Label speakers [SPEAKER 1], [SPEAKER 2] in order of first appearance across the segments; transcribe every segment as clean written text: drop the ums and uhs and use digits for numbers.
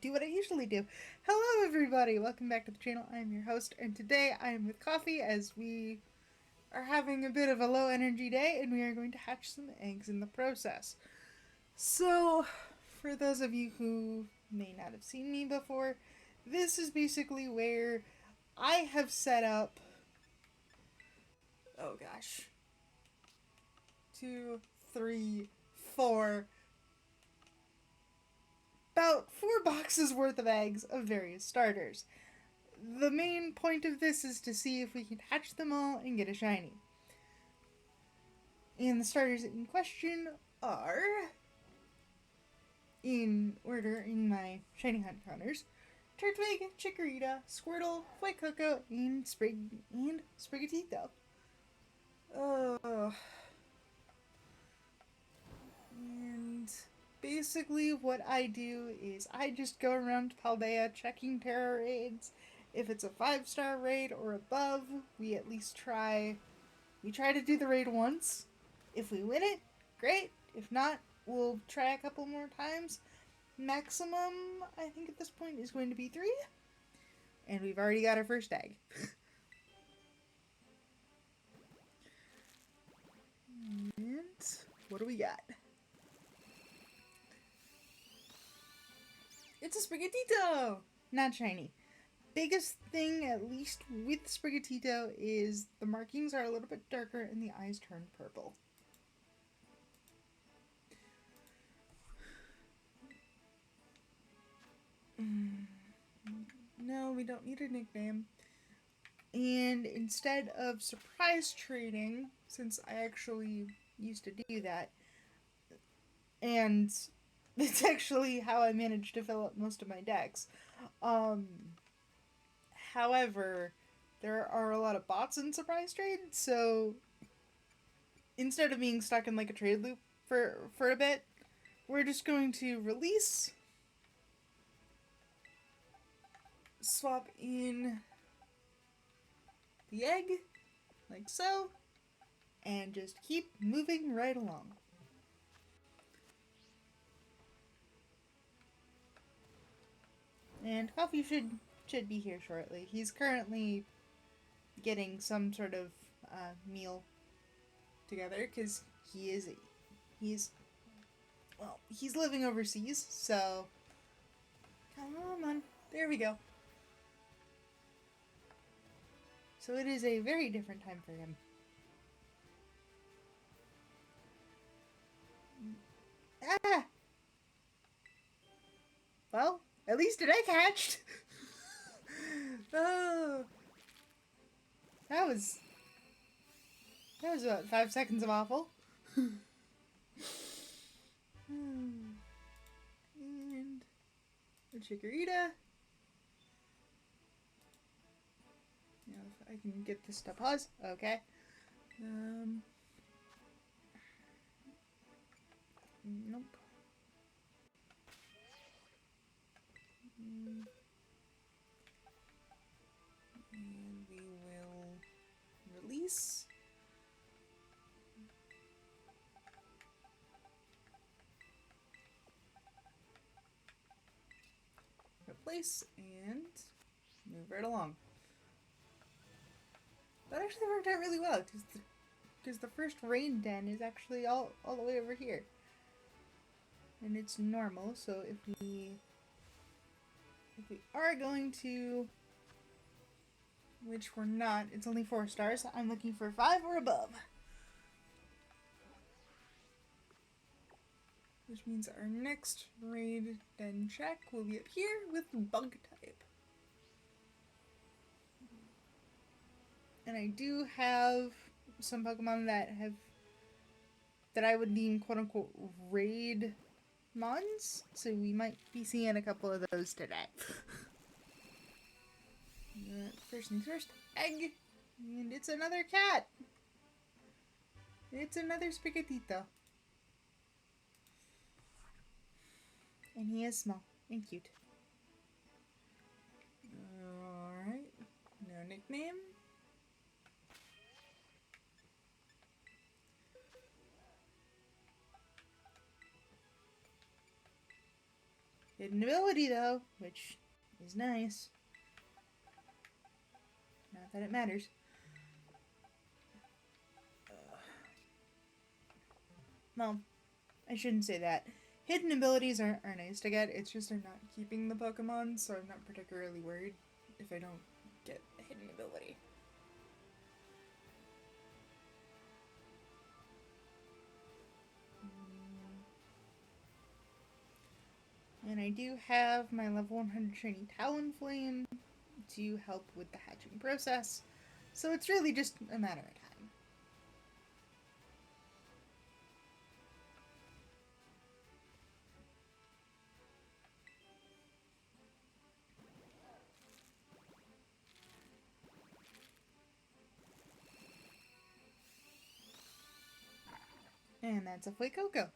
[SPEAKER 1] do what I usually do. Hello, everybody. Welcome back to the channel. I am your host, and today I am with Coffee as we are having a bit of a low energy day, and we are going to hatch some eggs in the process. So, for those of you who may not have seen me before, this is basically where I have set up. Oh gosh. 2, 3, 4. About 4 boxes worth of eggs of various starters. The main point of this is to see if we can hatch them all and get a shiny. And the starters in question are, in order in my shiny hunt counters, Turtwig, Chikorita, Squirtle, Fuecoco, and Sprigatito. And basically what I do is I just go around Paldea checking terror raids. If it's a 5-star raid or above, we at least try to do the raid once. If we win it, great. If not, we'll try a couple more times. Maximum, I think at this point, is going to be 3. And we've already got our first egg. And what do we got? It's a Sprigatito! Not shiny. Biggest thing, at least with Sprigatito, is the markings are a little bit darker and the eyes turn purple. No, we don't need a nickname. And instead of surprise trading, since I actually used to do that, and it's actually how I managed to fill up most of my decks. However, there are a lot of bots in surprise trade, so instead of being stuck in like a trade loop for a bit, we're just going to release, swap in the egg, like so, and just keep moving right along. And Coffee should be here shortly. He's currently getting some sort of meal together because he's living overseas. So come on, there we go. So it is a very different time for him. Ah! Well, at least an egg hatched! Oh! That was about 5 seconds of awful. And a Chikorita. Now if I can get this to pause. Okay. Nope. And we will release. Replace and move right along. That actually worked out really well because the first rain den is actually all the way over here. And it's normal, so if we are going to, which we're not, it's only 4 stars, I'm looking for 5 or above. Which means our next raid den check will be up here with bug type. And I do have some Pokemon that I would deem quote unquote raid mons, so we might be seeing a couple of those today. First things first, egg! And it's another cat! It's another Sprigatito. And he is small and cute. Alright, no nickname. Hidden ability though, which is nice. Not that it matters. Well, I shouldn't say that. Hidden abilities are nice to get, it's just I'm not keeping the Pokemon, so I'm not particularly worried if I don't get a hidden ability. And I do have my level 100 shiny Talonflame to help with the hatching process, so it's really just a matter of time. And that's a Fuecoco.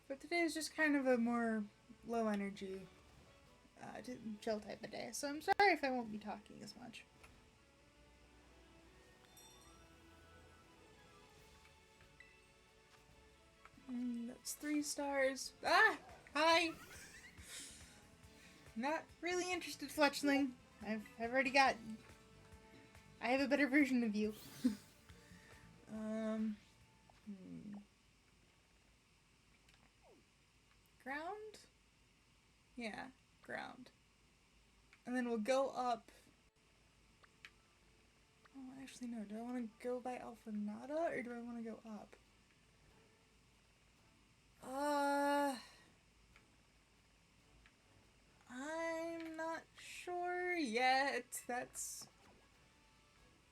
[SPEAKER 1] But today is just kind of a more low energy chill type of day, so I'm sorry if I won't be talking as much. That's 3 stars. Ah! Hi! Not really interested, Fletchling. I've already got... I have a better version of you. Ground? Yeah, ground. And then we'll go up... Oh, actually no. Do I want to go by Alphanata, or do I want to go up? I'm not sure yet. That's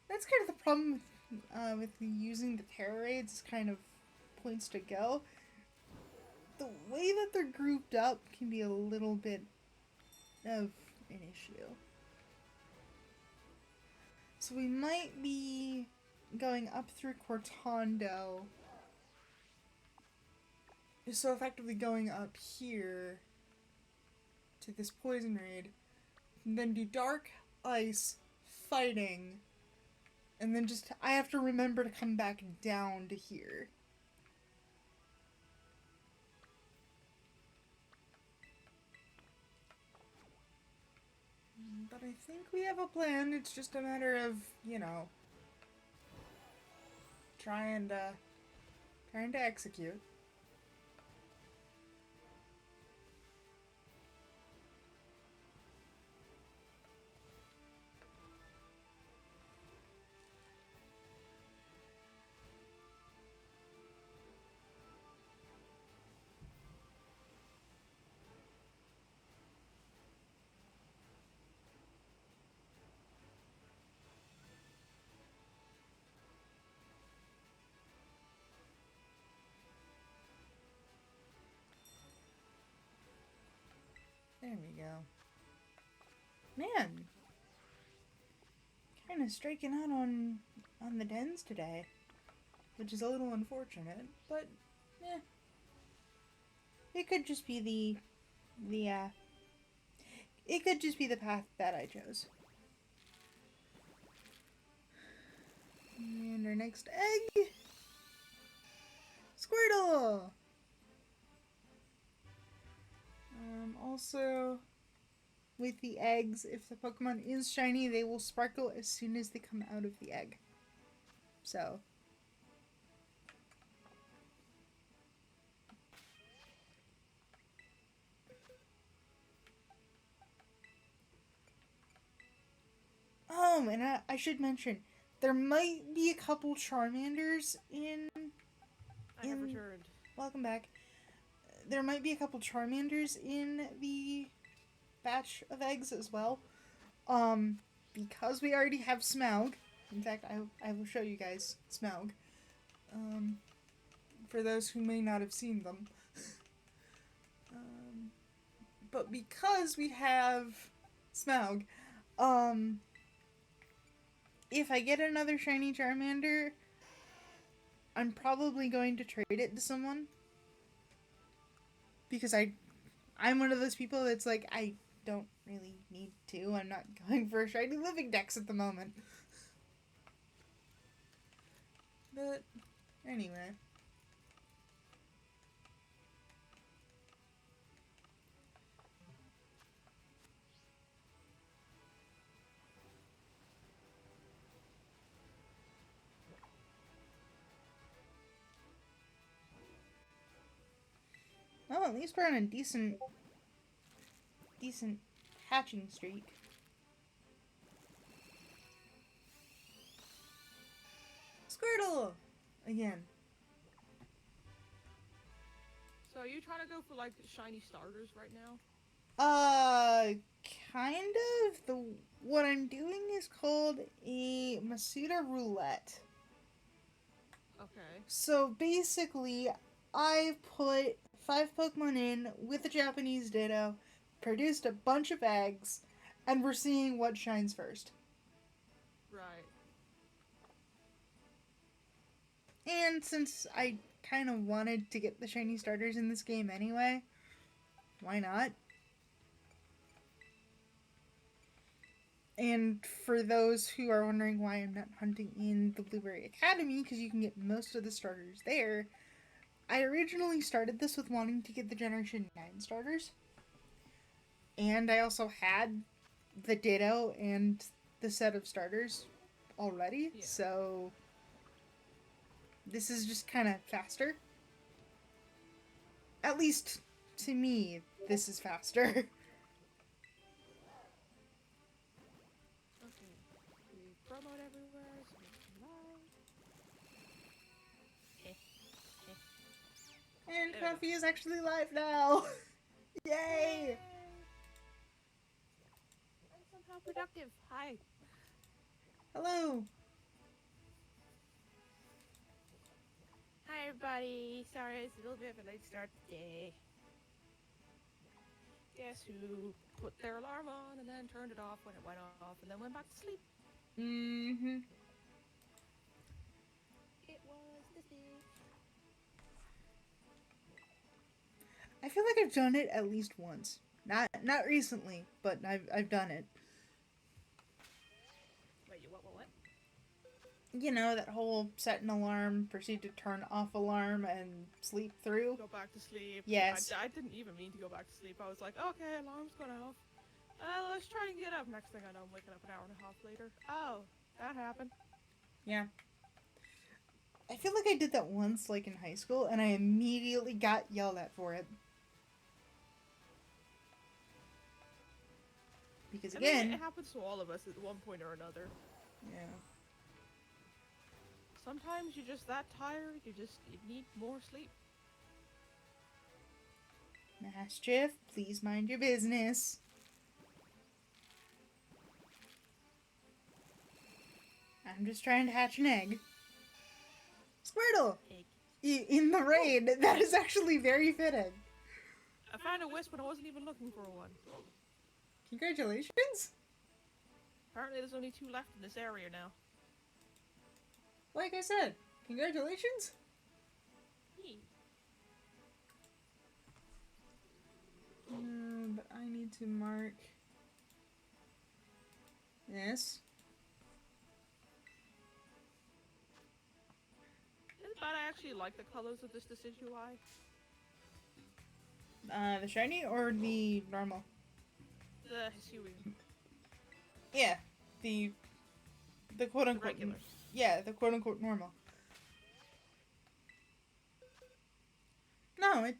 [SPEAKER 1] kind of the problem with using the Terror Raids, kind of points to go. The way that they're grouped up can be a little bit of an issue. So we might be going up through Cortando. So effectively going up here to this poison raid, and then do dark, ice, fighting, and then just I have to remember to come back down to here. But I think we have a plan. It's just a matter of, you know, trying to execute. There we go. Man, kind of striking out on the dens today, which is a little unfortunate, but it could just be it could just be the path that I chose. And our next egg, Squirtle. Also, with the eggs, if the Pokemon is shiny, they will sparkle as soon as they come out of the egg. So. Oh, and I should mention, there might be a couple Charmanders in...
[SPEAKER 2] I have returned.
[SPEAKER 1] Welcome back. There might be a couple Charmanders in the batch of eggs as well. Because we already have Smaug. In fact, I will show you guys Smaug. For those who may not have seen them. but because we have Smaug, if I get another shiny Charmander, I'm probably going to trade it to someone. Because I'm one of those people that's like, I don't really need to. I'm not going for a shiny living dex at the moment. But anyway. Well, at least we're on a decent hatching streak. Squirtle! Again.
[SPEAKER 2] So are you trying to go for like shiny starters right now?
[SPEAKER 1] Kind of. What I'm doing is called a Masuda Roulette.
[SPEAKER 2] Okay.
[SPEAKER 1] So basically, I put 5 Pokemon in with a Japanese Ditto, produced a bunch of eggs, and we're seeing what shines first.
[SPEAKER 2] Right.
[SPEAKER 1] And since I kind of wanted to get the shiny starters in this game anyway, why not? And for those who are wondering why I'm not hunting in the Blueberry Academy, because you can get most of the starters there, I originally started this with wanting to get the Generation 9 starters. And I also had the Ditto and the set of starters already,
[SPEAKER 2] Yeah.
[SPEAKER 1] so this is just kind of faster. At least to me, this is faster.
[SPEAKER 2] Okay. We promote everywhere, so we can live.
[SPEAKER 1] And Coffee is actually live now. Yay!
[SPEAKER 2] I'm somehow productive. Hi.
[SPEAKER 1] Hello.
[SPEAKER 2] Hi everybody. Sorry it's a little bit of a late start today. Guess who put their alarm on and then turned it off when it went off and then went back to sleep?
[SPEAKER 1] Mm-hmm.
[SPEAKER 2] It was this bitch.
[SPEAKER 1] I feel like I've done it at least once. Not recently, but I've done it.
[SPEAKER 2] Wait, you what?
[SPEAKER 1] You know, that whole set an alarm, proceed to turn off alarm, and sleep through.
[SPEAKER 2] Go back to sleep.
[SPEAKER 1] Yes.
[SPEAKER 2] I didn't even mean to go back to sleep. I was like, okay, alarm's going off. Let's try and get up. Next thing I know, I'm waking up an hour and a half later. Oh, that happened.
[SPEAKER 1] Yeah. I feel like I did that once, like in high school, and I immediately got yelled at for it. Because
[SPEAKER 2] I mean,
[SPEAKER 1] again,
[SPEAKER 2] it happens to all of us at one point or another.
[SPEAKER 1] yeah.
[SPEAKER 2] Sometimes you're just that tired, you need more sleep.
[SPEAKER 1] Mischief, please mind your business. I'm just trying to hatch an egg. Squirtle!
[SPEAKER 2] Egg.
[SPEAKER 1] In the rain. That is actually very fitting.
[SPEAKER 2] I found a wisp and I wasn't even looking for one.
[SPEAKER 1] Congratulations!
[SPEAKER 2] Apparently there's only 2 left in this area now.
[SPEAKER 1] Like I said, congratulations! But I need to mark this.
[SPEAKER 2] But I actually like the colors of this Decidueye.
[SPEAKER 1] The shiny or the normal?
[SPEAKER 2] The Hisuian.
[SPEAKER 1] Yeah, the quote unquote
[SPEAKER 2] regular.
[SPEAKER 1] Yeah, the quote unquote normal. No,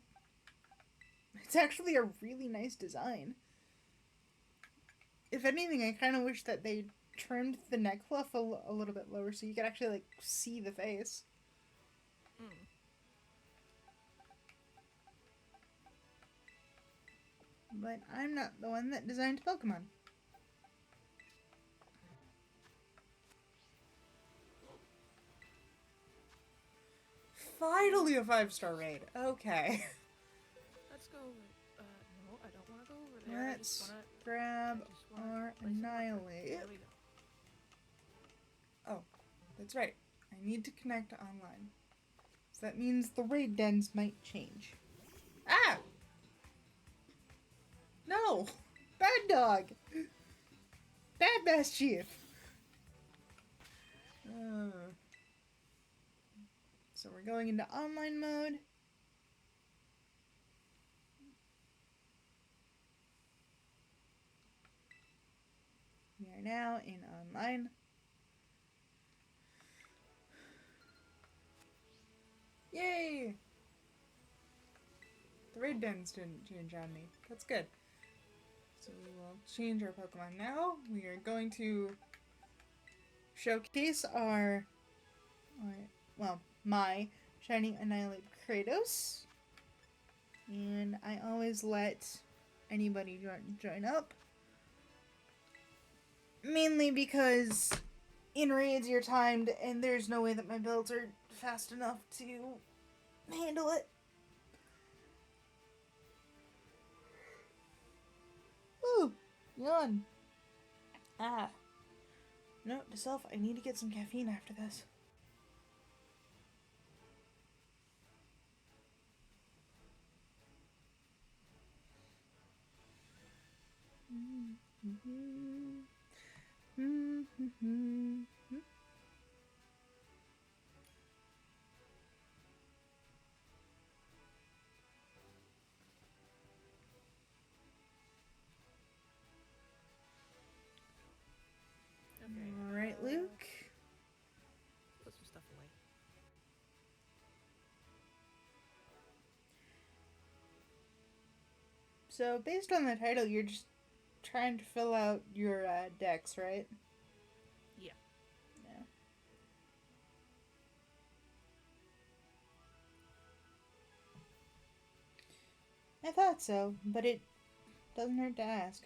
[SPEAKER 1] it's actually a really nice design. If anything, I kind of wish that they trimmed the neck fluff a little bit lower so you could actually like see the face. But I'm not the one that designed Pokemon. Finally a 5-star raid. Okay.
[SPEAKER 2] Let's go. No, I don't want to go
[SPEAKER 1] let's
[SPEAKER 2] wanna,
[SPEAKER 1] grab
[SPEAKER 2] I just wanna
[SPEAKER 1] our
[SPEAKER 2] place a marker.
[SPEAKER 1] Annihilate.
[SPEAKER 2] There we go.
[SPEAKER 1] Oh, that's right. I need to connect online. So that means the raid dens might change. Ah! No! Bad dog! Bad mischief! So we're going into online mode. We are now in online. Yay! The raid dens didn't change on me. That's good. So we will change our Pokemon now. We are going to showcase my Shining Annihilate Kratos. And I always let anybody join up. Mainly because in raids you're timed and there's no way that my builds are fast enough to handle it. Woo! Yawn. Ah. Note to self, I need to get some caffeine after this.
[SPEAKER 2] Okay.
[SPEAKER 1] Alright, Luke.
[SPEAKER 2] Put some stuff away.
[SPEAKER 1] So, based on the title, you're just trying to fill out your decks, right?
[SPEAKER 2] Yeah.
[SPEAKER 1] Yeah. I thought so, but it doesn't hurt to ask.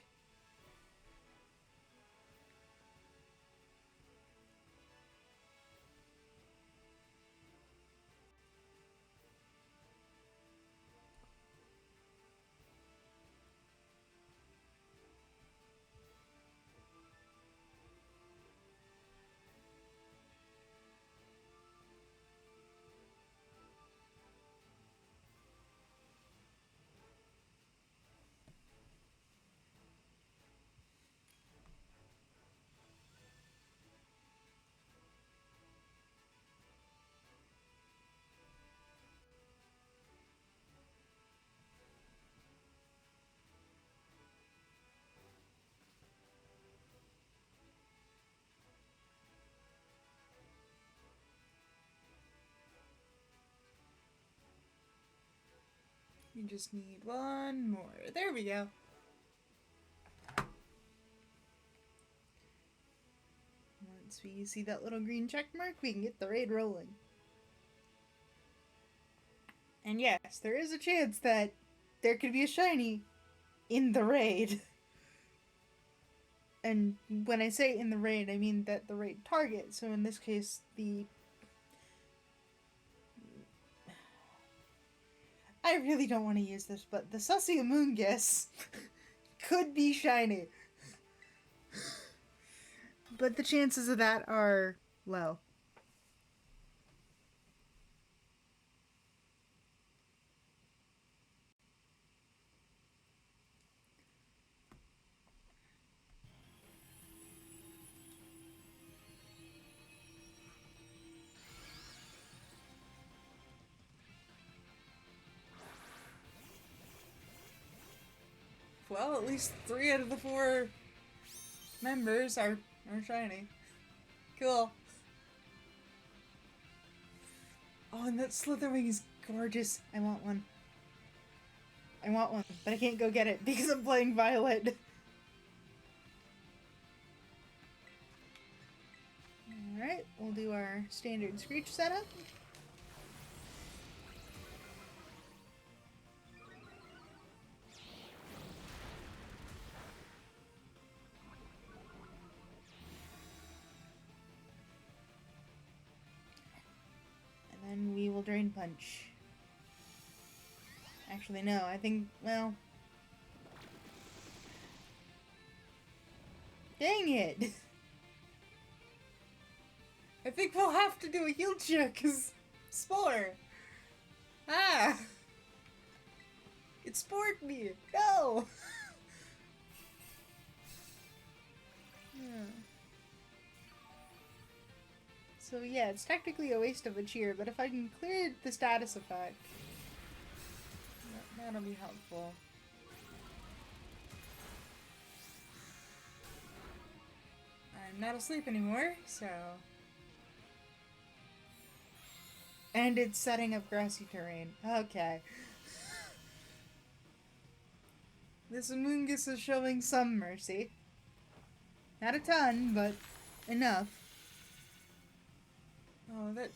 [SPEAKER 1] You just need one more. There we go. Once we see that little green check mark, we can get the raid rolling. And yes, there is a chance that there could be a shiny in the raid. And when I say in the raid, I mean that the raid target. So in this case, I really don't want to use this, but the Sussy Amoonguss could be shiny. But the chances of that are low. Well, at least 3 out of the 4 members are shiny. Cool. Oh, and that Slitherwing is gorgeous. I want one. But I can't go get it because I'm playing Violet. Alright, we'll do our standard Screech setup. And then we will Drain Punch. Actually, no, I think, well... Dang it! I think we'll have to do a heal check, cause Spore! Ah! It spored me! No! Yeah. So yeah, it's technically a waste of a cheer, but if I can clear the status effect, that'll be helpful. I'm not asleep anymore, so... And it's setting up grassy terrain. Okay. This Amoonguss is showing some mercy. Not a ton, but enough. Oh, that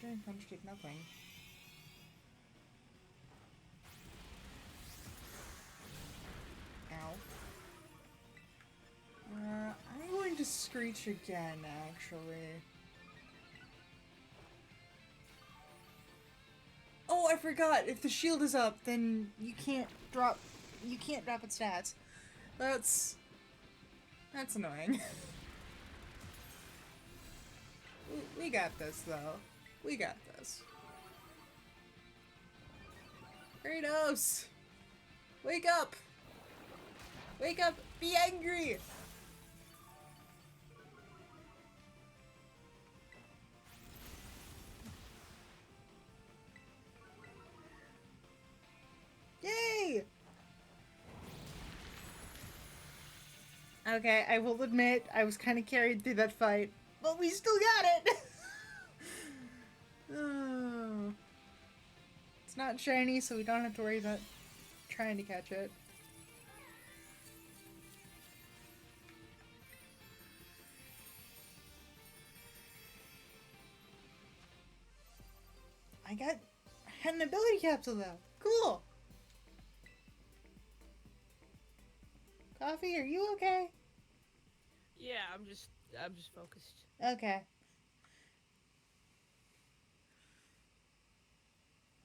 [SPEAKER 1] giant punch did nothing. Ow. I'm going to Screech again, actually. Oh, I forgot! If the shield is up, then you can't drop its stats. That's annoying. we got this, though. We got this. Kratos! Wake up! Wake up! Be angry! Yay! Okay, I will admit, I was kind of carried through that fight, but we still got it! Oh. It's not shiny, so we don't have to worry about trying to catch it. I had an ability capsule though. Cool! Coffee, are you okay?
[SPEAKER 2] Yeah, I'm just focused.
[SPEAKER 1] Okay.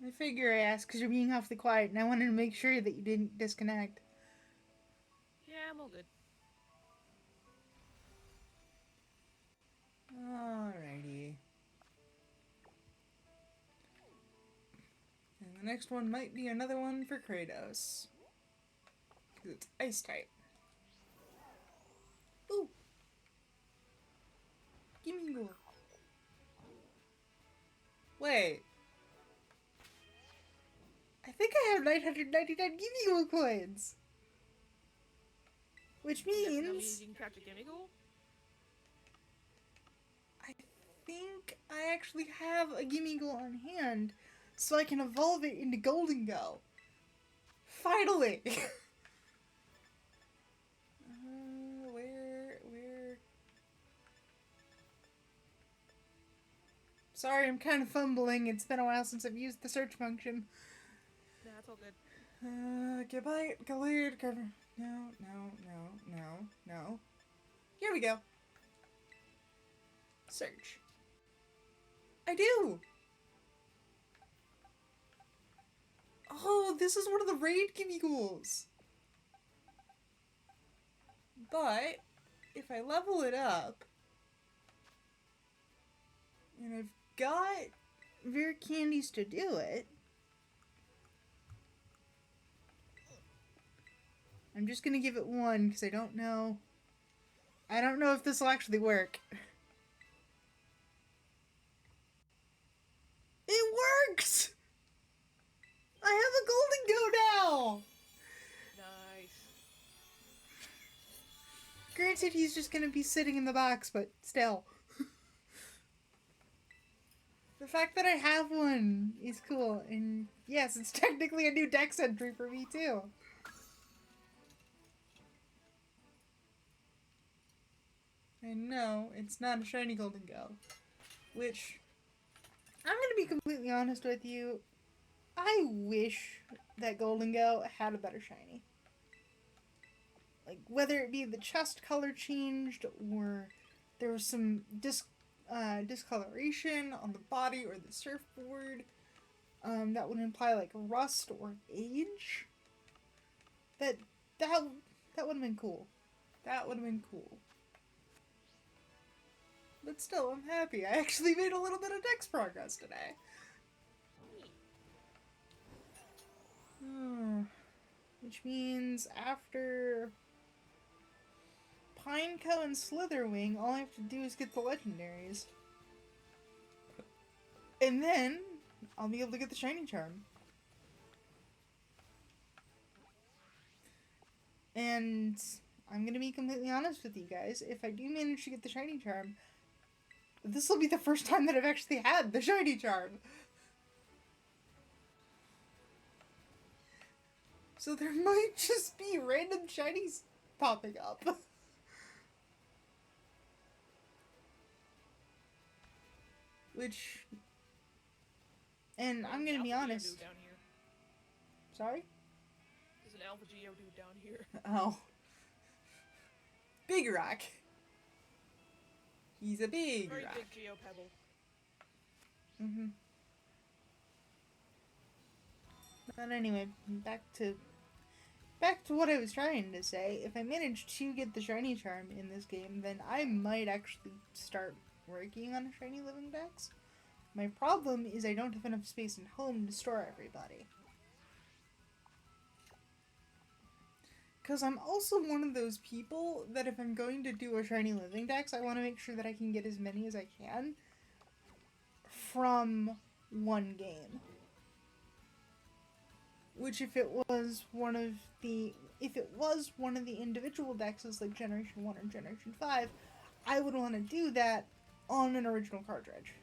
[SPEAKER 1] I figure I asked because you're being awfully quiet and I wanted to make sure that you didn't disconnect.
[SPEAKER 2] Yeah, I'm all good.
[SPEAKER 1] Alrighty. And the next one might be another one for Kratos. Because it's ice type. Ooh! Gimme go. Wait. I think I have 999 Gimme coins! Which means...
[SPEAKER 2] You can catch a Gimmighoul?
[SPEAKER 1] I think I actually have a Gimmighoul on hand, so I can evolve it into Gholdengo. Finally! Where? Sorry, I'm kind of fumbling. It's been a while since I've used the search function.
[SPEAKER 2] Nah, it's all good.
[SPEAKER 1] Goodbye, Galid, cover. No. Here we go. Search. I do! Oh, this is one of the raid Gimmighouls. But, if I level it up, and I've got Rare Candies to do it, I'm just gonna give it one, because I don't know if this will actually work. It works! I have a Gholdengo now!
[SPEAKER 2] Nice.
[SPEAKER 1] Granted, he's just gonna be sitting in the box, but still. The fact that I have one is cool, and yes, it's technically a new dex entry for me too. And no, it's not a shiny Gholdengo. Which, I'm gonna be completely honest with you, I wish that Gholdengo had a better shiny. Like, whether it be the chest color changed, or there was some discoloration on the body or the surfboard, that would imply, like, rust or age. That would have been cool. That would have been cool. But still, I'm happy. I actually made a little bit of dex progress today. Which means after Pineco and Slitherwing, all I have to do is get the legendaries. And then I'll be able to get the shiny charm. And I'm gonna be completely honest with you guys. If I do manage to get the shiny charm, this will be the first time that I've actually had the shiny charm. So there might just be random shinies popping up. Which... And I'm gonna be honest.
[SPEAKER 2] Down here.
[SPEAKER 1] Sorry?
[SPEAKER 2] There's an Alpha Geodude down here.
[SPEAKER 1] Oh. Big rock. He's a big
[SPEAKER 2] Very
[SPEAKER 1] rock.
[SPEAKER 2] big Geopebble.
[SPEAKER 1] Mm-hmm. But anyway, back to what I was trying to say. If I manage to get the shiny charm in this game, then I might actually start working on a shiny living dex. My problem is I don't have enough space at home to store everybody. Because I'm also one of those people that if I'm going to do a shiny living dex, I want to make sure that I can get as many as I can from one game. Which if it was one of the individual dexes like Generation 1 or Generation 5, I would want to do that on an original cartridge.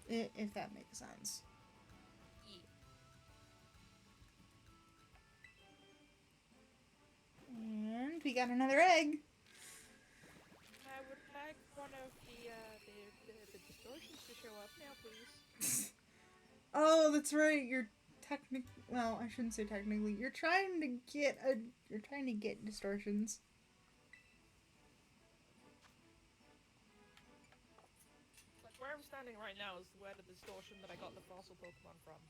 [SPEAKER 1] If that makes sense. And we got another egg.
[SPEAKER 2] I would like one of the distortions to show up now, please.
[SPEAKER 1] Oh, that's right. Well, I shouldn't say technically. You're trying to get distortions.
[SPEAKER 2] Like where I'm standing right now is where the distortion that I got the fossil Pokemon from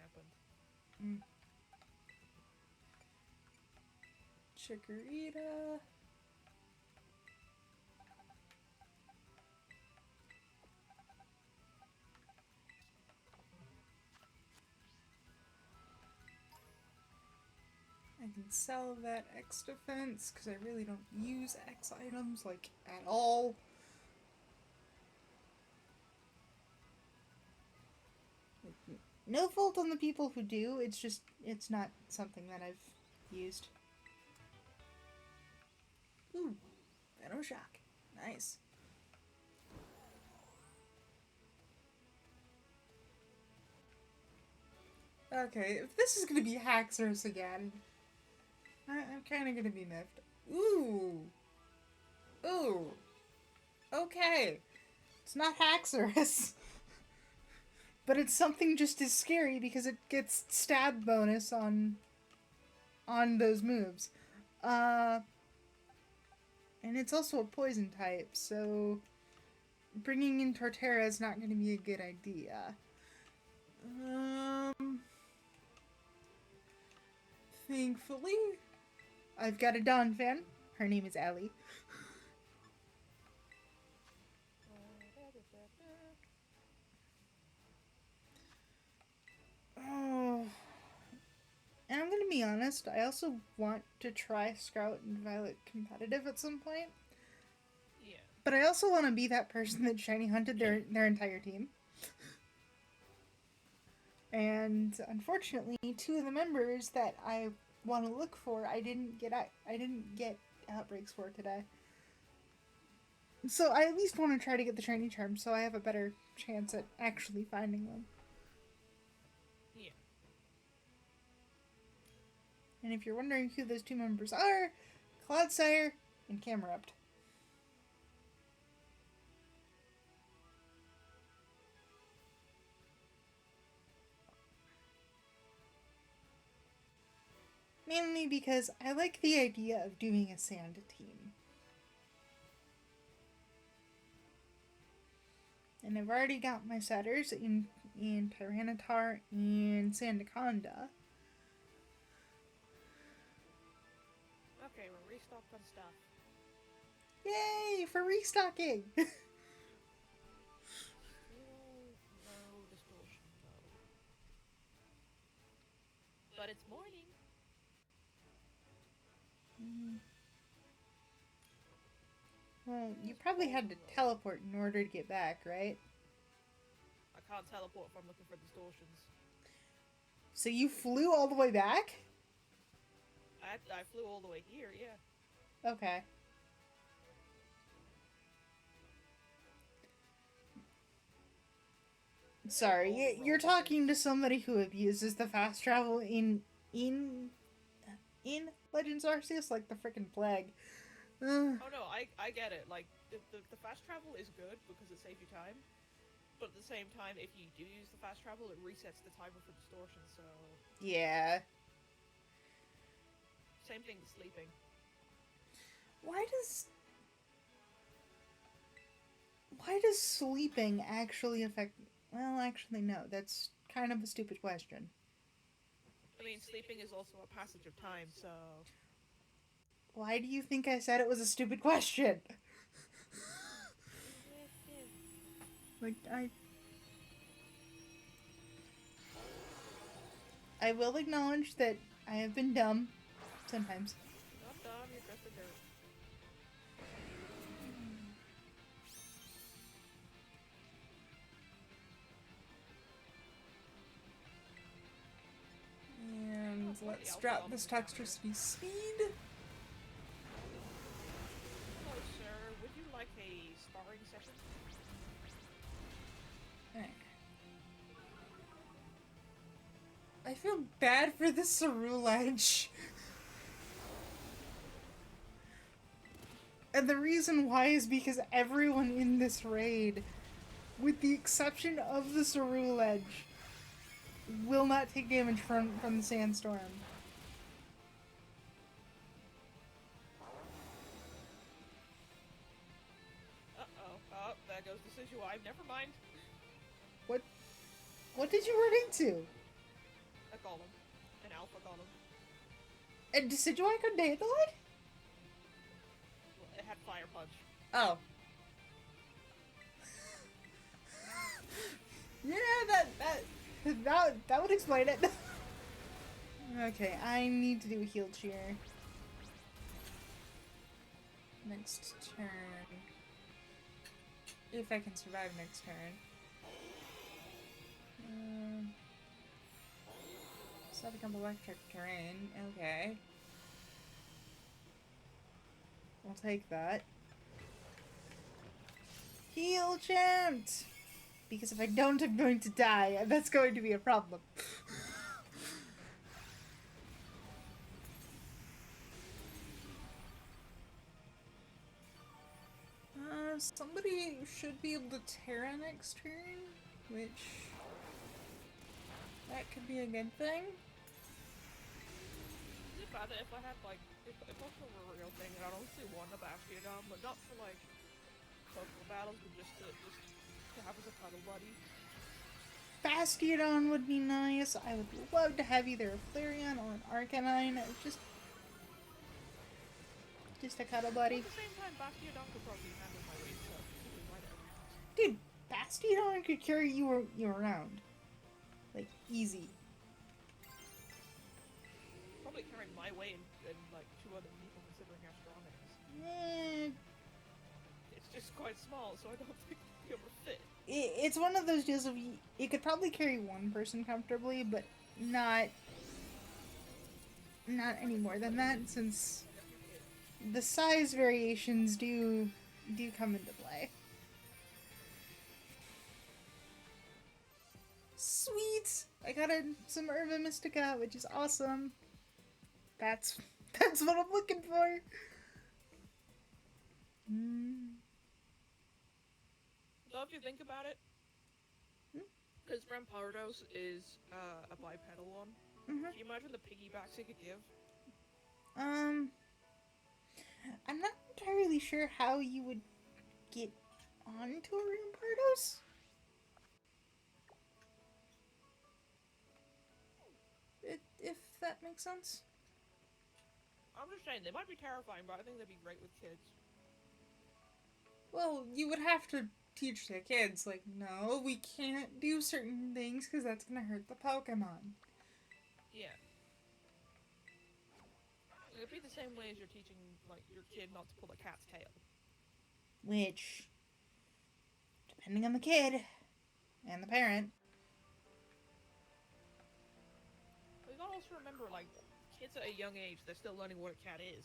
[SPEAKER 2] happened.
[SPEAKER 1] Chikorita. I can sell that X defense because I really don't use X items like at all. No fault on the people who do, it's not something that I've used. Ooh, Venoshock. Nice. Okay, if this is gonna be Haxorus again, I'm kinda gonna be miffed. Ooh. Ooh. Okay. It's not Haxorus. But it's something just as scary because it gets stab bonus on those moves. And it's also a poison type, so bringing in Torterra is not going to be a good idea. Thankfully, I've got a Donphan. Her name is Ellie. Oh. And I'm gonna be honest, I also want to try Scarlet and Violet competitive at some point.
[SPEAKER 2] Yeah.
[SPEAKER 1] But I also want to be that person that shiny hunted their entire team. And unfortunately, two of the members that I want to look for, I didn't get outbreaks for today. So I at least want to try to get the shiny charm so I have a better chance at actually finding them.
[SPEAKER 2] Yeah.
[SPEAKER 1] And if you're wondering who those two members are, Clodsire and Camerupt. Mainly because I like the idea of doing a sand team. And I've already got my setters in Tyranitar and Sandaconda.
[SPEAKER 2] restocked on stuff.
[SPEAKER 1] Yay for restocking!
[SPEAKER 2] No distortion, though. But it's morning.
[SPEAKER 1] Well, you probably had to teleport in order to get back, right?
[SPEAKER 2] I can't teleport if I'm looking for distortions.
[SPEAKER 1] So you flew all the way back?
[SPEAKER 2] I flew all the way here, yeah.
[SPEAKER 1] Okay. Sorry, you're talking to somebody who abuses the fast travel in Legends Arceus like the freaking plague.
[SPEAKER 2] Oh no, I get it. Like, the fast travel is good because it saves you time. But at the same time, if you do use the fast travel, it resets the timer for distortion, so...
[SPEAKER 1] Yeah.
[SPEAKER 2] Same thing with sleeping.
[SPEAKER 1] Why does sleeping actually affect... Well, actually, no. That's kind of a stupid question.
[SPEAKER 2] I mean, sleeping is also a passage of time, so...
[SPEAKER 1] Why do you think I said it was a stupid question? Like, I will acknowledge that I have been dumb sometimes.
[SPEAKER 2] Not dumb, you're just a dirt.
[SPEAKER 1] And let's drop this toxicity speed.
[SPEAKER 2] Hello, sir. Would you like a sparring session?
[SPEAKER 1] I feel bad for the Cerulege. And the reason why is because everyone in this raid, with the exception of the Cerulege, will not take damage from the sandstorm.
[SPEAKER 2] Uh-oh. Oh, there goes the Decidueye. Never mind.
[SPEAKER 1] What did you run into?
[SPEAKER 2] A golem. An alpha golem.
[SPEAKER 1] And Decidueye couldn't handle it?
[SPEAKER 2] Well, it had fire punch.
[SPEAKER 1] Oh. Yeah, that would explain it. Okay, I need to do a heal cheer. Next turn. If I can survive next turn. Static on electric terrain. Okay. I'll take that. Heal chant! Because if I don't, I'm going to die, and that's going to be a problem. Somebody should be able to Terra next turn, which... that could be a good thing.
[SPEAKER 2] Is it bad that if I had, like, if Pokemon were a real thing, I'd honestly want a Bastiodon, but not for, like, Pokemon battles, but just to have as a cuddle buddy.
[SPEAKER 1] Bastiodon would be nice. I would love to have either a Flareon or an Arcanine. Just a cuddle buddy.
[SPEAKER 2] At the same time, Bastiodon could probably handle my weight, so why not?
[SPEAKER 1] Dude, Bastiodon could carry you around. Like, easy.
[SPEAKER 2] Probably carry my weight and like 2 other people, considering how strong it is. It's just quite small, so I don't think it'll be able to fit.
[SPEAKER 1] It's one of those deals of it could probably carry one person comfortably, but not any more than that, since the size variations do come into play. Sweet! I got some Urban Mystica, which is awesome. That's what I'm looking for.
[SPEAKER 2] So if you think about it, because Rampardos is a bipedal one, can you imagine the piggybacks it could give?
[SPEAKER 1] I'm not entirely sure how you would get onto a Rampardos. If that makes sense.
[SPEAKER 2] I'm just saying, they might be terrifying, but I think they'd be great with kids.
[SPEAKER 1] Well, you would have to teach the kids, like, no, we can't do certain things because that's gonna hurt the Pokemon.
[SPEAKER 2] Yeah. It'd be the same way as you're teaching, like, your kid not to pull a cat's tail.
[SPEAKER 1] Which, depending on the kid and the parent.
[SPEAKER 2] But you gotta also remember, like, kids at a young age, they're still learning what a cat is.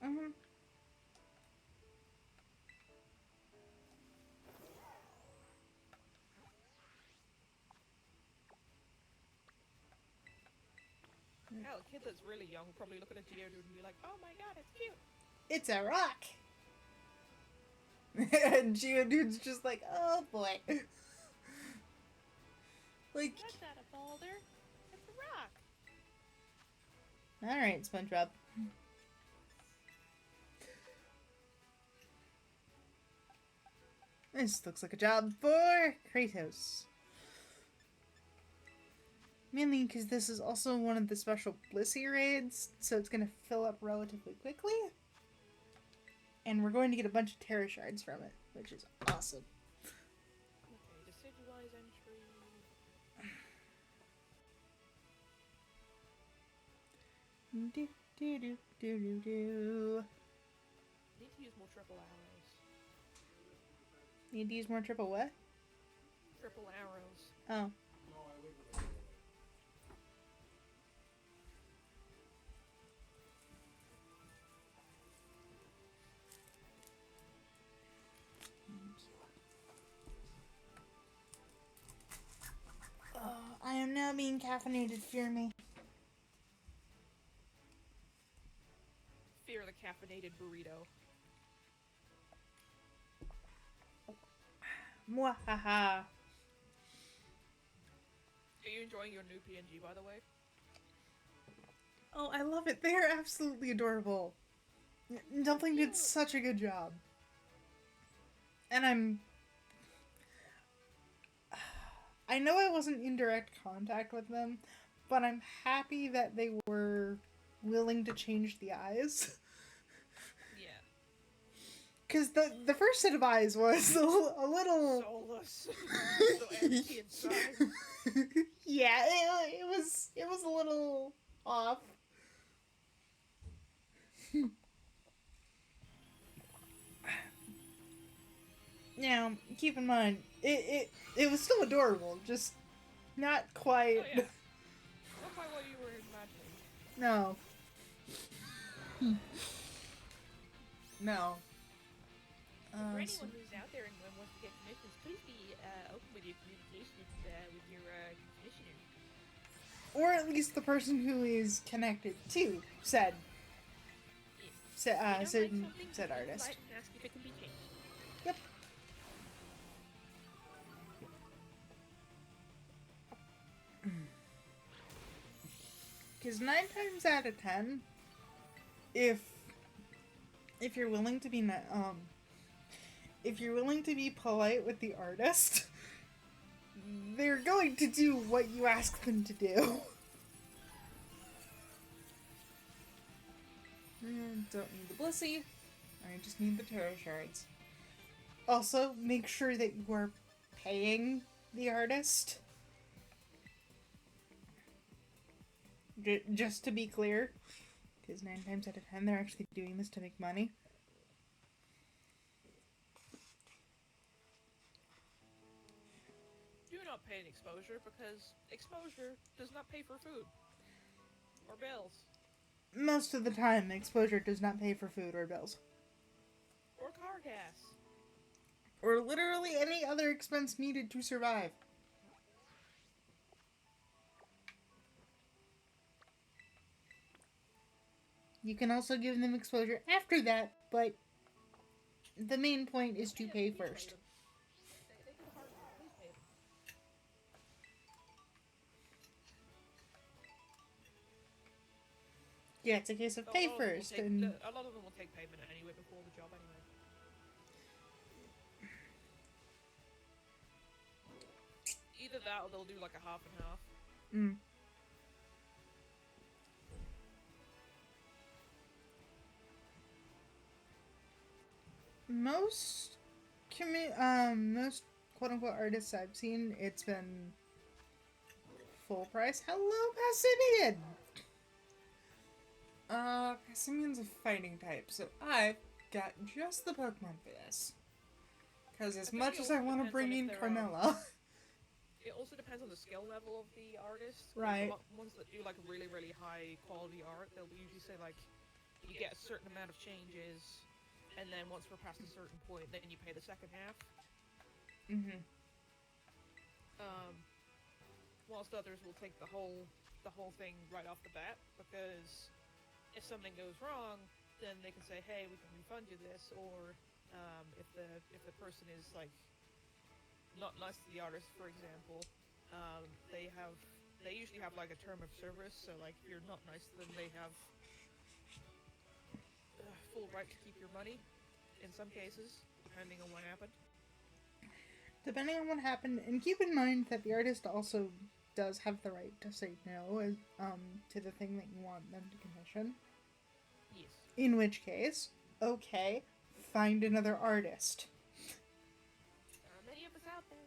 [SPEAKER 1] Mm-hmm.
[SPEAKER 2] Hell, a kid that's really young will probably look at a Geodude and be like, oh my god, it's cute.
[SPEAKER 1] It's a rock! And Geodude's just like, oh boy. Like,
[SPEAKER 2] That's not a boulder. It's a rock.
[SPEAKER 1] alright, SpongeBob. This looks like a job for Kratos. Mainly because this is also one of the special Blissey raids, so it's going to fill up relatively quickly. And we're going to get a bunch of Terra Shards from it, which is awesome.
[SPEAKER 2] Okay, Decidueyes entry.
[SPEAKER 1] Do, do, do, do, do, do.
[SPEAKER 2] Need to use more triple arrows.
[SPEAKER 1] Need to use more triple what?
[SPEAKER 2] Triple arrows.
[SPEAKER 1] Oh. I am now being caffeinated, fear me.
[SPEAKER 2] Fear the caffeinated burrito.
[SPEAKER 1] Mwahaha.
[SPEAKER 2] Are you enjoying your new PNG, by the way?
[SPEAKER 1] Oh, I love it. They are absolutely adorable. Dumpling did such a good job. And I know I wasn't in direct contact with them, but I'm happy that they were willing to change the eyes.
[SPEAKER 2] Yeah.
[SPEAKER 1] Because the first set of eyes was a little...
[SPEAKER 2] Soulless. So empty inside.
[SPEAKER 1] Yeah, it was a little off. Now, keep in mind, it was still adorable, just not quite.
[SPEAKER 2] Oh, yeah. Not quite what you were imagining.
[SPEAKER 1] No. No.
[SPEAKER 2] For anyone who's out there and wants to get commissions, please be open with your communication with your commissioner.
[SPEAKER 1] Or at least the person who is connected to said said artist.
[SPEAKER 2] Ask if it can be changed.
[SPEAKER 1] Yep. Because 9 times out of 10, if you're willing to be if you're willing to be polite with the artist, they're going to do what you ask them to do. Don't need the Blissey. I just need the Terra Shards. Also, make sure that you are paying the artist. Just to be clear, because 9 times out of 10 they're actually doing this to make money.
[SPEAKER 2] Do not pay an exposure because exposure does not pay for food or bills.
[SPEAKER 1] Most of the time, exposure does not pay for food or bills.
[SPEAKER 2] Or car gas.
[SPEAKER 1] Or literally any other expense needed to survive. You can also give them exposure after that, but the main point is to pay first.
[SPEAKER 2] They do hard work. Please pay them.
[SPEAKER 1] Yeah, it's a case of pay first, and
[SPEAKER 2] A lot of them will take payment anyway before the job anyway. Either that or they'll do like a half and half.
[SPEAKER 1] most most quote unquote artists I've seen, it's been full price. Hello, Passimian! Passimian's a fighting type, so I've got just the Pokemon for this. Because as
[SPEAKER 2] I think
[SPEAKER 1] much
[SPEAKER 2] it
[SPEAKER 1] as I
[SPEAKER 2] also
[SPEAKER 1] want to
[SPEAKER 2] depends
[SPEAKER 1] bring
[SPEAKER 2] on if
[SPEAKER 1] in
[SPEAKER 2] they're,
[SPEAKER 1] Carmella.
[SPEAKER 2] It also depends on the skill level of the artist. 'Cause
[SPEAKER 1] Right.
[SPEAKER 2] The ones that do like really, really high quality art, they'll usually say like, you get a certain amount of changes, and then once we're past a certain point, then you pay the second half.
[SPEAKER 1] Mm-hmm.
[SPEAKER 2] Whilst others will take the whole thing right off the bat, because if something goes wrong, then they can say, hey, we can refund you this, or if the person is like not nice to the artist, for example, they usually have like a term of service. So like if you're not nice to them, they have full right to keep your money. In some cases, depending on what happened.
[SPEAKER 1] Depending on what happened, and keep in mind that the artist also does have the right to say no to the thing that you want them to commission.
[SPEAKER 2] Yes.
[SPEAKER 1] In which case, okay, find another artist.
[SPEAKER 2] There are many of us out there.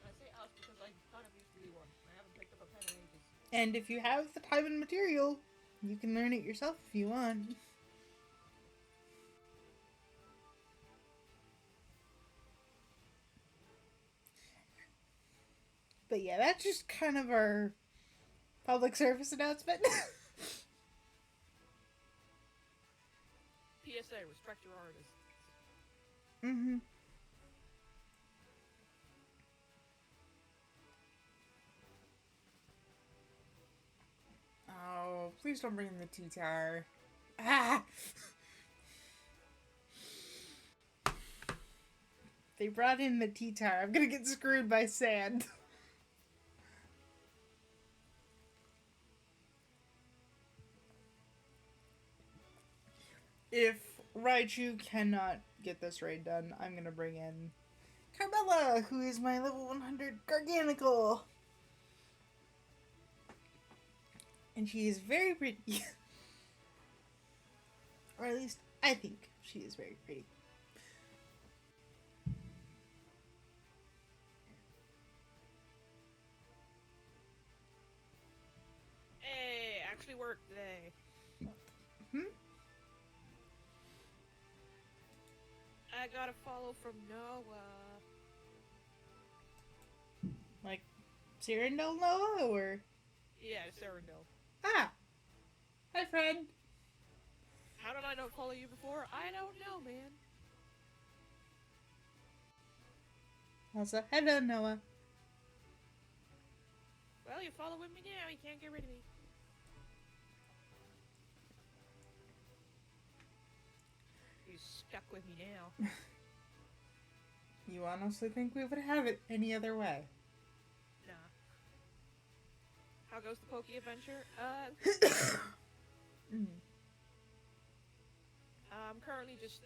[SPEAKER 2] I say us because I kind of used to be one. I haven't picked up a pen in ages.
[SPEAKER 1] And if you have the time and material, you can learn it yourself if you want. But yeah, that's just kind of our public service announcement.
[SPEAKER 2] PSA, respect your artists.
[SPEAKER 1] Mm-hmm. Oh, please don't bring in the tea tower. Ah! They brought in the tea tower. I'm gonna get screwed by sand. If Raichu cannot get this raid done, I'm gonna bring in Carmella, who is my level 100 Garganical. And she is very pretty. Or at least, I think she is very pretty.
[SPEAKER 2] Hey, actually worked today. I got a follow from Noah.
[SPEAKER 1] Like, Cyrandil Noah, or?
[SPEAKER 2] Yeah, Cyrandil.
[SPEAKER 1] Ah! Hi, friend.
[SPEAKER 2] How did I not follow you before? I don't know, man.
[SPEAKER 1] Also, hello, Noah.
[SPEAKER 2] Well, you're following me now. You can't get rid of me. You're stuck with me now.
[SPEAKER 1] You honestly think we would have it any other way?
[SPEAKER 2] Nah. How goes the Poke Adventure? I'm currently just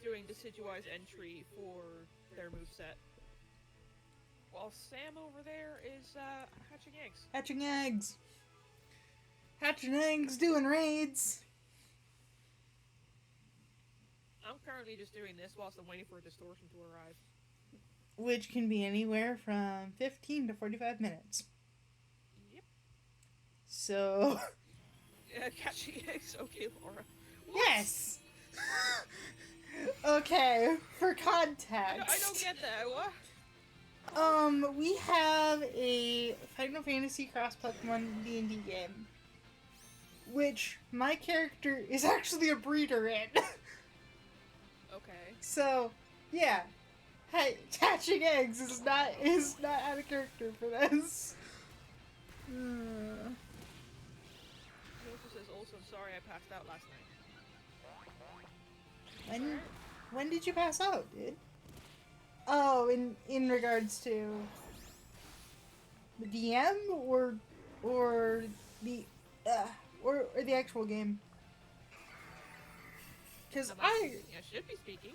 [SPEAKER 2] doing Decidueye's entry for their moveset. While Sam over there is hatching eggs.
[SPEAKER 1] Hatching eggs. Hatching eggs, doing raids.
[SPEAKER 2] I'm currently just doing this whilst I'm waiting for a distortion to arrive.
[SPEAKER 1] Which can be anywhere from 15 to 45 minutes.
[SPEAKER 2] Yep.
[SPEAKER 1] So...
[SPEAKER 2] Catching eggs, okay, Laura. What?
[SPEAKER 1] Yes! Okay, for context.
[SPEAKER 2] I don't get that, what?
[SPEAKER 1] We have a Final Fantasy cross Pokemon D&D game. Which my character is actually a breeder in.
[SPEAKER 2] Okay.
[SPEAKER 1] So, yeah. Hey, hatching eggs is not out of character for this.
[SPEAKER 2] He also says, also, sorry I passed out last night.
[SPEAKER 1] When did you pass out, dude? Oh, in regards to the DM or the or the actual game? Because
[SPEAKER 2] I should be speaking.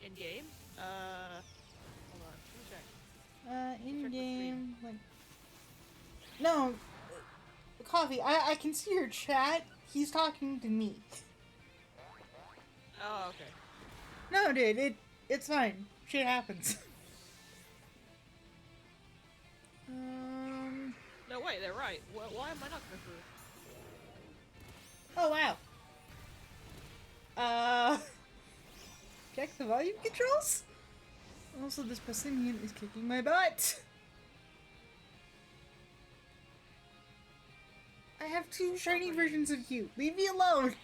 [SPEAKER 2] In game? Hold on, let me check.
[SPEAKER 1] in game, like, no, Coffee, I can see your chat. He's talking to me.
[SPEAKER 2] Oh, okay.
[SPEAKER 1] No, dude, it's fine. Shit happens.
[SPEAKER 2] No, wait, they're right. Why am I not going through?
[SPEAKER 1] Oh, wow. Check the volume controls? Also, this Passimian is kicking my butt. I have 2 shiny versions of you. Leave me alone.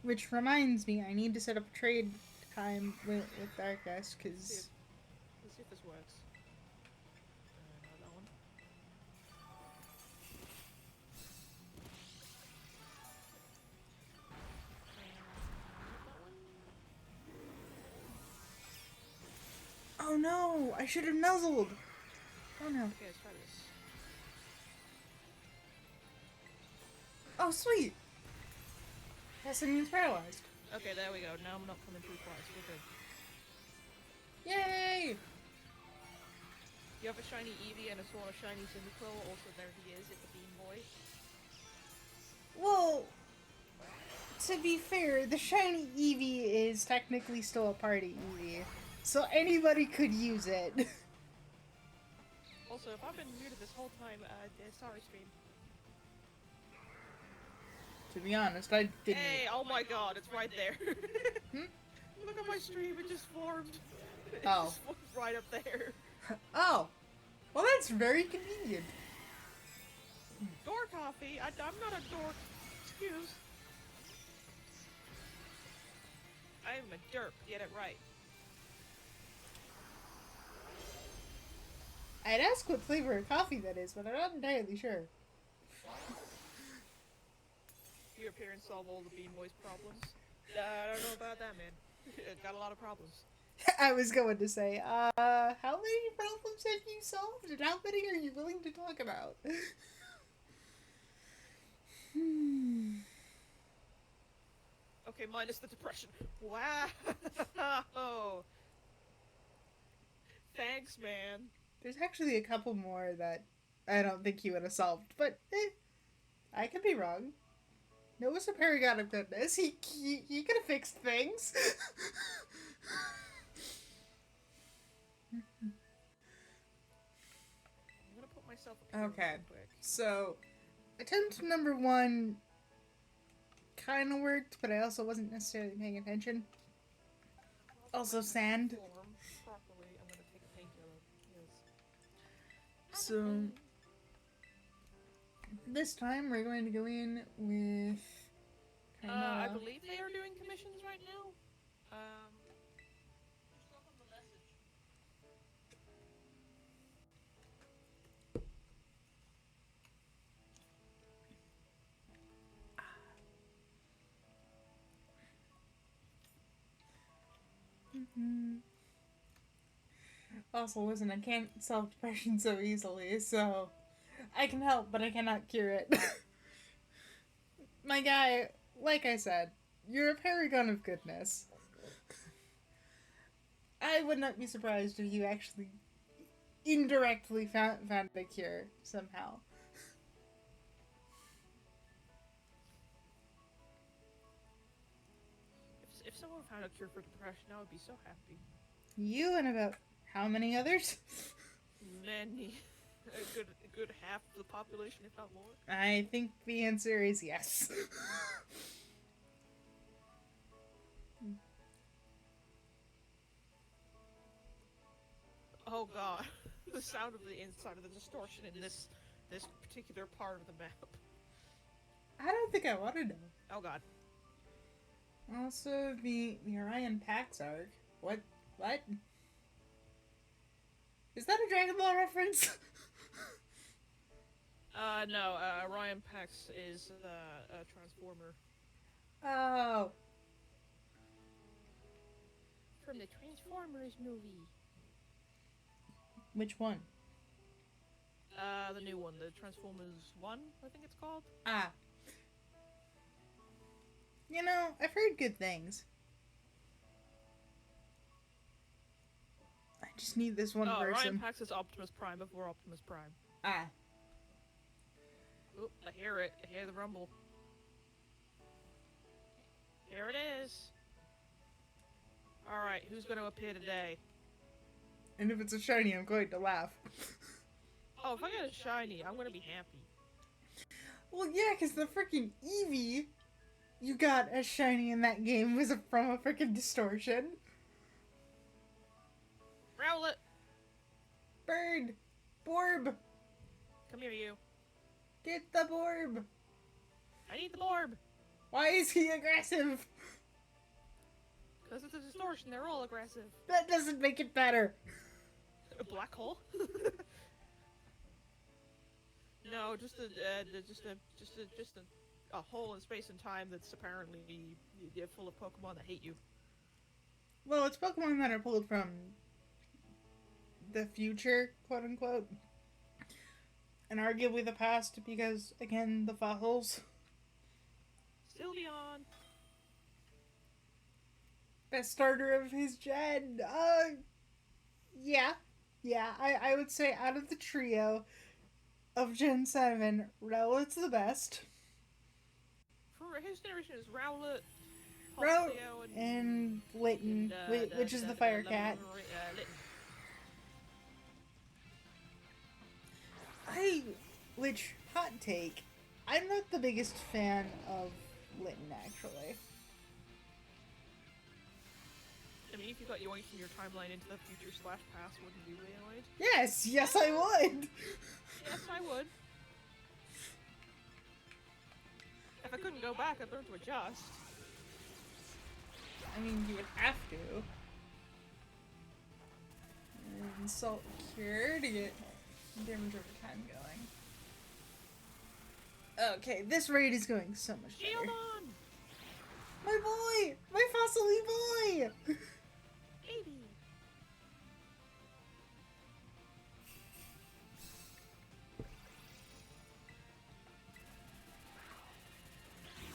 [SPEAKER 1] Which reminds me, I need to set up a trade time with Darkus, because...
[SPEAKER 2] Let's see if this works. No, that one.
[SPEAKER 1] Oh no! I should have nuzzled! Oh no.
[SPEAKER 2] Okay, let's try this.
[SPEAKER 1] Oh, sweet! Passimian's paralyzed.
[SPEAKER 2] Okay, there we go. Now I'm not coming through twice. We're good.
[SPEAKER 1] Yay!
[SPEAKER 2] You have a shiny Eevee and a sort of shiny Cyndaquil. Also, there he is. It's a Beam Boy.
[SPEAKER 1] Well, to be fair, the shiny Eevee is technically still a party Eevee. So anybody could use it.
[SPEAKER 2] Also, if I've been muted this whole time, sorry, stream.
[SPEAKER 1] To be honest, I didn't.
[SPEAKER 2] Hey, oh my god, it's right there.
[SPEAKER 1] Hmm?
[SPEAKER 2] Look at my stream, it just formed. It
[SPEAKER 1] Oh.
[SPEAKER 2] just formed right up there.
[SPEAKER 1] Oh! Well, that's very convenient.
[SPEAKER 2] Door coffee? I'm not a dork. Excuse. I'm a derp, get it right.
[SPEAKER 1] I'd ask what flavor of coffee that is, but I'm not entirely sure.
[SPEAKER 2] You appear and solve all the Beam Boy's problems. I don't know about that, man. Got a lot of problems.
[SPEAKER 1] I was going to say, how many problems have you solved, and how many are you willing to talk about?
[SPEAKER 2] Okay, minus the depression. Wow! Thanks, man.
[SPEAKER 1] There's actually a couple more that I don't think you would have solved, but I could be wrong. Noah's a paragon of goodness. He could have fixed things.
[SPEAKER 2] I'm gonna put myself up here
[SPEAKER 1] Okay.
[SPEAKER 2] real quick.
[SPEAKER 1] So, attempt number 1 kind of worked, but I also wasn't necessarily paying attention. Also, sand.
[SPEAKER 2] Form properly. I'm gonna take a painkiller. Yes.
[SPEAKER 1] So, this time we're going to go in with.
[SPEAKER 2] I believe they are doing commissions right now.
[SPEAKER 1] Also, listen, I can't solve depression so easily, so I can help, but I cannot cure it. My guy, like I said, you're a paragon of goodness. I would not be surprised if you actually indirectly found a cure somehow.
[SPEAKER 2] If someone found a cure for depression, I would be so happy.
[SPEAKER 1] You and about how many others?
[SPEAKER 2] Many. A good half of the population, if not more.
[SPEAKER 1] I think the answer is yes.
[SPEAKER 2] Oh god. The sound of the inside of the distortion in this particular part of the map.
[SPEAKER 1] I don't think I want to know.
[SPEAKER 2] Oh god.
[SPEAKER 1] Also, the Orion Pax arc. What? Is that a Dragon Ball reference?
[SPEAKER 2] No, Orion Pax is a Transformer.
[SPEAKER 1] Oh.
[SPEAKER 2] From the Transformers movie.
[SPEAKER 1] Which one?
[SPEAKER 2] The new one, the Transformers 1, I think it's called.
[SPEAKER 1] Ah. You know, I've heard good things. I Just need this one
[SPEAKER 2] Oh, Ryan
[SPEAKER 1] person.
[SPEAKER 2] Pax is Optimus Prime before Optimus Prime.
[SPEAKER 1] Ah.
[SPEAKER 2] Oop, I hear it. I hear the rumble. Here it is. Alright, who's gonna appear today?
[SPEAKER 1] And if it's a shiny, I'm going to laugh.
[SPEAKER 2] Oh, if I get a shiny, I'm gonna be happy.
[SPEAKER 1] Well, yeah, because the freaking Eevee you got as shiny in that game was from a freaking distortion.
[SPEAKER 2] Rowlet!
[SPEAKER 1] Bird! Borb!
[SPEAKER 2] Come here, you.
[SPEAKER 1] Get the Borb!
[SPEAKER 2] I need the Borb!
[SPEAKER 1] Why is he aggressive?
[SPEAKER 2] Because it's a distortion, they're all aggressive.
[SPEAKER 1] That doesn't make it better.
[SPEAKER 2] A black hole? No, just a hole in space and time that's apparently full of Pokemon that hate you.
[SPEAKER 1] Well, it's Pokemon that are pulled from the future, quote unquote. And arguably the past because, again, the fossils.
[SPEAKER 2] Sylveon!
[SPEAKER 1] Best starter of his gen. Yeah. Yeah, I would say out of the trio of Gen 7, Rowlet's the best.
[SPEAKER 2] For his generation is Rowlet,
[SPEAKER 1] Rowlet
[SPEAKER 2] Palkia,
[SPEAKER 1] and Litten, which is the Fire Cat. Which, hot take, I'm not the biggest fan of Litten, actually.
[SPEAKER 2] I mean, if you got Yoink from your timeline into the future / past, wouldn't you be annoyed?
[SPEAKER 1] Yes, I would!
[SPEAKER 2] Yes, I would. If I couldn't go back, I'd learn to adjust.
[SPEAKER 1] I mean, you would have to. And Salt Cure to get damage over time going. Okay, this raid is going so much better.
[SPEAKER 2] Shieldon!
[SPEAKER 1] My boy! My Fossily boy!
[SPEAKER 2] Baby!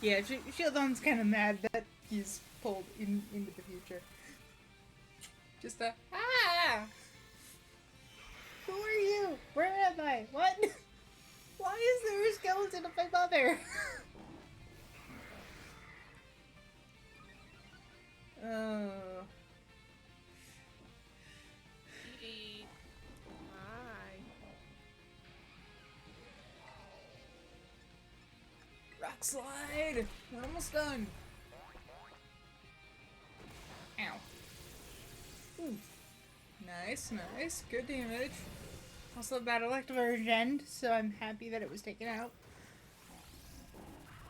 [SPEAKER 1] Yeah, Shieldon's kind of mad that he's pulled into the future. Just a ah! Who are you? Where am I? What? Why is there a skeleton of my mother? Oh.
[SPEAKER 2] Baby. Hi.
[SPEAKER 1] Rock slide! We're almost done. Ow. Ooh. Nice. Good damage. Also, Battle Electivire Gen, so I'm happy that it was taken out.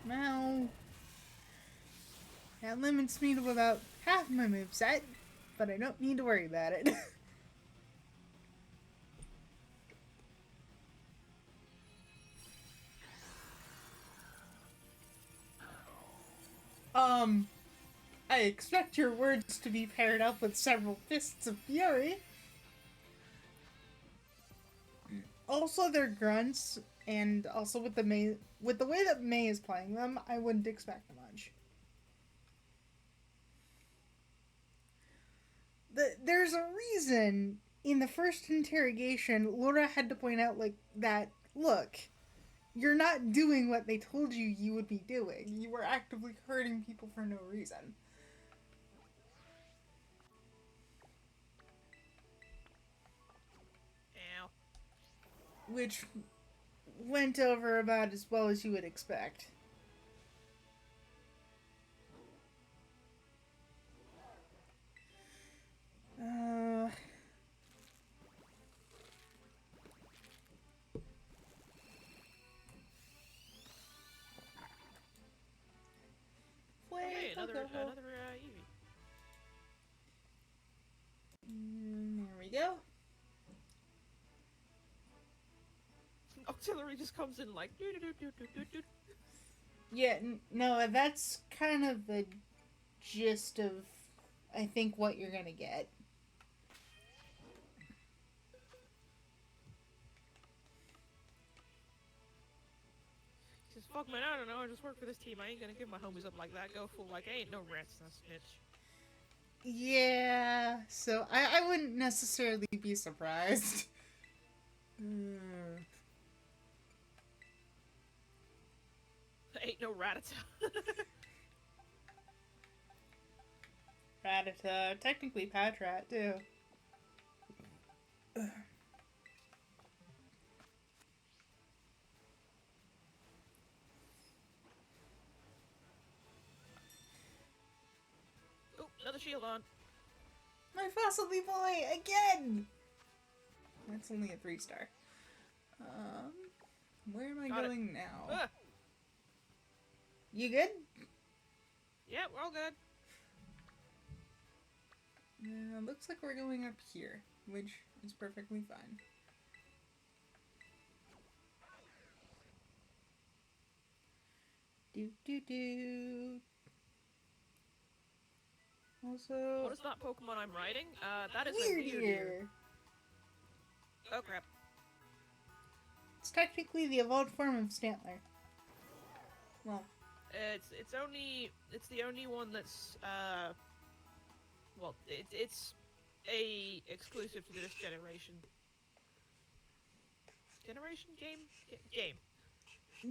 [SPEAKER 1] Now, that limits me to about half my moveset, but I don't need to worry about it. I expect your words to be paired up with several Fists of Fury. Also, their grunts, and also with the way that May is playing them, I wouldn't expect much. There's a reason in the first interrogation, Laura had to point out that. Look, you're not doing what they told you would be doing. You were actively hurting people for no reason.
[SPEAKER 2] Ow.
[SPEAKER 1] Which went over about as well as you would expect.
[SPEAKER 2] Hey, another Eevee.
[SPEAKER 1] There we go.
[SPEAKER 2] Auxiliary just comes in like doo doo doo doo doo doo.
[SPEAKER 1] Yeah, no, that's kind of the gist of, I think, what you're gonna get.
[SPEAKER 2] Says, fuck man, I don't know, I just work for this team. I ain't gonna give my homies up like that. Go full like I ain't no rat's nest snitch.
[SPEAKER 1] Yeah, so I wouldn't necessarily be surprised.
[SPEAKER 2] Ain't no Rattata.
[SPEAKER 1] Rattata, technically Patrat too.
[SPEAKER 2] Oh, another shield on.
[SPEAKER 1] My Possibly Boy again! That's only a 3-star. Where am I
[SPEAKER 2] Got it.
[SPEAKER 1] going now?
[SPEAKER 2] Ah,
[SPEAKER 1] You good?
[SPEAKER 2] yeah, we're all good.
[SPEAKER 1] Looks like we're going up here, which is perfectly fine. Do do do. Also,
[SPEAKER 2] What is that Pokemon I'm riding? That is a
[SPEAKER 1] Weirdeer.
[SPEAKER 2] Weirdeer. Oh crap.
[SPEAKER 1] It's technically the evolved form of Stantler. Well,
[SPEAKER 2] It's the only one that's well, it's a exclusive to this generation. Game.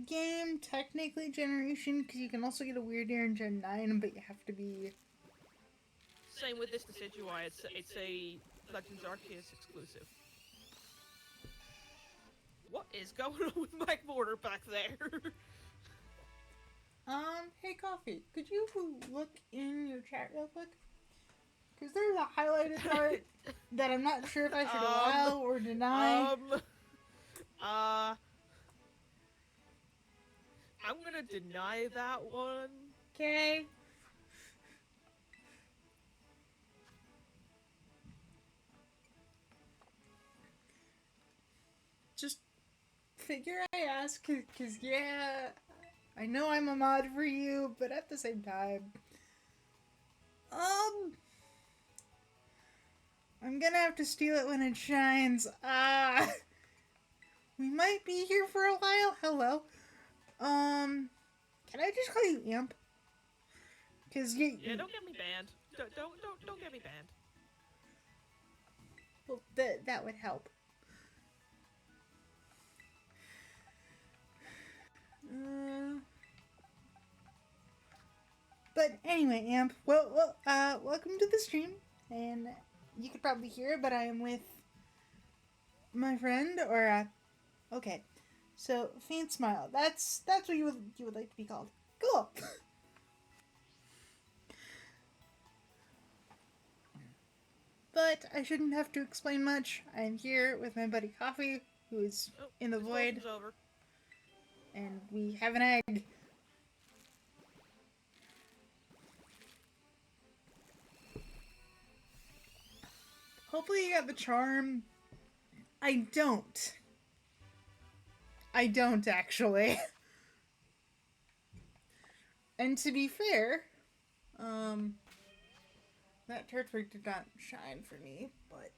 [SPEAKER 1] game technically generation because you can also get a Weirdeer in Gen 9, but you have to be.
[SPEAKER 2] Same with this Decidueye. It's a Legends Arceus exclusive. What is going on with Mike Mortar back there?
[SPEAKER 1] Hey Coffee, could you look in your chat real quick? Because there's a highlighted part that I'm not sure if I should allow or deny.
[SPEAKER 2] I'm gonna deny that one.
[SPEAKER 1] Okay. Just figure I ask, because yeah, I know I'm a mod for you, but at the same time, I'm gonna have to steal it when it shines. We might be here for a while. Hello. Can I just call you Imp? Because
[SPEAKER 2] Yeah, don't get me banned. Don't get me banned.
[SPEAKER 1] Well, that would help. But anyway, Amp. Welcome to the stream, and you could probably hear it, but I am with my friend, okay. So Faint Smile. That's what you would like to be called. Cool. But I shouldn't have to explain much. I am here with my buddy Coffee, who is in the void,
[SPEAKER 2] Over.
[SPEAKER 1] and we have an egg. Hopefully you got the charm. I don't. I don't, actually. And to be fair, that Turtwig did not shine for me, but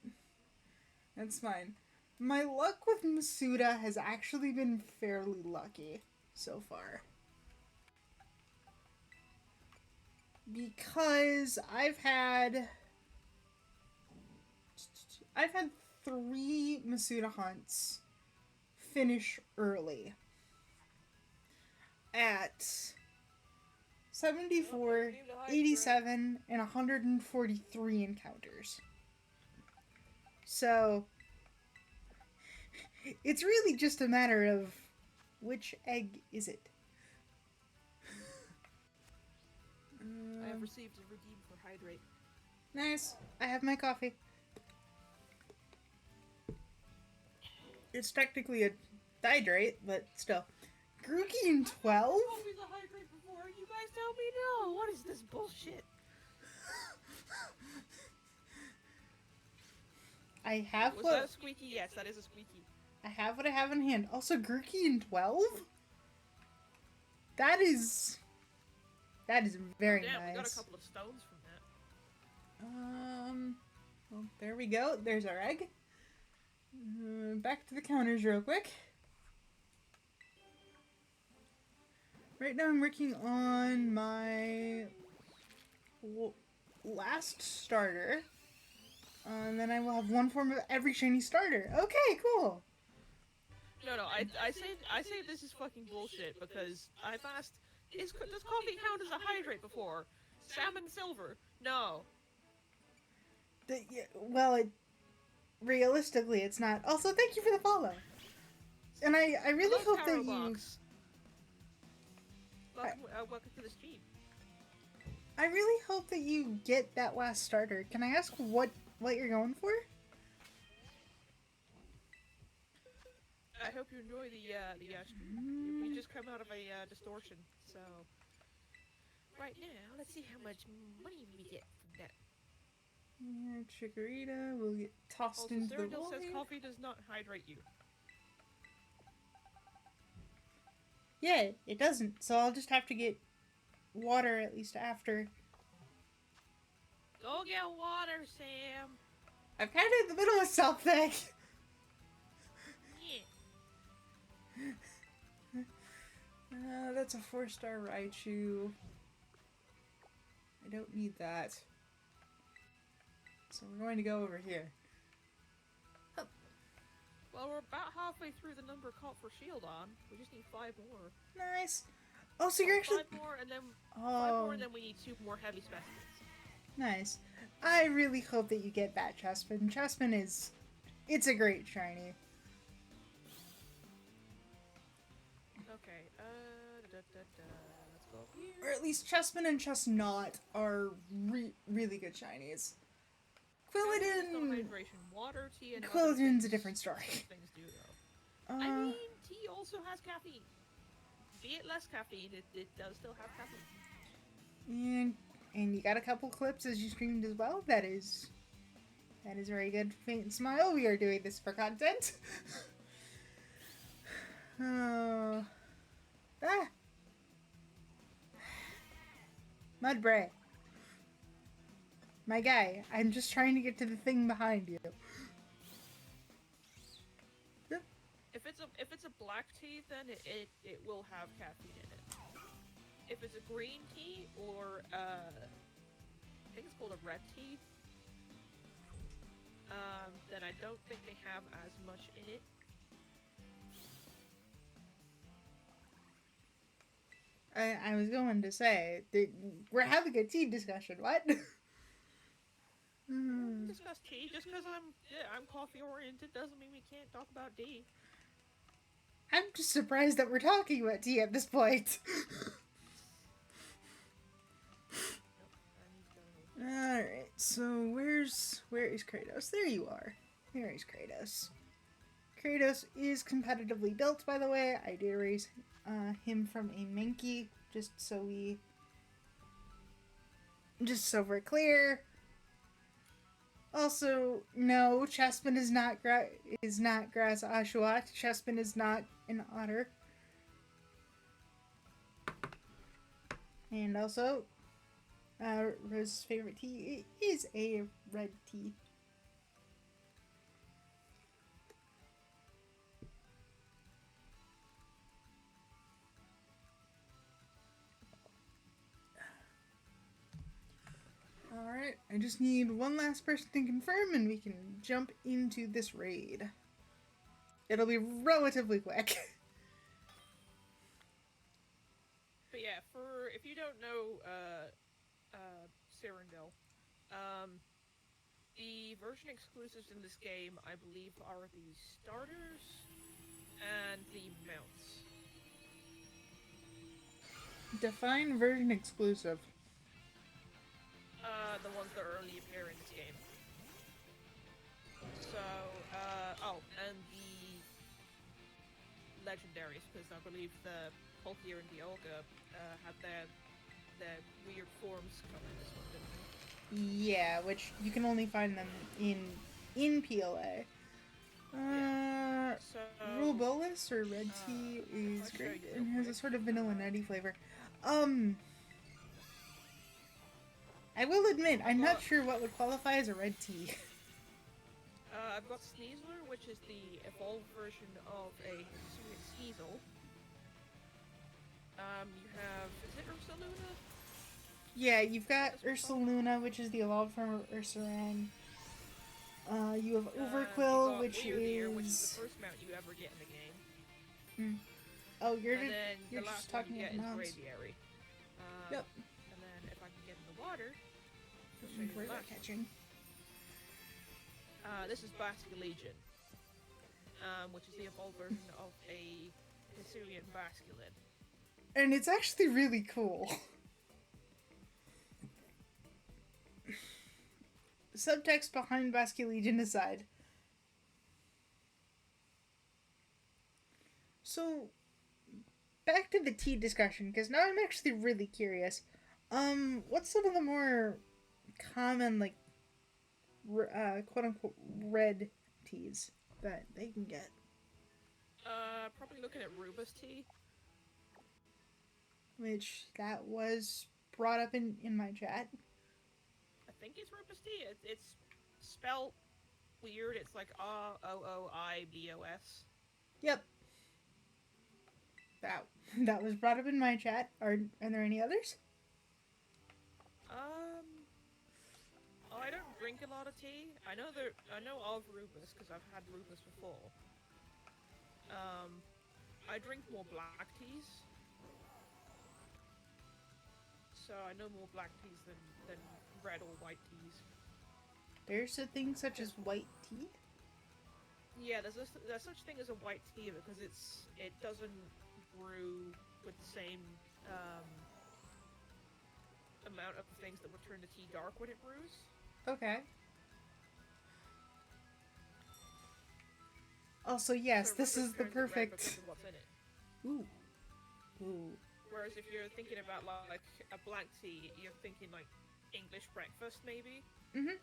[SPEAKER 1] that's fine. My luck with Masuda has actually been fairly lucky so far. Because I've had 3 Masuda hunts finish early. At 74, 87, and 143 encounters. So, it's really just a matter of which egg is it.
[SPEAKER 2] I have received a redeem for Hydrate.
[SPEAKER 1] Nice. I have my coffee. It's technically a hydrate, but still. Grookey in 12?
[SPEAKER 2] Always a Hydrate before. You guys tell me no. What is this bullshit?
[SPEAKER 1] I have
[SPEAKER 2] Was that a squeaky? Yes, that is a squeaky.
[SPEAKER 1] I have what I have in hand. Also, Grookey in 12? That is very
[SPEAKER 2] damn,
[SPEAKER 1] nice.
[SPEAKER 2] We got a couple of stones from that.
[SPEAKER 1] Well, there we go. There's our egg. Back to the counters real quick. Right now I'm working on my last starter. And then I will have one form of every shiny starter. Okay, cool.
[SPEAKER 2] No, I say this is fucking bullshit because I've asked, does coffee count as a hydrate before? Salmon silver? No.
[SPEAKER 1] Well, realistically, it's not. Also, thank you for the follow. And I really
[SPEAKER 2] Hello,
[SPEAKER 1] hope that you.
[SPEAKER 2] Box. Welcome to the stream.
[SPEAKER 1] I really hope that you get that last starter. Can I ask what you're going for?
[SPEAKER 2] I hope you enjoy the stream. We just come out of a distortion, so right now let's see how much money we get from that.
[SPEAKER 1] Yeah, Chikorita will get tossed
[SPEAKER 2] Also,
[SPEAKER 1] into the
[SPEAKER 2] Cyrodiil says
[SPEAKER 1] void.
[SPEAKER 2] coffee does not hydrate you.
[SPEAKER 1] Yeah, it doesn't. So I'll just have to get water at least after.
[SPEAKER 2] Go get water, Sam.
[SPEAKER 1] I'm kind of in the middle of something.
[SPEAKER 2] Yeah.
[SPEAKER 1] That's a 4-star Raichu. I don't need that. So we're going to go over here.
[SPEAKER 2] Well, we're about halfway through the number caught for Shieldon. We just need 5 more.
[SPEAKER 1] Nice. Oh, so you're actually
[SPEAKER 2] 5 more, and then 5
[SPEAKER 1] oh
[SPEAKER 2] more, and then we need 2 more heavy specimens.
[SPEAKER 1] nice. I really hope that you get that Chespin. Chespin it's a great shiny.
[SPEAKER 2] Okay. Let's go here.
[SPEAKER 1] Or at least Chespin and Chestnut are really good shinies. Quilladin.
[SPEAKER 2] Hydration, water, tea, and
[SPEAKER 1] Quilladin's a different story.
[SPEAKER 2] Things do though. I mean, tea also has caffeine. Be it less caffeine, it does still have caffeine.
[SPEAKER 1] And you got a couple clips as you streamed as well. That is very good. Faint smile. We are doing this for content. Oh. Ah. Mudbray. My guy, I'm just trying to get to the thing behind you.
[SPEAKER 2] If it's a black tea, then it will have caffeine in it. If it's a green tea or I think it's called a red tea, then I don't think they have as much in it.
[SPEAKER 1] I was going to say we're having a tea discussion. What?
[SPEAKER 2] Discuss tea. Just because I'm coffee oriented doesn't mean we can't talk about tea.
[SPEAKER 1] I'm just surprised that we're talking about tea at this point. Alright, so where is Kratos? There you are. There is Kratos. Kratos is competitively built, by the way. I did raise him from a Mankey, just so we're clear. Also, no, Chespin is not Grass Oshawott. Chespin is not an otter. And also, Rose's favorite tea is a red tea. Alright, I just need one last person to confirm and we can jump into this raid. It'll be relatively quick.
[SPEAKER 2] But yeah, if you don't know Cyrodiil, the version exclusives in this game, I believe, are the starters and the mounts.
[SPEAKER 1] Define version exclusive.
[SPEAKER 2] The ones that only appear in this game. So, and the legendaries, because I believe the Palkia and Dialga had their weird forms come in this one, didn't they?
[SPEAKER 1] Yeah, which you can only find them in PLA.
[SPEAKER 2] So,
[SPEAKER 1] Rulbolus or Red Tea is great and has a sort of vanilla nutty flavor. I will admit, I'm not sure what would qualify as a red tea.
[SPEAKER 2] I've got Sneasler, which is the evolved version of a Sneasel. You have, is it Ursaluna?
[SPEAKER 1] Yeah, you've got
[SPEAKER 2] That's pretty fun.
[SPEAKER 1] Ursaluna, which is the evolved form of Ursaring. You have
[SPEAKER 2] You
[SPEAKER 1] Overquill,
[SPEAKER 2] got
[SPEAKER 1] which
[SPEAKER 2] Weirdier, which is the
[SPEAKER 1] is.
[SPEAKER 2] first mount you ever get in the game.
[SPEAKER 1] Mm. Oh,
[SPEAKER 2] And then
[SPEAKER 1] you're
[SPEAKER 2] the
[SPEAKER 1] just
[SPEAKER 2] last one you
[SPEAKER 1] talking
[SPEAKER 2] get
[SPEAKER 1] about the
[SPEAKER 2] is
[SPEAKER 1] mounts.
[SPEAKER 2] Braviary. Um,
[SPEAKER 1] Yep.
[SPEAKER 2] and then if I can get in the water, I'll show
[SPEAKER 1] And
[SPEAKER 2] you
[SPEAKER 1] where's
[SPEAKER 2] the
[SPEAKER 1] that
[SPEAKER 2] last one.
[SPEAKER 1] catching?
[SPEAKER 2] This is Basculegion, which is the evolved version of a Hisuian Basculin.
[SPEAKER 1] And it's actually really cool. Subtext behind Basculegion aside. So, back to the tea discussion, because now I'm actually really curious. What's some of the more common, like, quote unquote, red teas that they can get?
[SPEAKER 2] Probably looking at Rubus Tea.
[SPEAKER 1] Which, that was brought up in my chat.
[SPEAKER 2] I think it's Rubus Tea. It's spelled weird. It's like Roobos.
[SPEAKER 1] Yep, that that was brought up in my chat. Are there any others?
[SPEAKER 2] Um, I don't drink a lot of tea. I know of Rubus because I've had Rubus before. I drink more black teas, so I know more black teas than red or white teas.
[SPEAKER 1] There's a thing such as white tea.
[SPEAKER 2] Yeah, there's such thing as a white tea because it doesn't brew with the same um, amount of things that would turn the tea dark when it brews.
[SPEAKER 1] Okay. Also, yes,
[SPEAKER 2] So
[SPEAKER 1] this
[SPEAKER 2] Rubus
[SPEAKER 1] is the
[SPEAKER 2] turns it red because
[SPEAKER 1] perfect.
[SPEAKER 2] of what's in it.
[SPEAKER 1] Ooh, ooh.
[SPEAKER 2] Whereas if you're thinking about like a black tea, you're thinking like English breakfast maybe.
[SPEAKER 1] Mhm.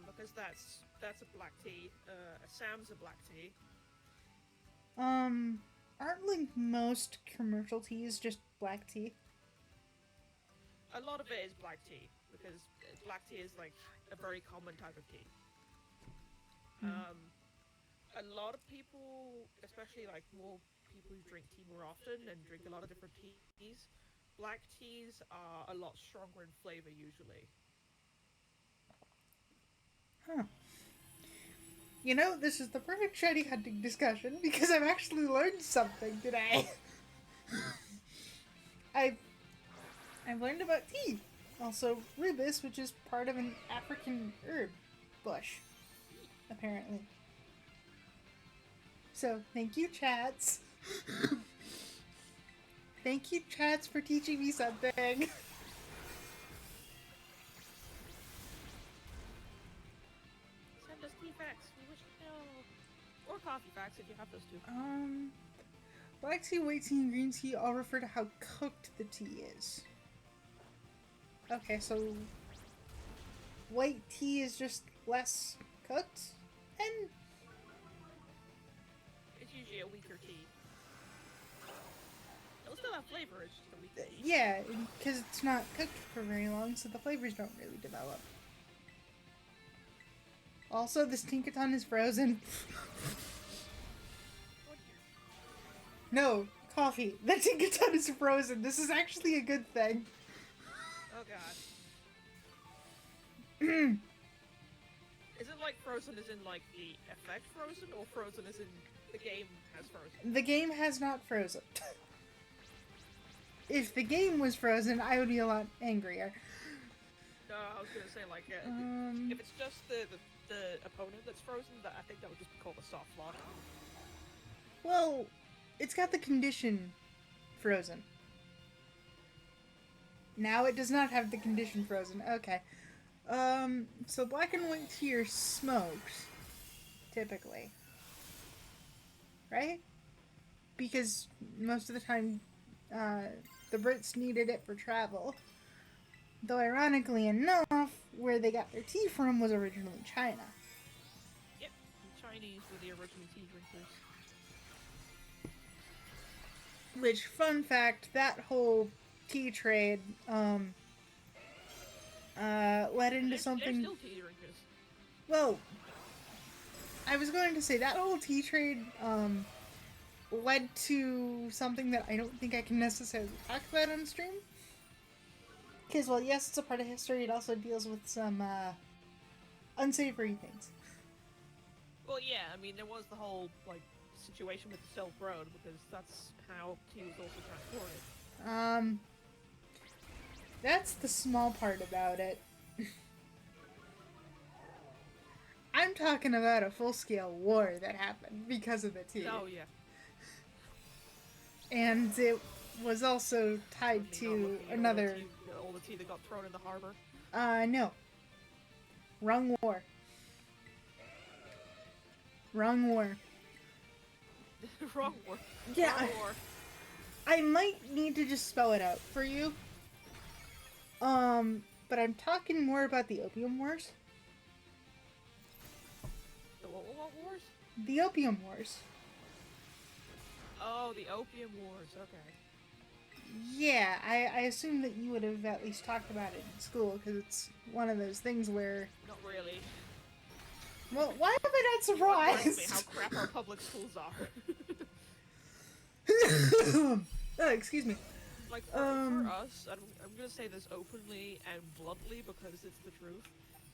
[SPEAKER 2] Because that's a black tea. A Sam's a black tea.
[SPEAKER 1] Aren't like most commercial teas just black tea?
[SPEAKER 2] A lot of it is black tea because black tea is like a very common type of tea. Um, a lot of people, especially like more people who drink tea more often and drink a lot of different teas, black teas are a lot stronger in flavor usually.
[SPEAKER 1] Huh. You know, this is the perfect shiny hunting discussion because I've actually learned something today. I've I've learned about tea. Also, rubus, which is part of an African herb bush, apparently. So, thank you, chats. Thank you, chats, for teaching me something.
[SPEAKER 2] Send us tea facts. We wish to know. Or coffee facts if you have those two.
[SPEAKER 1] Black tea, white tea, and green tea all refer to how cooked the tea is. Okay, so white tea is just less cooked, and
[SPEAKER 2] It's usually a weaker tea. It'll still have flavor, it's just a weaker tea.
[SPEAKER 1] yeah, because it's not cooked for very long, so the flavors don't really develop. Also, this Tinkaton is frozen. No, coffee. The Tinkaton is frozen. This is actually a good thing.
[SPEAKER 2] Oh god. Is it like frozen as in like the effect frozen, or frozen as in the game has frozen?
[SPEAKER 1] The game has not frozen. If the game was frozen, I would be a lot angrier.
[SPEAKER 2] No, I was gonna say like
[SPEAKER 1] Um,
[SPEAKER 2] if it's just the opponent that's frozen, that I think that would just be called a soft lock.
[SPEAKER 1] well, it's got the condition frozen. Now it does not have the condition frozen. Okay. So black and white tea are smoked, typically. Right? Because most of the time, the Brits needed it for travel. Though, ironically enough, where they got their tea from was originally China.
[SPEAKER 2] Yep, the Chinese were the original tea drinkers.
[SPEAKER 1] Which, fun fact, that whole tea trade, led into
[SPEAKER 2] They're
[SPEAKER 1] something.
[SPEAKER 2] still tea drinkers.
[SPEAKER 1] Well, I was going to say that whole tea trade, led to something that I don't think I can necessarily talk about on stream. Because, well, yes, it's a part of history, it also deals with some unsavory things.
[SPEAKER 2] Well, yeah, I mean, there was the whole, like, situation with the Silk Road, because that's how he was also transported.
[SPEAKER 1] Um, that's the small part about it. I'm talking about a full-scale war that happened because of the tea.
[SPEAKER 2] Oh, yeah.
[SPEAKER 1] And it was also tied
[SPEAKER 2] Certainly not
[SPEAKER 1] to
[SPEAKER 2] looking at
[SPEAKER 1] another...
[SPEAKER 2] all the tea that got thrown in the harbor.
[SPEAKER 1] No. Wrong war. Wrong war.
[SPEAKER 2] Wrong war.
[SPEAKER 1] Yeah,
[SPEAKER 2] Wrong war.
[SPEAKER 1] I might need to just spell it out for you. But I'm talking more about the Opium Wars.
[SPEAKER 2] The what wars?
[SPEAKER 1] The Opium Wars.
[SPEAKER 2] Oh, the Opium Wars, okay.
[SPEAKER 1] Yeah, I assume that you would have at least talked about it in school, because it's one of those things where...
[SPEAKER 2] Not really.
[SPEAKER 1] Well, why am I not
[SPEAKER 2] Reminds me
[SPEAKER 1] surprised?
[SPEAKER 2] how crap our public schools are.
[SPEAKER 1] Oh, excuse me.
[SPEAKER 2] Like, for us, I'm gonna say this openly and bluntly because it's the truth.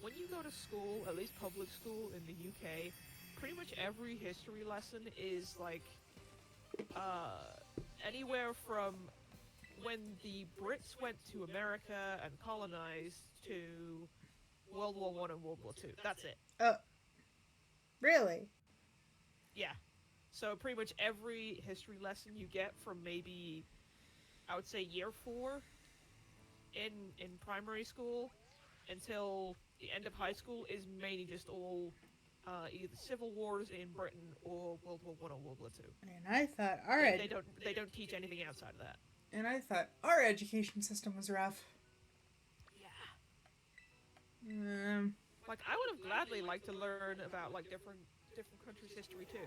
[SPEAKER 2] When you go to school, at least public school in the UK, pretty much every history lesson is like, anywhere from when the Brits went to America and colonized to World War One and World War Two. That's it.
[SPEAKER 1] Really?
[SPEAKER 2] Yeah. So pretty much every history lesson you get from maybe, I would say, year 4 in primary school until the end of high school is mainly just all either civil wars in Britain or World War One or World War Two.
[SPEAKER 1] And I thought
[SPEAKER 2] They don't teach anything outside of that.
[SPEAKER 1] And I thought our education system was rough.
[SPEAKER 2] Yeah. Like, I would have gladly liked to learn about like different countries' history too.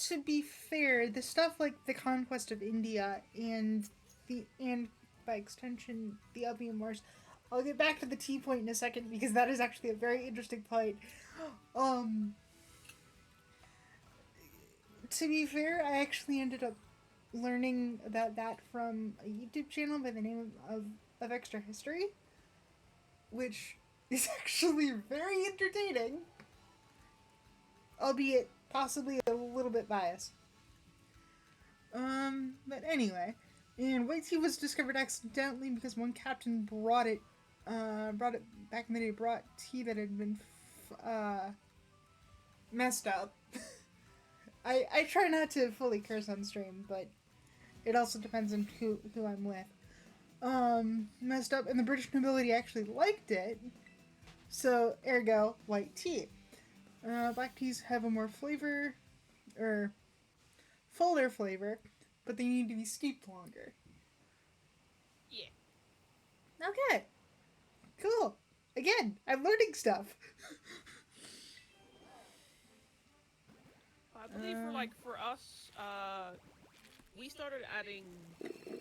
[SPEAKER 1] To be fair, the stuff like the conquest of India and by extension the Opium Wars, I'll get back to the tea point in a second because that is actually a very interesting point. To be fair, I actually ended up learning about that from a YouTube channel by the name of Extra History, which is actually very entertaining, albeit possibly a little bit biased. But anyway, and white tea was discovered accidentally because one captain brought it back in the day, brought tea that had been messed up. I try not to fully curse on stream, but it also depends on who I'm with. Messed up, and the British nobility actually liked it, so ergo, white tea. Black teas have a more flavor, or fuller flavor, but they need to be steeped longer.
[SPEAKER 2] Yeah.
[SPEAKER 1] Okay. Cool. Again, I'm learning stuff.
[SPEAKER 2] I believe for us, we started adding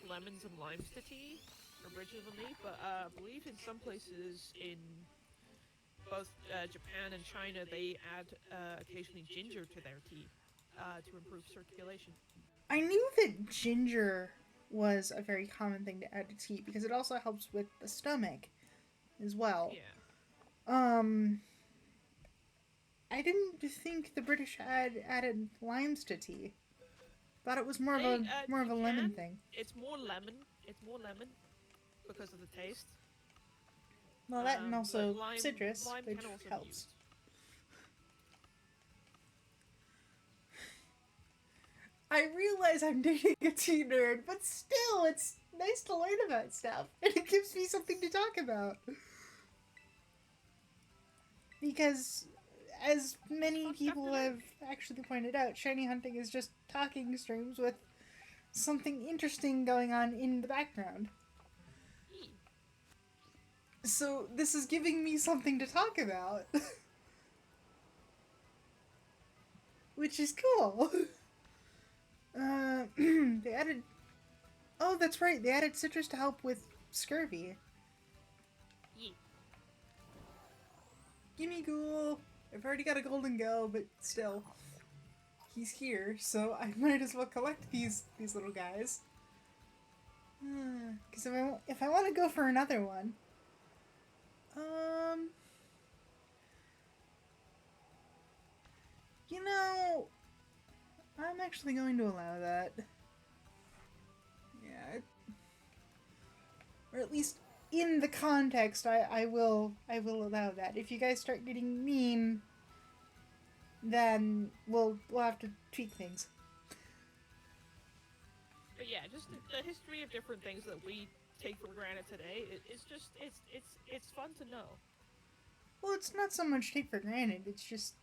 [SPEAKER 2] lemons and limes to tea originally, but I believe in some places in both Japan and China they add occasionally ginger to their tea to improve circulation.
[SPEAKER 1] I knew that ginger was a very common thing to add to tea because it also helps with the stomach as well.
[SPEAKER 2] Yeah.
[SPEAKER 1] I didn't think the British had added limes to tea. Thought it was more of a lemon thing.
[SPEAKER 2] It's more lemon. It's more lemon because of the taste.
[SPEAKER 1] Well, that and also
[SPEAKER 2] lime,
[SPEAKER 1] citrus,
[SPEAKER 2] lime
[SPEAKER 1] which
[SPEAKER 2] can also
[SPEAKER 1] helps.
[SPEAKER 2] Be used.
[SPEAKER 1] I realize I'm dating a tea nerd, but still, it's nice to learn about stuff, and it gives me something to talk about. Because, as many people have actually pointed out, shiny hunting is just talking streams with something interesting going on in the background. So, this is giving me something to talk about. Which is cool. They added... Oh, that's right, they added citrus to help with scurvy.
[SPEAKER 2] Yeah.
[SPEAKER 1] Gimme Ghoul. I've already got a golden go, but still. he's here, so I might as well collect these little guys. Because if I want to go for another one, you know, I'm actually going to allow that. Yeah, or at least in the context, I will allow that. If you guys start getting mean, then we'll have to tweak things.
[SPEAKER 2] But yeah, just the history of different things that we take for granted today. It's just it's fun to know.
[SPEAKER 1] Well, it's not so much take for granted. It's just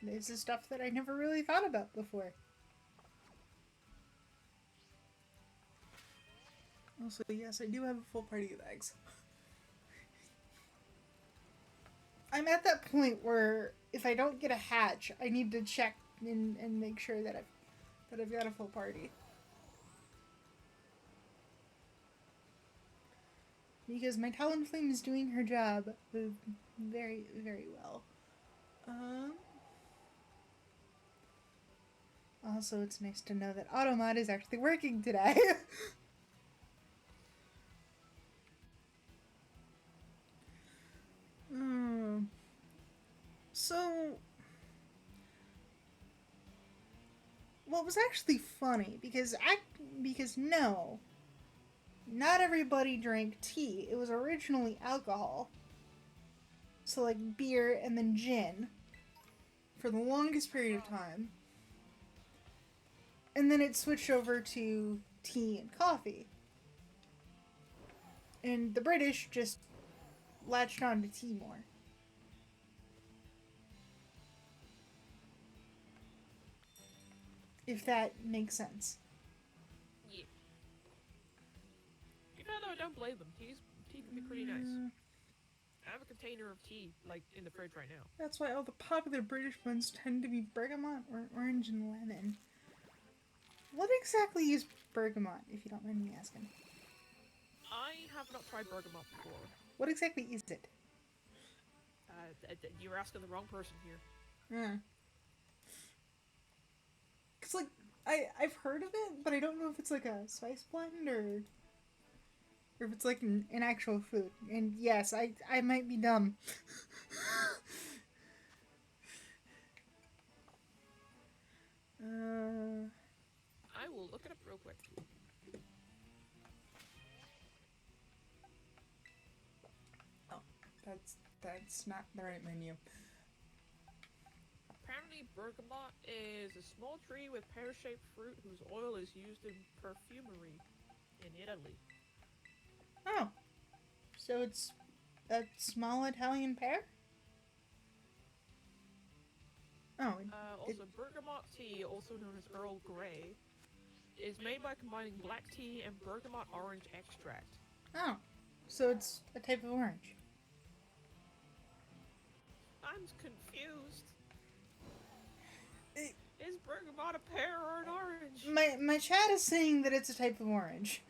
[SPEAKER 1] this is stuff that I never really thought about before. Also, yes, I do have a full party of eggs. I'm at that point where if I don't get a hatch, I need to check and make sure that I've got a full party. Because my Talonflame is doing her job very, very well. Also, it's nice to know that Automod is actually working today. So, what was actually funny, because no, not everybody drank tea. It was originally alcohol. So, like, beer and then gin for the longest period of time. And then it switched over to tea and coffee. And the British just latched on to tea more. If that makes sense.
[SPEAKER 2] Yeah. Even though I don't blame them, tea can be pretty nice. I have a container of tea, like, in the fridge right now.
[SPEAKER 1] That's why all the popular British ones tend to be bergamot or orange and lemon. What exactly is bergamot, if you don't mind me asking?
[SPEAKER 2] I have not tried bergamot before.
[SPEAKER 1] What exactly is it?
[SPEAKER 2] You're asking the wrong person here.
[SPEAKER 1] Yeah. Cause like I've heard of it, but I don't know if it's like a spice blend or if it's like an actual food. And yes, I might be dumb.
[SPEAKER 2] I will look it up real quick.
[SPEAKER 1] Oh, that's not the right menu.
[SPEAKER 2] Apparently, bergamot is a small tree with pear-shaped fruit whose oil is used in perfumery in Italy.
[SPEAKER 1] Oh, so it's a small Italian pear? Oh.
[SPEAKER 2] Also, bergamot tea, also known as Earl Grey, is made by combining black tea and bergamot orange extract.
[SPEAKER 1] Oh, so it's a type of orange.
[SPEAKER 2] I'm confused. Is bergamot a pear or an orange?
[SPEAKER 1] My chat is saying that it's a type of orange,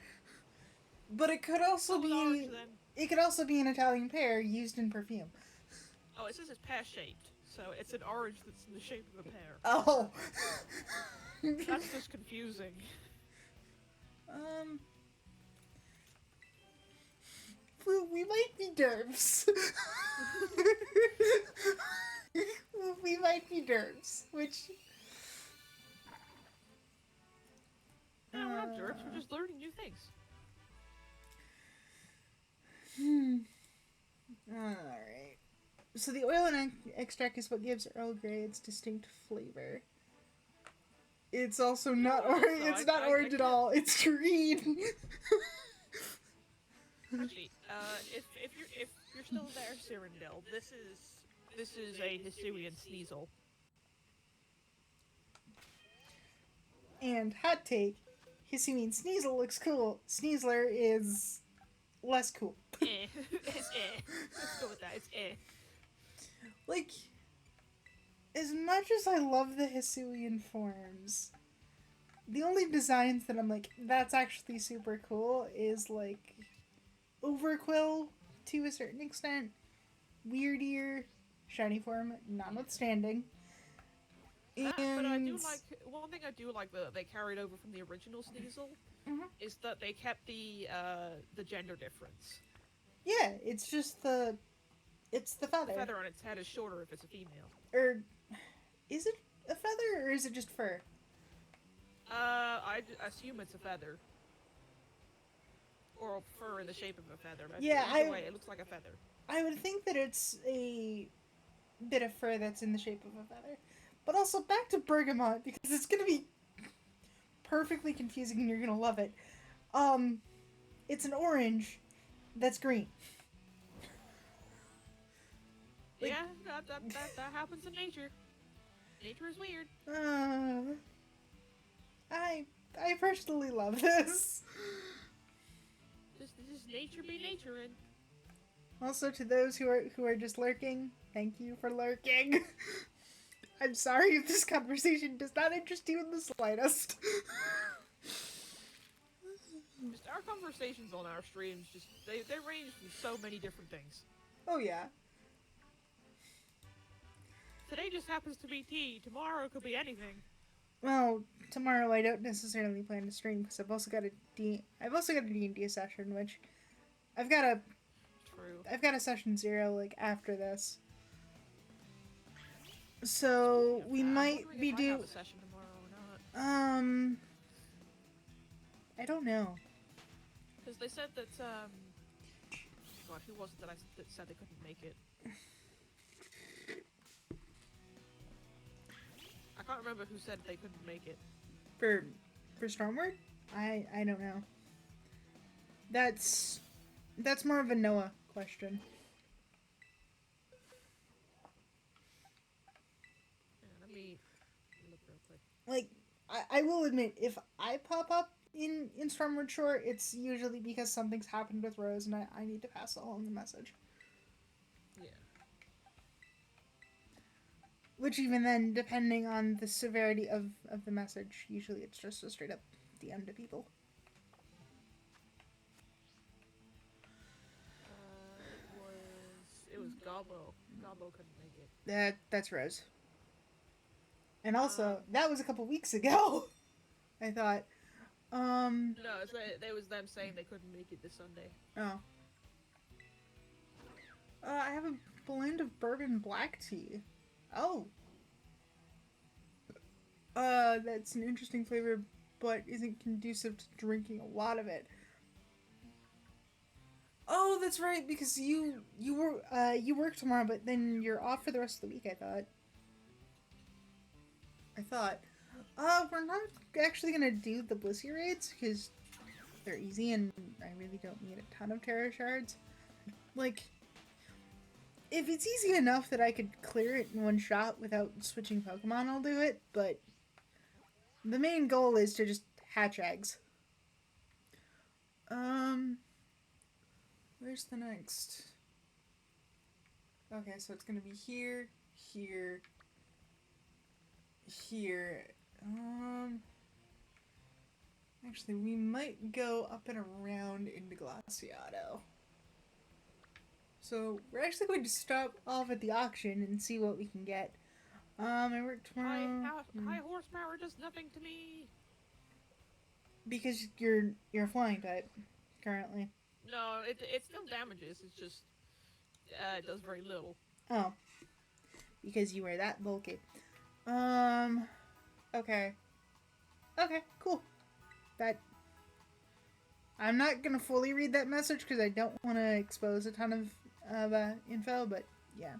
[SPEAKER 1] but it could also be
[SPEAKER 2] orange, then.
[SPEAKER 1] It could also be an Italian pear used in perfume.
[SPEAKER 2] Oh, it says it's pear-shaped, so it's an orange that's in the shape of a pear.
[SPEAKER 1] Oh,
[SPEAKER 2] that's just confusing.
[SPEAKER 1] We might be derps. We might be derps, which.
[SPEAKER 2] No, we're not derps. We're just learning new things.
[SPEAKER 1] Alright. So the oil and extract is what gives Earl Grey its distinct flavor. It's also not orange. It's not orange at all. It's green.
[SPEAKER 2] Actually, if you're still there, Cyrindel, this is a Hisuian Sneasel.
[SPEAKER 1] And hot take, Hisuian Sneasel looks cool. Sneasler is less cool.
[SPEAKER 2] It's Let's go with that. It's
[SPEAKER 1] Like, as much as I love the Hisuian forms, the only designs that I'm like, that's actually super cool is like Overquill to a certain extent, Weird Ear, Shiny form notwithstanding,
[SPEAKER 2] That, but I do
[SPEAKER 1] And
[SPEAKER 2] like one thing I do like that they carried over from the original Sneasel
[SPEAKER 1] mhm,
[SPEAKER 2] is that they kept the gender difference.
[SPEAKER 1] yeah, it's the
[SPEAKER 2] The
[SPEAKER 1] feather.
[SPEAKER 2] feather on its head is shorter if it's a female.
[SPEAKER 1] Or is it a feather or is it just fur?
[SPEAKER 2] Assume it's a feather or fur in the shape of a feather. But
[SPEAKER 1] Yeah,
[SPEAKER 2] either way, it looks like a feather.
[SPEAKER 1] I would think that it's a bit of fur that's in the shape of a feather. But also back to bergamot because it's gonna be perfectly confusing and you're gonna love it. Um, it's an orange that's green. Like,
[SPEAKER 2] Yeah, that happens in nature. Nature is weird.
[SPEAKER 1] uh, I I personally love this.
[SPEAKER 2] Just nature be nature, and
[SPEAKER 1] Also, to those who are just lurking, thank you for lurking. I'm sorry if this conversation does not interest you in the slightest.
[SPEAKER 2] just our conversations on our streams just they range from so many different things.
[SPEAKER 1] Oh yeah.
[SPEAKER 2] Today just happens to be tea. Tomorrow it could be anything.
[SPEAKER 1] Well, tomorrow I don't necessarily plan to stream because I've also got a D&D session, which I've got a
[SPEAKER 2] True.
[SPEAKER 1] I've got a session 0 like after this. So
[SPEAKER 2] Speaking of
[SPEAKER 1] we
[SPEAKER 2] that, I'm
[SPEAKER 1] might
[SPEAKER 2] wondering
[SPEAKER 1] be
[SPEAKER 2] if I have
[SPEAKER 1] do
[SPEAKER 2] a session tomorrow or not.
[SPEAKER 1] I don't know.
[SPEAKER 2] Because they said that God, who was it that said they couldn't make it? I can't remember who said they couldn't make it.
[SPEAKER 1] For Stormward? I don't know. That's more of a Noah question.
[SPEAKER 2] Yeah, let me look real quick.
[SPEAKER 1] Like I will admit if I pop up in Stormward Shore, it's usually because something's happened with Rose and I need to pass along the message.
[SPEAKER 2] Yeah.
[SPEAKER 1] Which even then, depending on the severity of the message, usually it's just a straight up DM to people.
[SPEAKER 2] It was Gobbo. Gobbo couldn't make it.
[SPEAKER 1] That's Rose. And also, that was a couple weeks ago. I thought.
[SPEAKER 2] No, it was them saying they couldn't make it this Sunday.
[SPEAKER 1] Oh. I have a blend of bourbon black tea. Oh. That's an interesting flavor, but isn't conducive to drinking a lot of it. Oh, that's right, because you work tomorrow, but then you're off for the rest of the week. I thought. We're not actually gonna do the Blissey raids because they're easy and I really don't need a ton of Terra shards. Like, if it's easy enough that I could clear it in one shot without switching Pokemon, I'll do it, but the main goal is to just hatch eggs. Where's the next? Okay, so it's gonna be here, here, here. Actually, we might go up and around into Glaciado. So we're actually going to stop off at the auction and see what we can get. I work tomorrow.
[SPEAKER 2] High horsepower does nothing to me.
[SPEAKER 1] Because you're a flying type currently.
[SPEAKER 2] No, it still damages. It's just it does very little.
[SPEAKER 1] Oh, because you wear that bulky. Okay. Okay, cool. That. I'm not gonna fully read that message because I don't want to expose a ton of info, but yeah.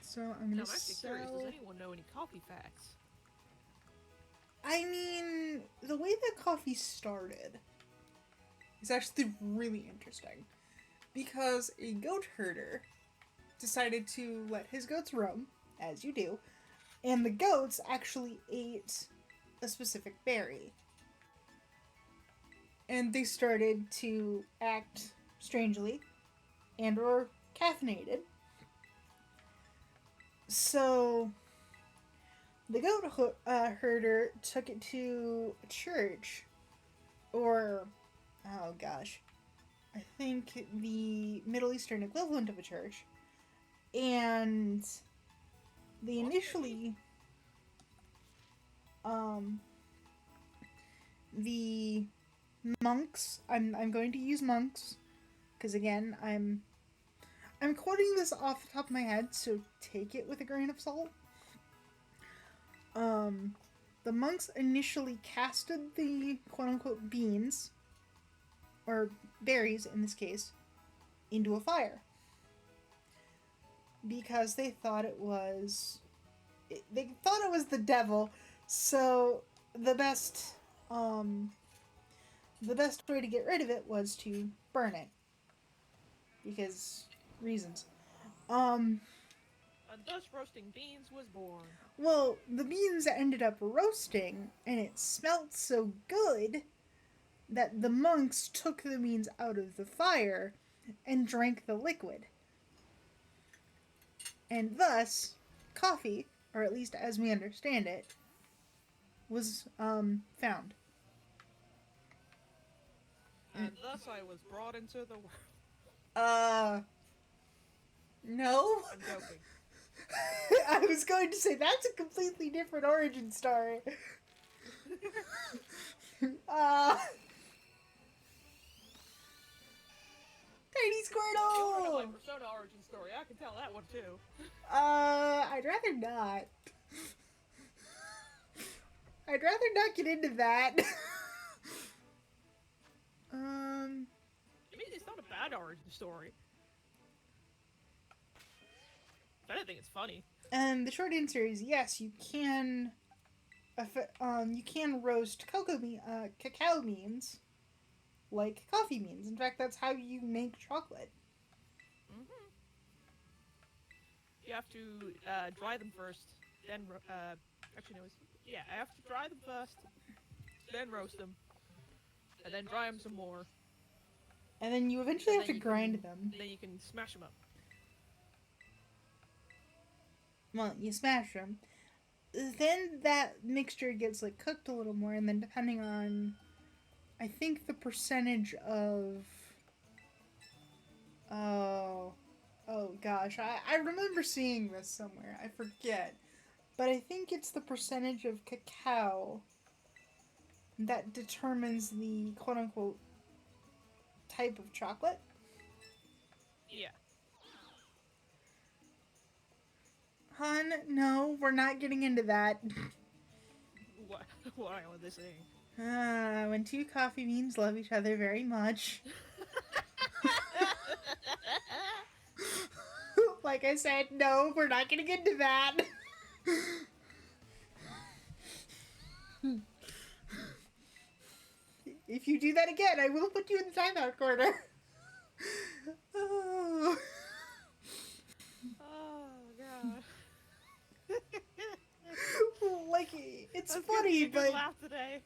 [SPEAKER 1] So I'm gonna
[SPEAKER 2] Now, I'm actually curious.
[SPEAKER 1] sell.
[SPEAKER 2] Does anyone know any coffee facts?
[SPEAKER 1] I mean, the way that coffee started is actually really interesting because a goat herder decided to let his goats roam, as you do, and the goats actually ate a specific berry. And they started to act strangely and or caffeinated. So the goat herder took it to a church, or oh gosh, I think, the Middle Eastern equivalent of a church. And they
[SPEAKER 2] What?
[SPEAKER 1] initially, um, the monks, I'm going to use monks, because again, I'm quoting this off the top of my head, so take it with a grain of salt. Um, the monks initially casted the quote unquote beans, or berries in this case, into a fire because they thought it was the devil. So the best um the best way to get rid of it was to burn it because reasons. Um
[SPEAKER 2] And thus, roasting beans was born.
[SPEAKER 1] well, the beans ended up roasting and it smelled so good that the monks took the beans out of the fire and drank the liquid. And thus, coffee, or at least as we understand it, was found.
[SPEAKER 2] And thus, I was brought into the world.
[SPEAKER 1] Uh, no.
[SPEAKER 2] I'm joking.
[SPEAKER 1] I was going to say that's a completely different origin story. uh, Tiny
[SPEAKER 2] You heard of my
[SPEAKER 1] Squirtle.
[SPEAKER 2] Persona origin story. I can tell that one too.
[SPEAKER 1] I'd rather not. I'd rather not get into that. um,
[SPEAKER 2] I mean, it's not a bad origin story. If anything, it's funny.
[SPEAKER 1] and the short answer is yes. You can roast cacao beans like coffee beans. In fact, that's how you make chocolate.
[SPEAKER 2] Mm-hmm. You have to dry them first, then actually no, yeah, I have to dry them first, then roast them, and then dry them some more.
[SPEAKER 1] And then you eventually
[SPEAKER 2] And
[SPEAKER 1] have to grind them.
[SPEAKER 2] Then you can smash them up.
[SPEAKER 1] Well, you smash them. Then that mixture gets like cooked a little more, and then depending on, I think the percentage of, oh, oh gosh, I remember seeing this somewhere. I forget, but I think it's the percentage of cacao that determines the quote unquote type of chocolate.
[SPEAKER 2] Yeah.
[SPEAKER 1] Hun, no, we're not getting into that.
[SPEAKER 2] What? What was they saying?
[SPEAKER 1] When two coffee beans love each other very much. Like I said, no, we're not gonna get into that. If you do that again, I will put you in the timeout corner. Oh.
[SPEAKER 2] Oh god.
[SPEAKER 1] Like, it's
[SPEAKER 2] That's
[SPEAKER 1] funny,
[SPEAKER 2] gonna be a good
[SPEAKER 1] but
[SPEAKER 2] laugh today.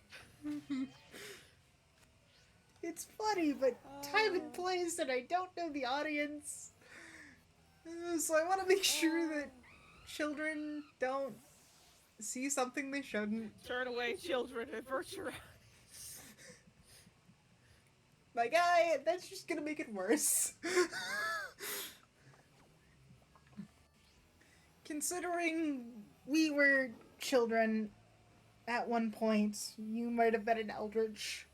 [SPEAKER 1] it's funny, but time and
[SPEAKER 2] Oh.
[SPEAKER 1] place, and I don't know the audience. So I want to make sure that children don't see something they shouldn't.
[SPEAKER 2] Turn away, children, and avert your eyes.
[SPEAKER 1] Like, that's just gonna make it worse. Considering we were children at one point, you might have been an eldritch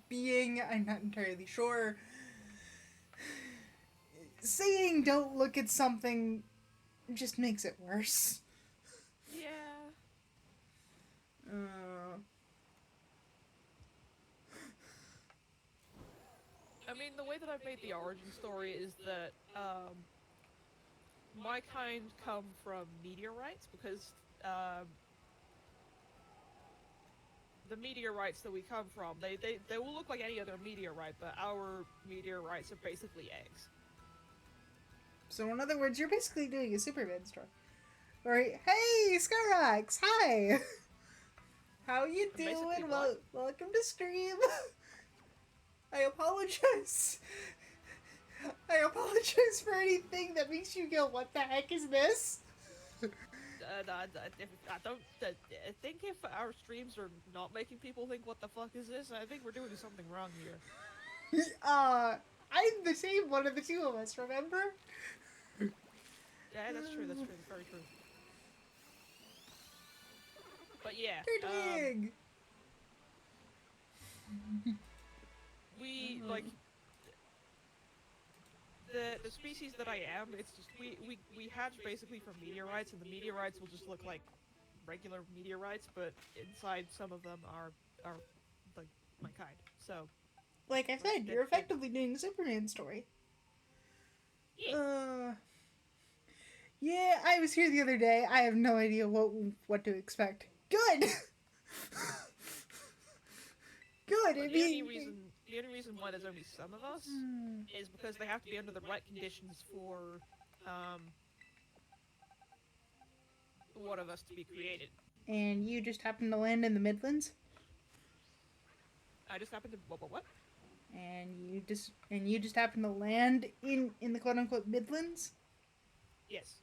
[SPEAKER 1] being, I'm not entirely sure. Saying don't look at something just makes it worse.
[SPEAKER 2] Yeah. I mean, the way that I've made the origin story is that my kind come from meteorites because the meteorites that we come from, they will look like any other meteorite, but our meteorites are basically eggs.
[SPEAKER 1] So in other words, you're basically doing a Superman story. Right? Hey, Skyrox, hi. How you
[SPEAKER 2] Basically
[SPEAKER 1] doing?
[SPEAKER 2] what?
[SPEAKER 1] Welcome to stream. I apologize. I apologize for anything that makes you go, what the heck is this?
[SPEAKER 2] I don't. I think if our streams are not making people think, "What the fuck is this?" I think we're doing something wrong here.
[SPEAKER 1] I'm the same one of the two of us, remember?
[SPEAKER 2] Yeah, that's true. That's true. That's very true. But yeah,
[SPEAKER 1] Turtwig!
[SPEAKER 2] we like the species that I am. It's just we hatch basically from meteorites, and the meteorites will just look like regular meteorites, but inside some of them are like my kind. So
[SPEAKER 1] Like I
[SPEAKER 2] like
[SPEAKER 1] said, you're effectively doing the Superman story.
[SPEAKER 2] yeah.
[SPEAKER 1] Yeah, I was here the other day. I have no idea what to expect. Good. Good.
[SPEAKER 2] But
[SPEAKER 1] I mean,
[SPEAKER 2] the only reason why there's only some of us is because they have to be under the right conditions for um one of us to be created.
[SPEAKER 1] and you just happen to land in the Midlands,
[SPEAKER 2] I just happened to what?
[SPEAKER 1] and you just happen to land in the quote unquote Midlands.
[SPEAKER 2] Yes.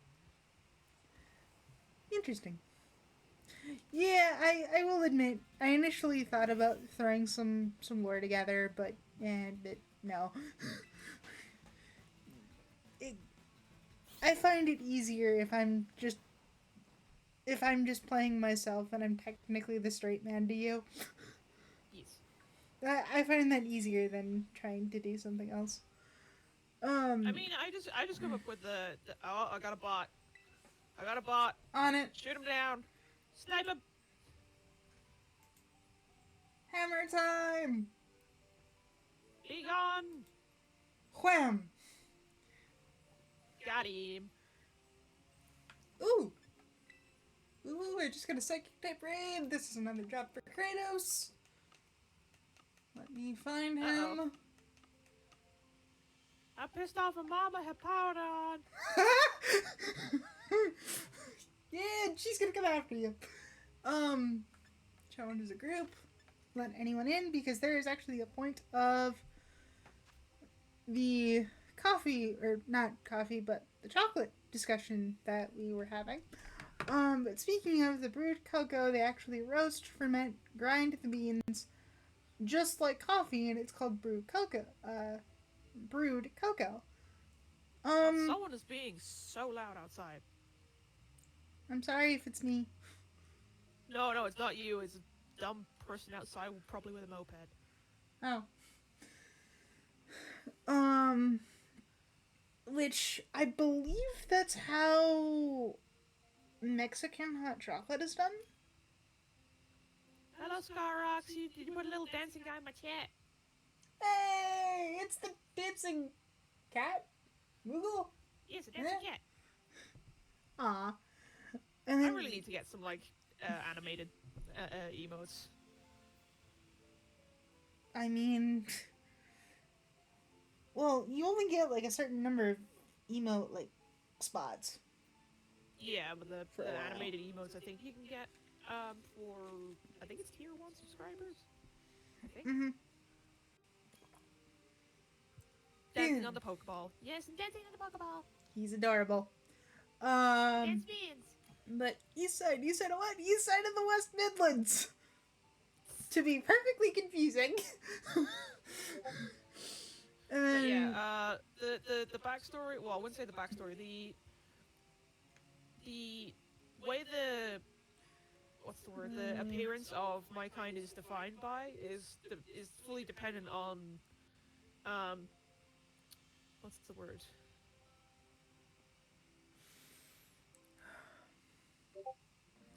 [SPEAKER 1] Interesting. Yeah, I will admit, I initially thought about throwing some lore together, but no. it, I find it easier if I'm just playing myself and I'm technically the straight man to you.
[SPEAKER 2] Yes.
[SPEAKER 1] I find that easier than trying to do something else.
[SPEAKER 2] I mean, I just come up with the oh, I got a bot. I got a bot.
[SPEAKER 1] On it,
[SPEAKER 2] Shoot him down. Snipe him.
[SPEAKER 1] hammer time.
[SPEAKER 2] Be gone.
[SPEAKER 1] Wham!
[SPEAKER 2] Got him.
[SPEAKER 1] Ooh, ooh! I just got a psychic type raid. This is another drop for Kratos. Let me find him.
[SPEAKER 2] Uh-oh. I pissed off a mama had powered on.
[SPEAKER 1] Yeah, she's gonna come after you. Challenge as a group. Let anyone in because there is actually a point of the coffee, or not coffee, but the chocolate discussion that we were having. But speaking of the brewed cocoa, they actually roast, ferment, grind the beans just like coffee, and it's called brewed cocoa. Brewed cocoa.
[SPEAKER 2] Someone is being so loud outside.
[SPEAKER 1] I'm sorry if it's me.
[SPEAKER 2] No, no, it's not you. It's a dumb person outside, probably with a moped.
[SPEAKER 1] Oh. Which I believe that's how Mexican hot chocolate is done.
[SPEAKER 2] Hello, Scarrox. Did you put a little dancing guy in my chat?
[SPEAKER 1] Hey, it's the dancing cat. Google.
[SPEAKER 2] Yes, a dancing cat.
[SPEAKER 1] Aw. And
[SPEAKER 2] I
[SPEAKER 1] then,
[SPEAKER 2] really need to get some like animated emotes.
[SPEAKER 1] I mean, well, you only get like a certain number of emote like spots.
[SPEAKER 2] Yeah, but the
[SPEAKER 1] For a while.
[SPEAKER 2] animated emotes I think you can get for I think it's tier 1 subscribers. I think.
[SPEAKER 1] Mm-hmm.
[SPEAKER 2] Dancing
[SPEAKER 1] Yeah.
[SPEAKER 2] on the Pokeball. Yes, I'm dancing on the Pokeball.
[SPEAKER 1] He's adorable.
[SPEAKER 2] Dance beans.
[SPEAKER 1] But east side what? East side of the West Midlands. To be perfectly confusing. And
[SPEAKER 2] But
[SPEAKER 1] then,
[SPEAKER 2] yeah, the backstory. Well, I wouldn't say the backstory. The way the what's the word? The appearance of my kind is defined by is fully dependent on what's the word?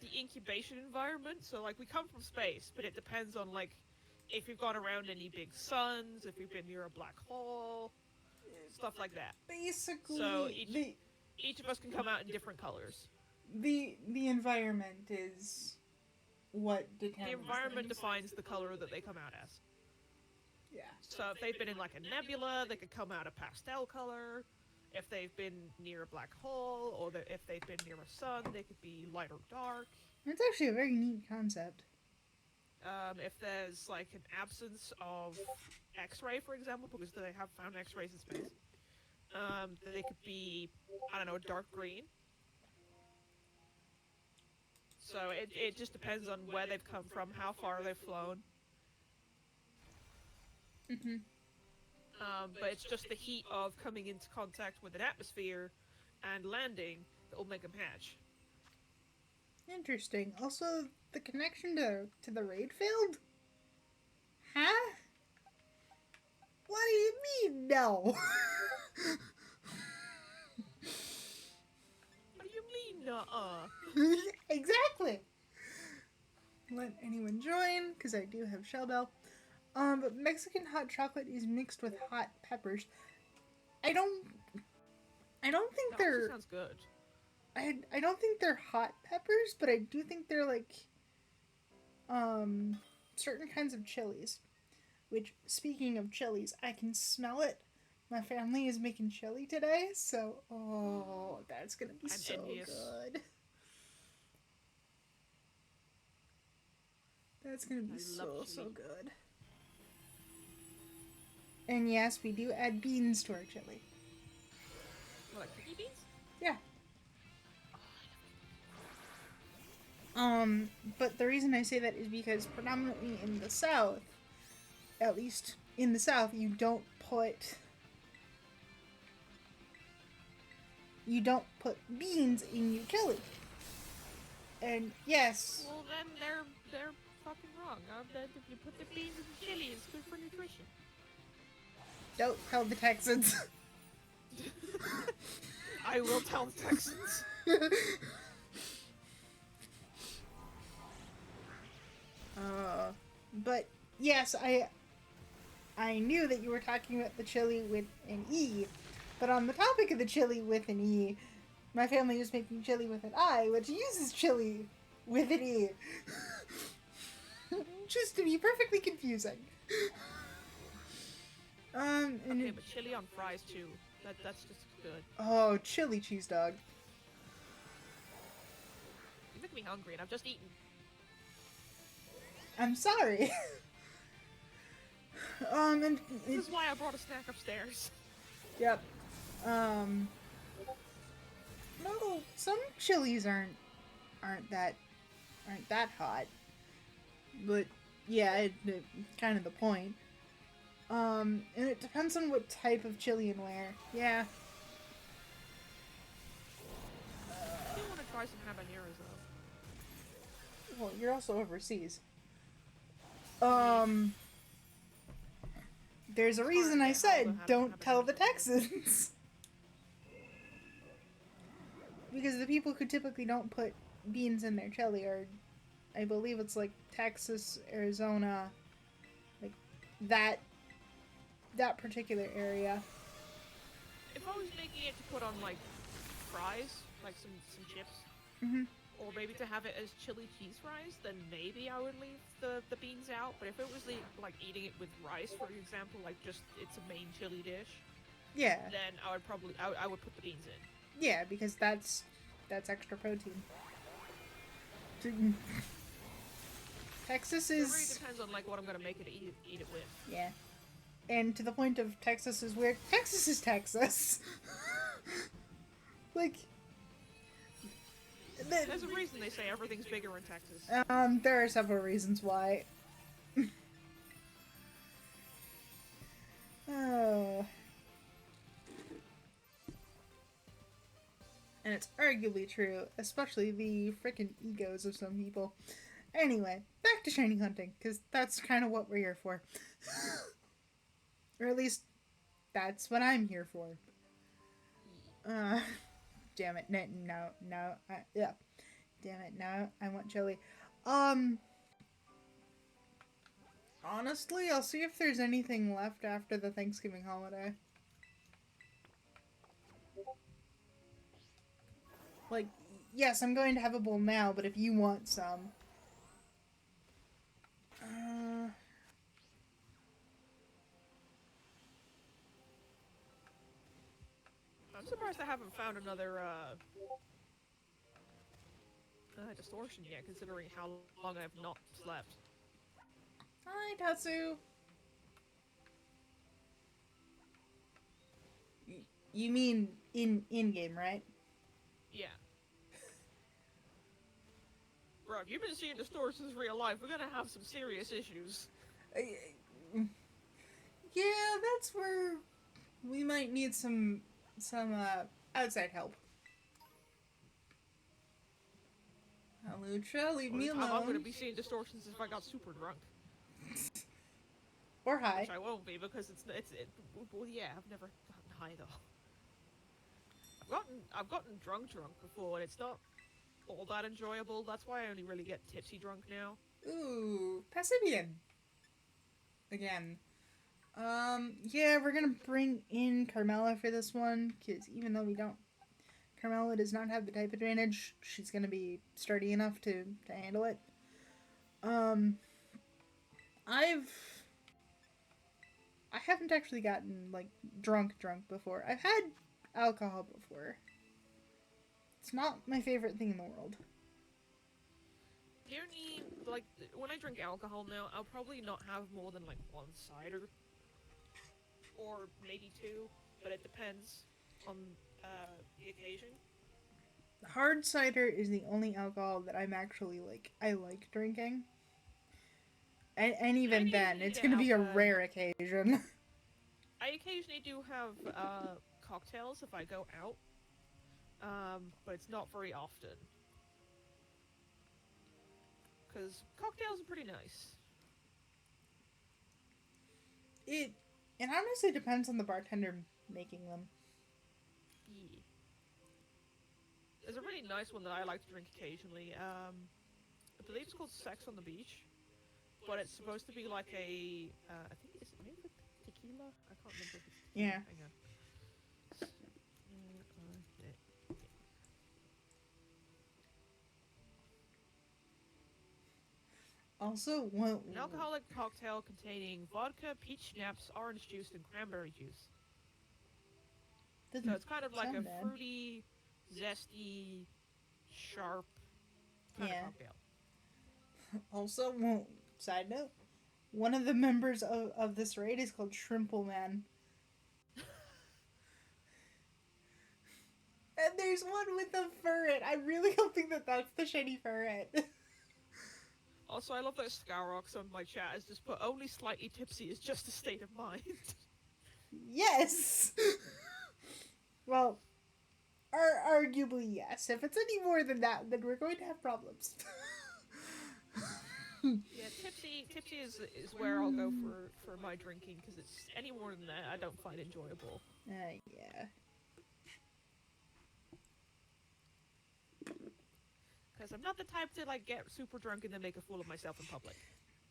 [SPEAKER 2] The incubation environment. So like we come from space, but it depends on like if you've gone around any big suns, if you've been near a black hole, stuff like that.
[SPEAKER 1] basically,
[SPEAKER 2] So each of us can come out in different colors.
[SPEAKER 1] the environment is what determines
[SPEAKER 2] The environment
[SPEAKER 1] things.
[SPEAKER 2] defines the color that they come out as.
[SPEAKER 1] Yeah.
[SPEAKER 2] So if they've been in like a nebula, they could come out a pastel color. If they've been near a black hole, or if they've been near a sun, they could be light or dark.
[SPEAKER 1] It's actually a very neat concept.
[SPEAKER 2] If there's like an absence of X-ray, for example, because they have found X-rays in space, they could be, I don't know, dark green. So it just depends on where they've come from, how far they've flown.
[SPEAKER 1] Mm-hmm.
[SPEAKER 2] but it's just the heat of coming into contact with an atmosphere and landing that will make them hatch.
[SPEAKER 1] Interesting. Also, the connection to the raid failed? Huh? What do you mean, no?
[SPEAKER 2] What do you mean, nuh-uh?
[SPEAKER 1] Exactly. Let anyone join, because I do have shell bell. But Mexican hot chocolate is mixed with hot peppers. I don't. I don't think
[SPEAKER 2] That actually
[SPEAKER 1] they're.
[SPEAKER 2] sounds good.
[SPEAKER 1] I don't think they're hot peppers, but I do think they're like certain kinds of chilies. Which, speaking of chilies, I can smell it. My family is making chili today, so that's gonna be
[SPEAKER 2] I'm
[SPEAKER 1] so
[SPEAKER 2] envious.
[SPEAKER 1] good. That's gonna be
[SPEAKER 2] I love
[SPEAKER 1] so
[SPEAKER 2] chili.
[SPEAKER 1] good. And yes, we do add beans to our chili.
[SPEAKER 2] What, like kidney beans?
[SPEAKER 1] Yeah. But the reason I say that is because predominantly in the South, at least in the South, you don't put beans in your chili. And yes,
[SPEAKER 2] Well, then they're fucking wrong. That if you put the beans in the chili, it's good for nutrition.
[SPEAKER 1] don't tell the Texans.
[SPEAKER 2] I will tell the Texans.
[SPEAKER 1] But yes, I knew that you were talking about the chili with an E, but on the topic of the chili with an E, my family is making chili with an I, which uses chili with an E. Just to be perfectly confusing. And
[SPEAKER 2] Okay, but chili on fries too. That's just good.
[SPEAKER 1] oh, chili cheese dog.
[SPEAKER 2] You make me hungry, and I've just eaten.
[SPEAKER 1] I'm sorry. And
[SPEAKER 2] This is why I brought a snack upstairs.
[SPEAKER 1] yep. No, some chilies aren't that hot. But yeah, it kind of the point. And it depends on what type of chili and where. Yeah.
[SPEAKER 2] I do want to try some habaneros though.
[SPEAKER 1] Well, you're also overseas. There's a reason I said don't tell the Texans. Because the people who typically don't put beans in their chili are, I believe it's like Texas, Arizona, like that particular area.
[SPEAKER 2] If I was making it to put on like fries, like some chips,
[SPEAKER 1] Mhm.
[SPEAKER 2] or maybe to have it as chili cheese fries, then maybe I would leave the beans out. But if it was like eating it with rice, for example, like just it's a main chili dish,
[SPEAKER 1] Yeah.
[SPEAKER 2] then I would probably I would put the beans in.
[SPEAKER 1] Yeah, because that's extra protein. Texas
[SPEAKER 2] It really
[SPEAKER 1] is
[SPEAKER 2] depends on like what I'm gonna make it to eat it with.
[SPEAKER 1] yeah. And to the point of Texas is weird. Texas is Texas. Like
[SPEAKER 2] There's a reason they say everything's bigger in Texas.
[SPEAKER 1] there are several reasons why. Oh. And it's arguably true, especially the frickin' egos of some people. Anyway, back to shiny hunting, because that's kind of what we're here for. Or at least, that's what I'm here for. Damn it, no, yeah. Damn it, no, I want chili. Honestly, I'll see if there's anything left after the Thanksgiving holiday. Like, yes, I'm going to have a bowl now, but if you want some.
[SPEAKER 2] I'm surprised I haven't found another distortion yet, considering how long I've not slept.
[SPEAKER 1] Hi, Tatsu. You mean in game, right?
[SPEAKER 2] Yeah. Bro, if you've been seeing distortions real life, we're gonna have some serious issues.
[SPEAKER 1] Yeah, that's where we might need some outside help. Lucha, leave me
[SPEAKER 2] Only time I'm gonna
[SPEAKER 1] alone.
[SPEAKER 2] be seeing distortions is if I got super drunk,
[SPEAKER 1] Or
[SPEAKER 2] which
[SPEAKER 1] hi.
[SPEAKER 2] I won't be because well, yeah, I've never gotten high though. I've gotten drunk before, and it's not all that enjoyable. That's why I only really get tipsy drunk now.
[SPEAKER 1] Ooh, Passimian. Again. Yeah, we're gonna bring in Carmela for this one, because even though we don't. Carmela does not have the type advantage, she's gonna be sturdy enough to handle it. Um, I've. I haven't actually gotten, like, drunk before. I've had alcohol before. It's not my favorite thing in the world.
[SPEAKER 2] The only like when I drink alcohol now, I'll probably not have more than like one cider, or maybe two, but it depends on the occasion.
[SPEAKER 1] Hard cider is the only alcohol that I'm actually, like, I like drinking. And
[SPEAKER 2] I
[SPEAKER 1] even then,
[SPEAKER 2] occasionally
[SPEAKER 1] it's gonna be a rare occasion.
[SPEAKER 2] I occasionally do have cocktails if I go out, but it's not very often because cocktails are pretty nice.
[SPEAKER 1] It honestly depends on the bartender making them.
[SPEAKER 2] Yeah. There's a really nice one that I like to drink occasionally. I believe it's called Sex on the Beach, but it's supposed to be like a I think it's maybe tequila. I can't remember if it's tequila.
[SPEAKER 1] Yeah.
[SPEAKER 2] Hang on.
[SPEAKER 1] Also, what?
[SPEAKER 2] An alcoholic cocktail containing vodka, peach schnapps, orange juice, and cranberry juice. So it's kind of like a
[SPEAKER 1] bad.
[SPEAKER 2] fruity, zesty, sharp kind of cocktail.
[SPEAKER 1] Also, well, side note, one of the members of this raid is called Shrimple Man. And there's one with a ferret. I'm really hoping that that's the shiny ferret.
[SPEAKER 2] Also, I love that Skyrox on my chat has just put only slightly tipsy is just a state of mind.
[SPEAKER 1] Yes! Well, arguably yes. If it's any more than that, then we're going to have problems.
[SPEAKER 2] Yeah, tipsy is where I'll go for my drinking because it's any more than that I don't find enjoyable.
[SPEAKER 1] Yeah.
[SPEAKER 2] Because I'm not the type to like get super drunk and then make a fool of myself in public.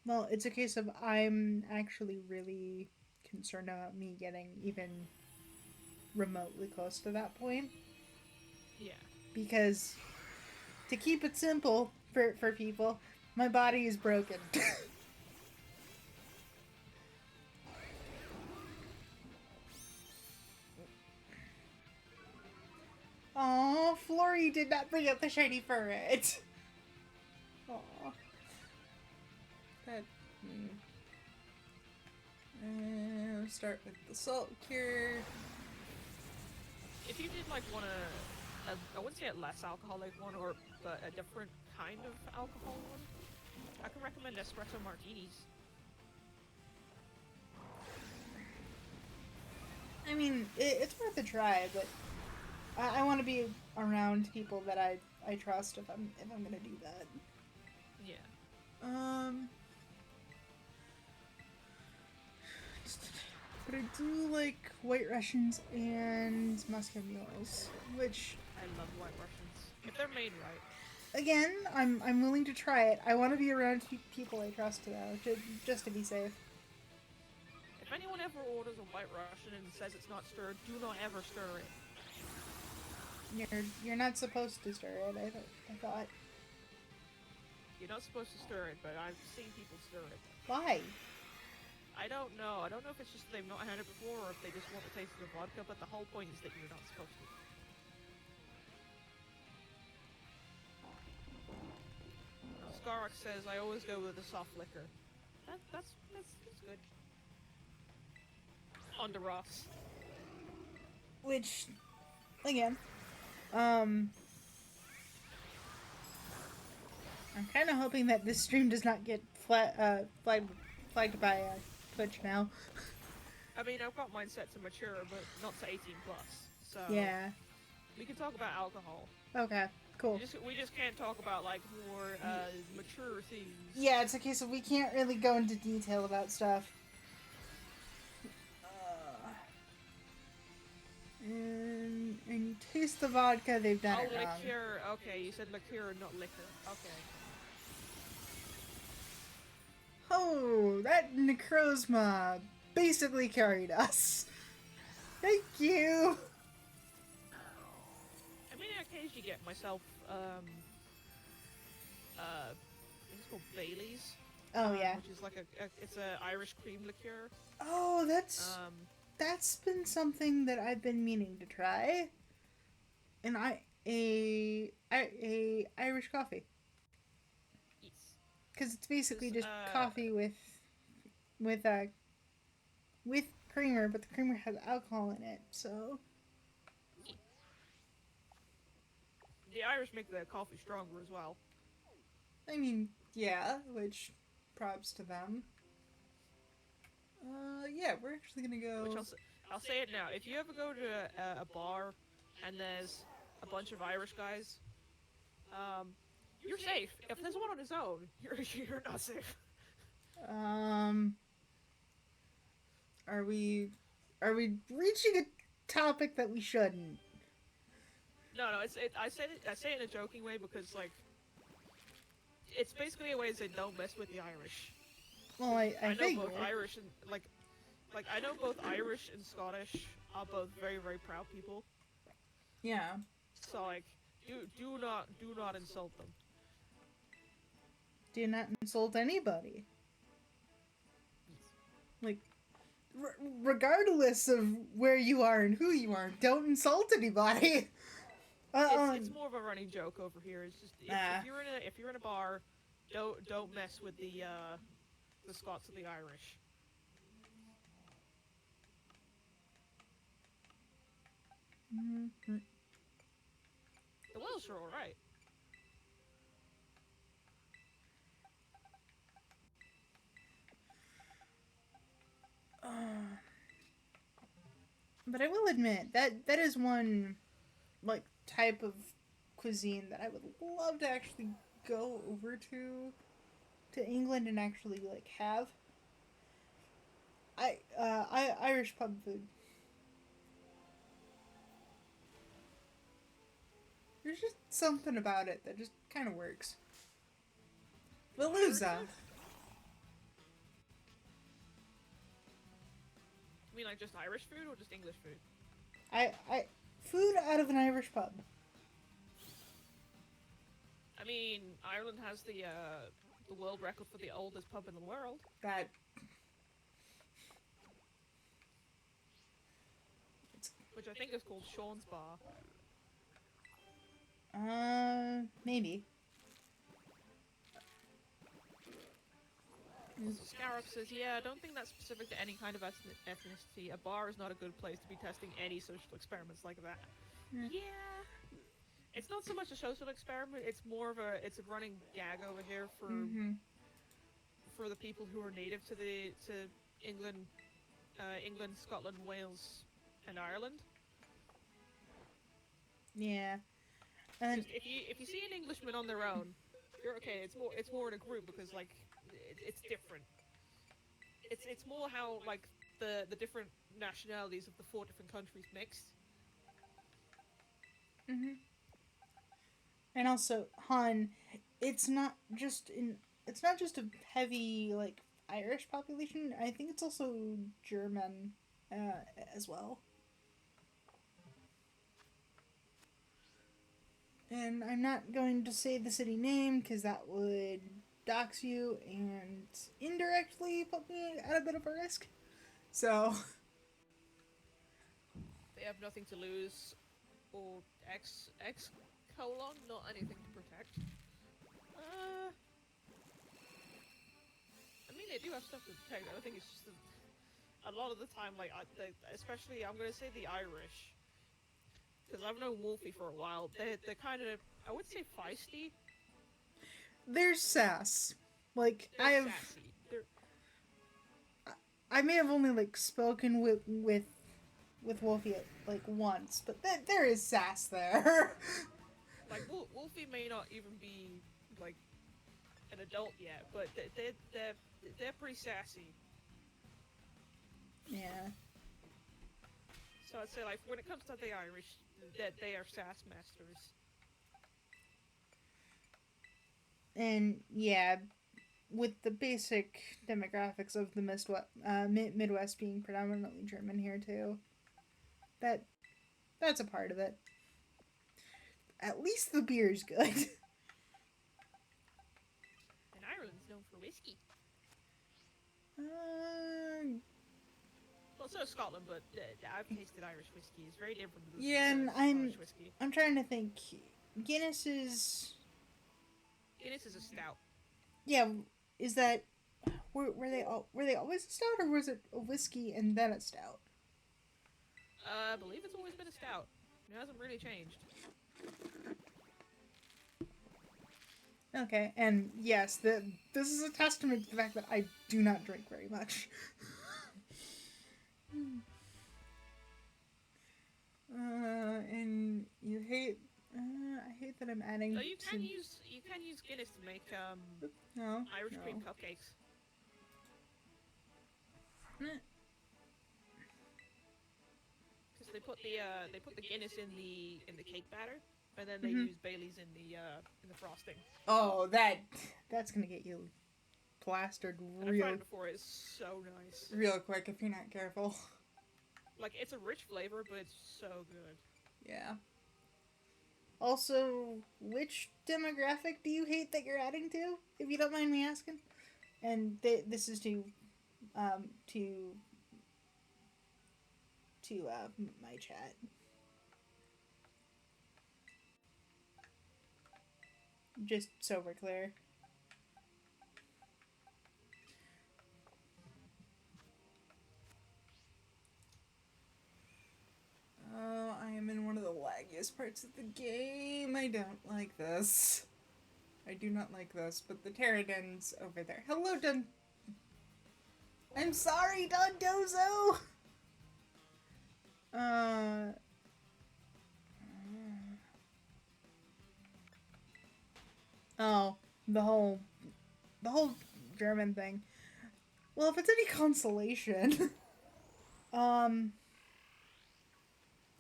[SPEAKER 1] Well, it's a case of I'm actually really concerned about me getting even remotely close to that point.
[SPEAKER 2] Yeah.
[SPEAKER 1] Because, to keep it simple for people, my body is broken. Aw, Flory did not bring up the shiny ferret. Aw. That. Start with the salt cure.
[SPEAKER 2] If you did like want to, I wouldn't say a less alcoholic one, but a different kind of alcohol one, I can recommend espresso martinis.
[SPEAKER 1] I mean, it's worth a try, but I want to be around people that I trust if I'm gonna do that.
[SPEAKER 2] Yeah.
[SPEAKER 1] But I do like White Russians and Moscow mules, which
[SPEAKER 2] I love White Russians if they're made right.
[SPEAKER 1] again, I'm willing to try it. I want to be around people I trust though, just to be safe.
[SPEAKER 2] If anyone ever orders a White Russian and says it's not stirred, do not ever stir it.
[SPEAKER 1] You're not supposed to stir it. I thought.
[SPEAKER 2] You're not supposed to stir it, but I've seen people stir it.
[SPEAKER 1] Why?
[SPEAKER 2] I don't know. I don't know if it's just they've not had it before or if they just want the taste of the vodka, but the whole point is that you're not supposed to. Skarrock says, I always go with a soft liquor. That's good. On to Ross.
[SPEAKER 1] Which, again, I'm kind of hoping that this stream does not get flagged by Twitch now.
[SPEAKER 2] I mean, I've got mine set to mature, but not to 18 plus. So
[SPEAKER 1] Yeah.
[SPEAKER 2] we can talk about alcohol.
[SPEAKER 1] Okay. Cool.
[SPEAKER 2] We just can't talk about like more mature things.
[SPEAKER 1] Yeah, it's a case of we can't really go into detail about stuff. And you taste the vodka, they've done
[SPEAKER 2] Oh,
[SPEAKER 1] it wrong.
[SPEAKER 2] liqueur. Okay, you said liqueur, not liquor. Okay.
[SPEAKER 1] Oh, that Necrozma basically carried us. Thank you.
[SPEAKER 2] I mean, I occasionally get myself I think it's called Bailey's.
[SPEAKER 1] Oh yeah.
[SPEAKER 2] Which is like it's a Irish cream liqueur.
[SPEAKER 1] Oh, that's
[SPEAKER 2] Um,
[SPEAKER 1] that's been something that I've been meaning to try. And a Irish coffee,
[SPEAKER 2] yes.
[SPEAKER 1] because it's basically
[SPEAKER 2] 'Cause,
[SPEAKER 1] just coffee with uh with creamer, but the creamer has alcohol in it. So
[SPEAKER 2] the Irish make their coffee stronger as well.
[SPEAKER 1] I mean, yeah, which props to them. Yeah, we're actually gonna go.
[SPEAKER 2] Which I'll say it now. If you ever go to a bar and there's a bunch of Irish guys, you're safe. If there's one on his own, you're not safe.
[SPEAKER 1] Um, are we reaching a topic that we shouldn't?
[SPEAKER 2] No, I say it in a joking way because like it's basically a way to say don't mess with the Irish.
[SPEAKER 1] Well, I
[SPEAKER 2] know
[SPEAKER 1] think
[SPEAKER 2] both Irish and like I know both Irish and Scottish are both very very proud people.
[SPEAKER 1] yeah.
[SPEAKER 2] So like do not insult them.
[SPEAKER 1] Do not insult anybody. Like, regardless of where you are and who you are, don't insult anybody.
[SPEAKER 2] It's more of a running joke over here. It's just if you're in a bar, don't mess with the Scots or the Irish.
[SPEAKER 1] Mm-hmm.
[SPEAKER 2] The Welsh are all right.
[SPEAKER 1] But I will admit that is one like type of cuisine that I would love to actually go over to England and actually like have. Irish pub food. There's just something about it that just kind of works. Veluza.
[SPEAKER 2] You mean like just Irish food or just English food?
[SPEAKER 1] Food out of an Irish pub.
[SPEAKER 2] I mean, Ireland has the world record for the oldest pub in the world.
[SPEAKER 1] That.
[SPEAKER 2] Which I think is called Sean's Bar.
[SPEAKER 1] Maybe.
[SPEAKER 2] Scarab says, yeah, I don't think that's specific to any kind of ethnicity. A bar is not a good place to be testing any social experiments like that. Yeah. It's not so much a social experiment, it's more of a running gag over here for the people who are native to England, Scotland, Wales, and Ireland.
[SPEAKER 1] Yeah. And
[SPEAKER 2] if you see an Englishman on their own, you're okay. It's more in a group because like it's different. It's more how like the different nationalities of the 4 different countries mix.
[SPEAKER 1] And also, Han, it's not just a heavy like Irish population. I think it's also German as well. And I'm not going to say the city name because that would dox you and indirectly put me at a bit of a risk. So
[SPEAKER 2] they have nothing to lose, or X colon, not anything to protect. I mean, they do have stuff to protect. I think it's just a lot of the time, like especially I'm gonna say the Irish. Because I've known Wolfie for a while. They're kind of, I would say, feisty.
[SPEAKER 1] There's sass. Like,
[SPEAKER 2] they're sassy.
[SPEAKER 1] I may have only like spoken with Wolfie like once, but there is sass there.
[SPEAKER 2] Like Wolfie may not even be like an adult yet, but they're pretty sassy.
[SPEAKER 1] Yeah.
[SPEAKER 2] So I'd say like when it comes to the Irish, that they are sass masters.
[SPEAKER 1] And yeah, with the basic demographics of the Midwest being predominantly German here too, that that's a part of it. At least the beer's good.
[SPEAKER 2] And Ireland's known for whiskey.
[SPEAKER 1] uh,
[SPEAKER 2] Well, so is Scotland, but I've tasted Irish whiskey. It's very different than
[SPEAKER 1] yeah, and I'm
[SPEAKER 2] Scottish whiskey.
[SPEAKER 1] I'm trying to think. Guinness is
[SPEAKER 2] Guinness is a stout.
[SPEAKER 1] yeah. Is that were they always a stout or was it a whiskey and then a stout?
[SPEAKER 2] I believe it's always been a stout. It hasn't really changed.
[SPEAKER 1] Okay, and yes, this is a testament to the fact that I do not drink very much. And you hate. I hate that I'm adding.
[SPEAKER 2] So you can use Guinness to make
[SPEAKER 1] No,
[SPEAKER 2] Irish
[SPEAKER 1] no.
[SPEAKER 2] cream cupcakes. Because they put the Guinness in the cake batter, and then they use Bailey's in the frosting.
[SPEAKER 1] Oh, that's gonna get you plastered
[SPEAKER 2] And I've tried it before. It's so nice.
[SPEAKER 1] real quick if you're not careful.
[SPEAKER 2] Like it's a rich flavor, but it's so good.
[SPEAKER 1] Yeah. Also, which demographic do you hate that you're adding to, if you don't mind me asking? And this is um, to my chat. Just so we're clear. Oh, I am in one of the laggiest parts of the game. I don't like this. I do not like this, but the Pterodon's over there. Hello, Dun. I'm sorry, Dondozo! Uh. Oh, the whole German thing. Well, if it's any consolation, um,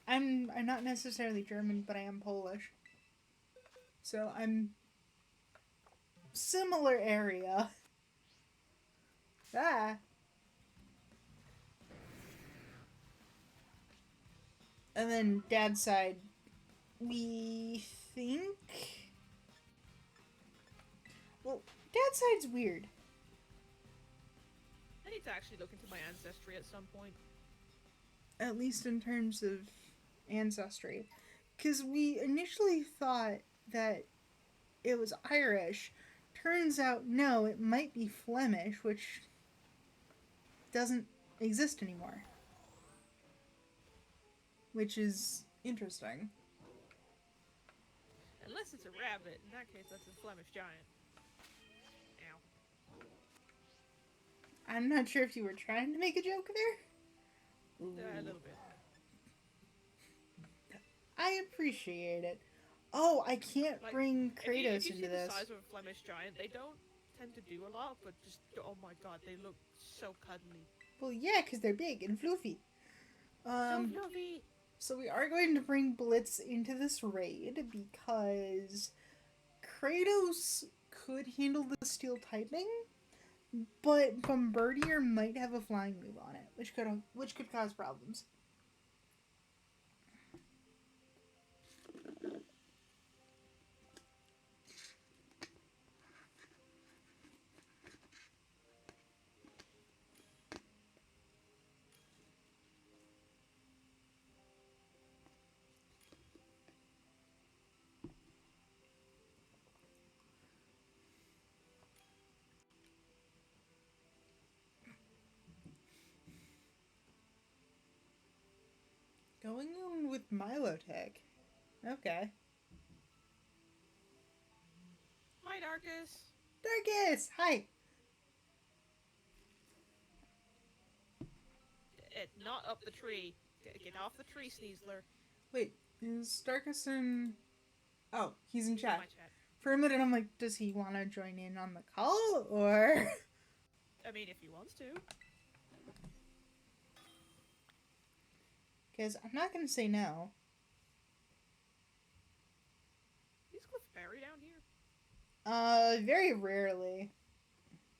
[SPEAKER 1] I'm not necessarily German, but I am Polish. So I'm similar area. Ah. And then dad's side, we think. Well, dad's side's weird.
[SPEAKER 2] I need to actually look into my ancestry at some point.
[SPEAKER 1] At least in terms of ancestry. Because we initially thought that it was Irish. Turns out, no, it might be Flemish, which doesn't exist anymore. Which is interesting.
[SPEAKER 2] Unless it's a rabbit. In that case, that's a Flemish giant. Ow.
[SPEAKER 1] I'm not sure if you were trying to make a joke there.
[SPEAKER 2] A little bit.
[SPEAKER 1] I appreciate it. Oh, I can't bring Kratos
[SPEAKER 2] if you
[SPEAKER 1] into
[SPEAKER 2] see
[SPEAKER 1] this.
[SPEAKER 2] the size of a Flemish giant, they don't tend to do a lot, but just, oh my god, they look so cuddly.
[SPEAKER 1] Well, yeah, because they're big and floofy.
[SPEAKER 2] So fluffy!
[SPEAKER 1] So we are going to bring Blitz into this raid because Kratos could handle the steel typing, but Bombardier might have a flying move on it, which could cause problems. Going on with Milotech. Okay.
[SPEAKER 2] Hi, Darkus!
[SPEAKER 1] Darkus! Hi!
[SPEAKER 2] not up the tree. Get off the tree, Sneasler.
[SPEAKER 1] Wait, is Darkus in... Oh, he's in
[SPEAKER 2] He's in
[SPEAKER 1] chat.
[SPEAKER 2] my chat.
[SPEAKER 1] For a minute, I'm like, does he want to join in on the call, or...
[SPEAKER 2] I mean, if he wants to.
[SPEAKER 1] Because I'm not going to say no.
[SPEAKER 2] Is Clefairy down here?
[SPEAKER 1] Very rarely.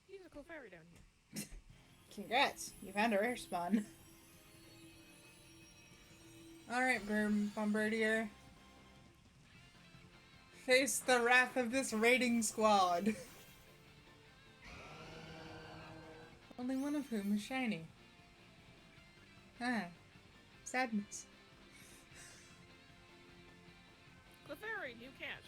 [SPEAKER 2] He's a Clefairy down here.
[SPEAKER 1] Congrats, you found a rare spawn. Alright, Bombardier. Face the wrath of this raiding squad. Only one of whom is shiny. Ah, sadness.
[SPEAKER 2] Clefairy, new catch.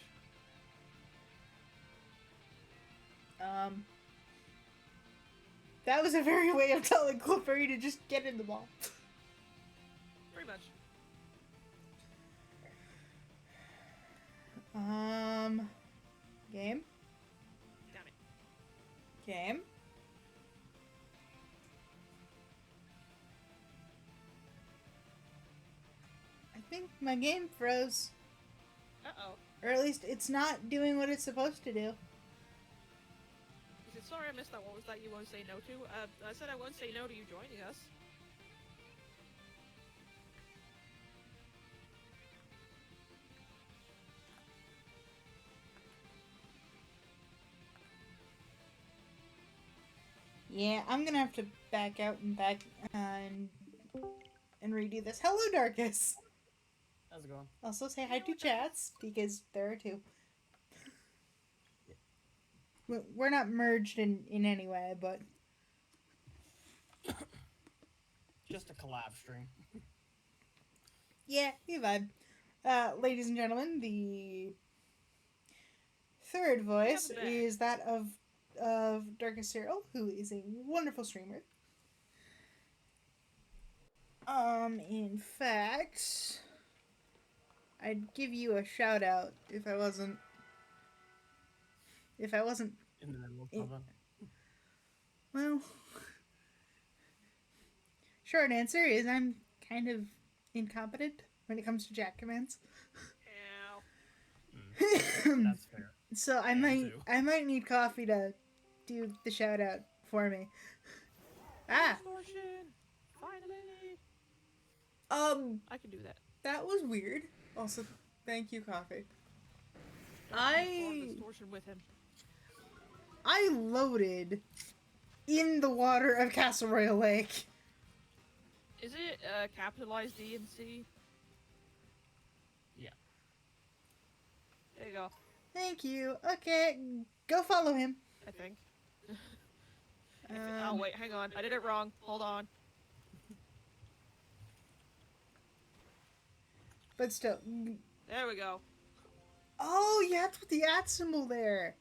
[SPEAKER 1] That was a very way of telling Clefairy to just get in the ball.
[SPEAKER 2] Pretty much.
[SPEAKER 1] Game?
[SPEAKER 2] Damn it.
[SPEAKER 1] Game? I think my game froze.
[SPEAKER 2] Uh-oh.
[SPEAKER 1] Or at least it's not doing what it's supposed to do.
[SPEAKER 2] He said, sorry I missed that. What was that you won't say no to? I said I won't say no to you joining us.
[SPEAKER 1] Yeah, I'm gonna have to back out and and redo this. Hello, Darkus!
[SPEAKER 3] How's it going?
[SPEAKER 1] Also say hi to chats, because there are two. We're not merged in any way, but...
[SPEAKER 3] Just a collab stream.
[SPEAKER 1] Yeah, we vibe. Ladies and gentlemen, the third voice
[SPEAKER 2] Yeah,
[SPEAKER 1] is that of Darkus Cyril, who is a wonderful streamer. In fact, I'd give you a shout out if I wasn't
[SPEAKER 3] In the middle of something.
[SPEAKER 1] well, short answer is I'm kind of incompetent when it comes to Jack commands.
[SPEAKER 2] Ow.
[SPEAKER 3] That's fair.
[SPEAKER 1] So I
[SPEAKER 3] Me
[SPEAKER 1] might need coffee to do the shout out for me. Ah,
[SPEAKER 2] Distortion! Finally! I can do that.
[SPEAKER 1] that was weird. Also, thank you, coffee.
[SPEAKER 2] Perform distortion with him.
[SPEAKER 1] I loaded in the water of Castle Royal Lake.
[SPEAKER 2] Is it capitalized D and C?
[SPEAKER 3] Yeah.
[SPEAKER 2] There you go.
[SPEAKER 1] Thank you. Okay, go follow him.
[SPEAKER 2] I think. Oh wait, hang on. I did it wrong. Hold on.
[SPEAKER 1] But still.
[SPEAKER 2] There we go.
[SPEAKER 1] Oh, you have to put the @ symbol there.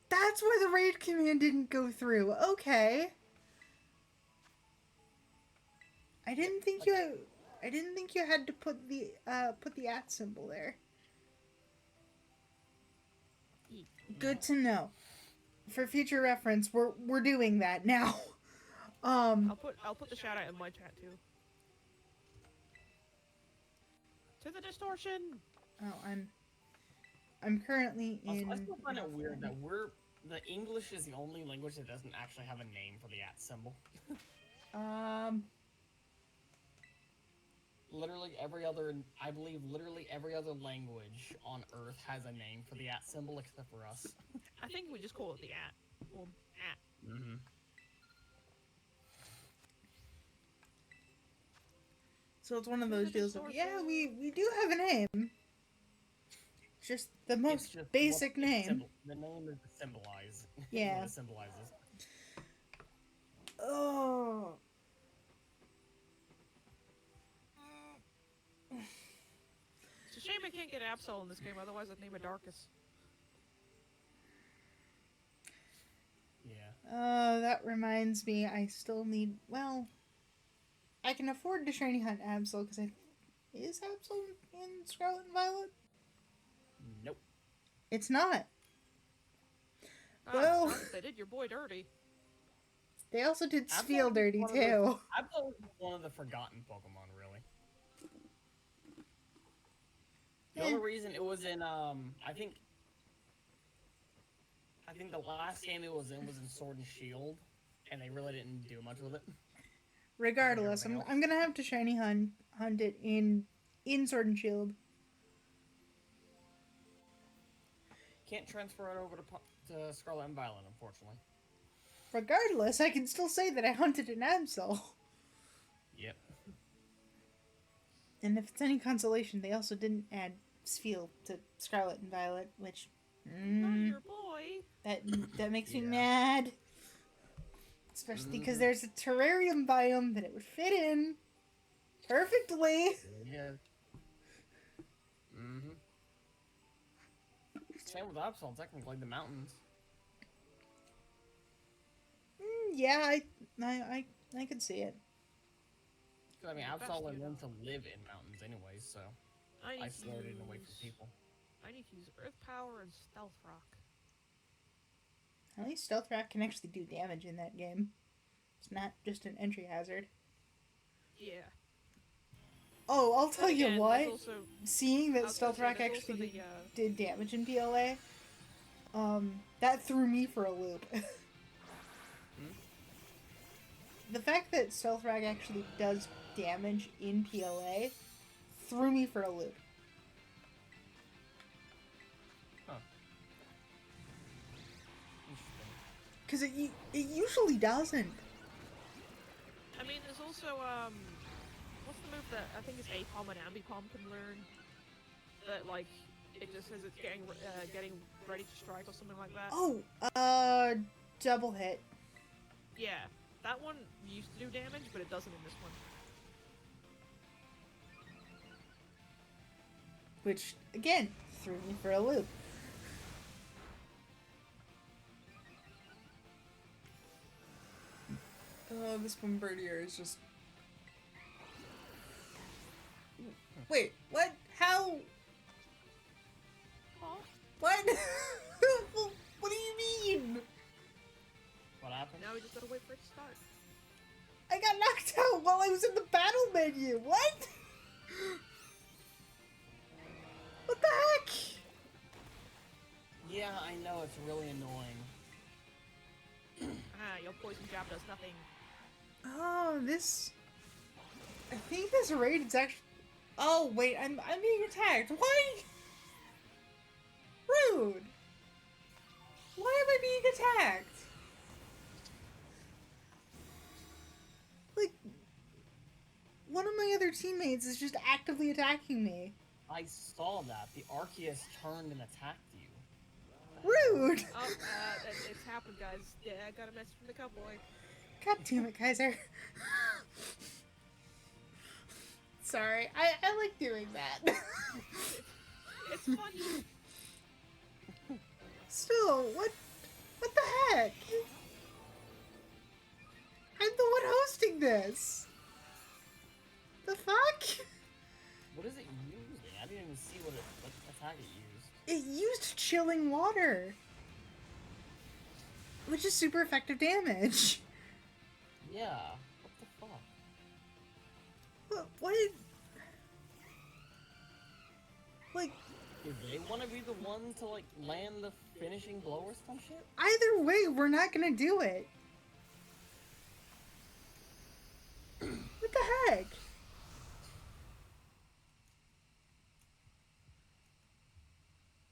[SPEAKER 1] That's why the raid command didn't go through. Okay. I didn't think you had to put the @ symbol there. Good to know. For future reference, we're doing that now.
[SPEAKER 2] I'll put the shout out in my chat too. To the distortion.
[SPEAKER 1] Oh, I'm currently in.
[SPEAKER 3] Also, I still find it weird that the English is the only language that doesn't actually have a name for the @ symbol. I believe literally every other language on Earth has a name for the @ symbol except for us.
[SPEAKER 2] I think we just call it the @ or @
[SPEAKER 3] Mm-hmm.
[SPEAKER 1] So it's one of those deals of, yeah, we do have a name. Just the most basic name.
[SPEAKER 3] The name is to symbolize.
[SPEAKER 1] Yeah.
[SPEAKER 3] What it symbolizes.
[SPEAKER 1] Oh.
[SPEAKER 2] It's a shame I can't get Absol in this game, otherwise I'd name it Darkus.
[SPEAKER 3] Yeah.
[SPEAKER 1] That reminds me, I still need, well, I can afford to shiny hunt Absol, because is Absol in Scarlet and Violet?
[SPEAKER 3] Nope.
[SPEAKER 1] It's not.
[SPEAKER 2] Ah,
[SPEAKER 1] Well-
[SPEAKER 2] Darkus, they did your boy dirty.
[SPEAKER 1] They also did
[SPEAKER 3] Absol
[SPEAKER 1] Spheal
[SPEAKER 3] was
[SPEAKER 1] dirty
[SPEAKER 3] one of those-
[SPEAKER 1] too.
[SPEAKER 3] Absol was one of the forgotten Pokemon, really. The
[SPEAKER 1] Eh.
[SPEAKER 3] only reason it was in, I think the last game it was in Sword and Shield, and they really didn't do much with it.
[SPEAKER 1] Regardless,
[SPEAKER 3] Everything
[SPEAKER 1] I'm gonna have to shiny hunt it in Sword and Shield.
[SPEAKER 3] Can't transfer it over to Scarlet and Violet, unfortunately.
[SPEAKER 1] Regardless, I can still say that I hunted an Absol.
[SPEAKER 3] Yep.
[SPEAKER 1] And if it's any consolation, they also didn't add Spheal to Scarlet and Violet, which
[SPEAKER 2] Not your boy.
[SPEAKER 1] that makes me
[SPEAKER 3] Yeah.
[SPEAKER 1] mad. Especially because
[SPEAKER 3] Mhm.
[SPEAKER 1] there's a terrarium biome that it would fit in perfectly.
[SPEAKER 3] Yeah. Mm-hmm. Same with Absol, technically, the mountains.
[SPEAKER 1] Yeah, I could see it.
[SPEAKER 3] Because, I mean,
[SPEAKER 2] Yeah,
[SPEAKER 3] Absol
[SPEAKER 2] best
[SPEAKER 3] learned to live in mountains anyways, so
[SPEAKER 2] I need to
[SPEAKER 3] isolated away from
[SPEAKER 2] use-
[SPEAKER 3] people.
[SPEAKER 2] I need to use Earth Power and Stealth Rock.
[SPEAKER 1] At least Stealth Rock can actually do damage in that game. It's not just an entry hazard.
[SPEAKER 2] Yeah.
[SPEAKER 1] Oh, I'll tell
[SPEAKER 2] Then
[SPEAKER 1] you
[SPEAKER 2] again,
[SPEAKER 1] what.
[SPEAKER 2] there's also,
[SPEAKER 1] Seeing
[SPEAKER 2] I
[SPEAKER 1] that
[SPEAKER 2] was gonna
[SPEAKER 1] Stealth
[SPEAKER 2] say,
[SPEAKER 1] Rock
[SPEAKER 2] there's
[SPEAKER 1] actually
[SPEAKER 2] also
[SPEAKER 1] did damage in PLA, that threw me for a loop. The fact that Stealth Rock actually does damage in PLA threw me for a loop.
[SPEAKER 3] Interesting.
[SPEAKER 1] Because it usually doesn't.
[SPEAKER 2] I mean, there's also, what's the move that I think is Apom and Ambipom can learn? That, like, it just says it's getting ready to strike or something like that.
[SPEAKER 1] Oh, double hit.
[SPEAKER 2] Yeah, that one used to do damage, but it doesn't in this one.
[SPEAKER 1] Which, again, threw me for a loop. Oh, this Bombardier is just... Wait, what? How?
[SPEAKER 2] Oh,
[SPEAKER 1] What? What do you mean?
[SPEAKER 3] What happened?
[SPEAKER 2] now we just gotta wait for it to start.
[SPEAKER 1] I got knocked out while I was in the battle menu. What? What the heck?
[SPEAKER 3] Yeah, I know, it's really annoying.
[SPEAKER 2] Ah, your poison jab does nothing.
[SPEAKER 1] Oh, this... I think this raid is actually... Oh, wait, I'm being attacked. Why? Rude. Why am I being attacked? Like, one of my other teammates is just actively attacking me.
[SPEAKER 3] I saw that. The Arceus turned and attacked you.
[SPEAKER 1] Rude.
[SPEAKER 2] Oh, it's happened, guys. Yeah, I got a message from the cowboy.
[SPEAKER 1] God damn it, Kaiser. Sorry, I like doing that.
[SPEAKER 2] It's funny.
[SPEAKER 1] Still, what the heck? I'm the one hosting this. The fuck?
[SPEAKER 3] What is it using? I didn't even see what attack it used.
[SPEAKER 1] It used chilling water, which is super effective damage.
[SPEAKER 3] Yeah. What the fuck?
[SPEAKER 1] What? Like,
[SPEAKER 3] Do they want to be the one to, like, land the finishing blow or some shit?
[SPEAKER 1] either way, we're not gonna do it. What the heck?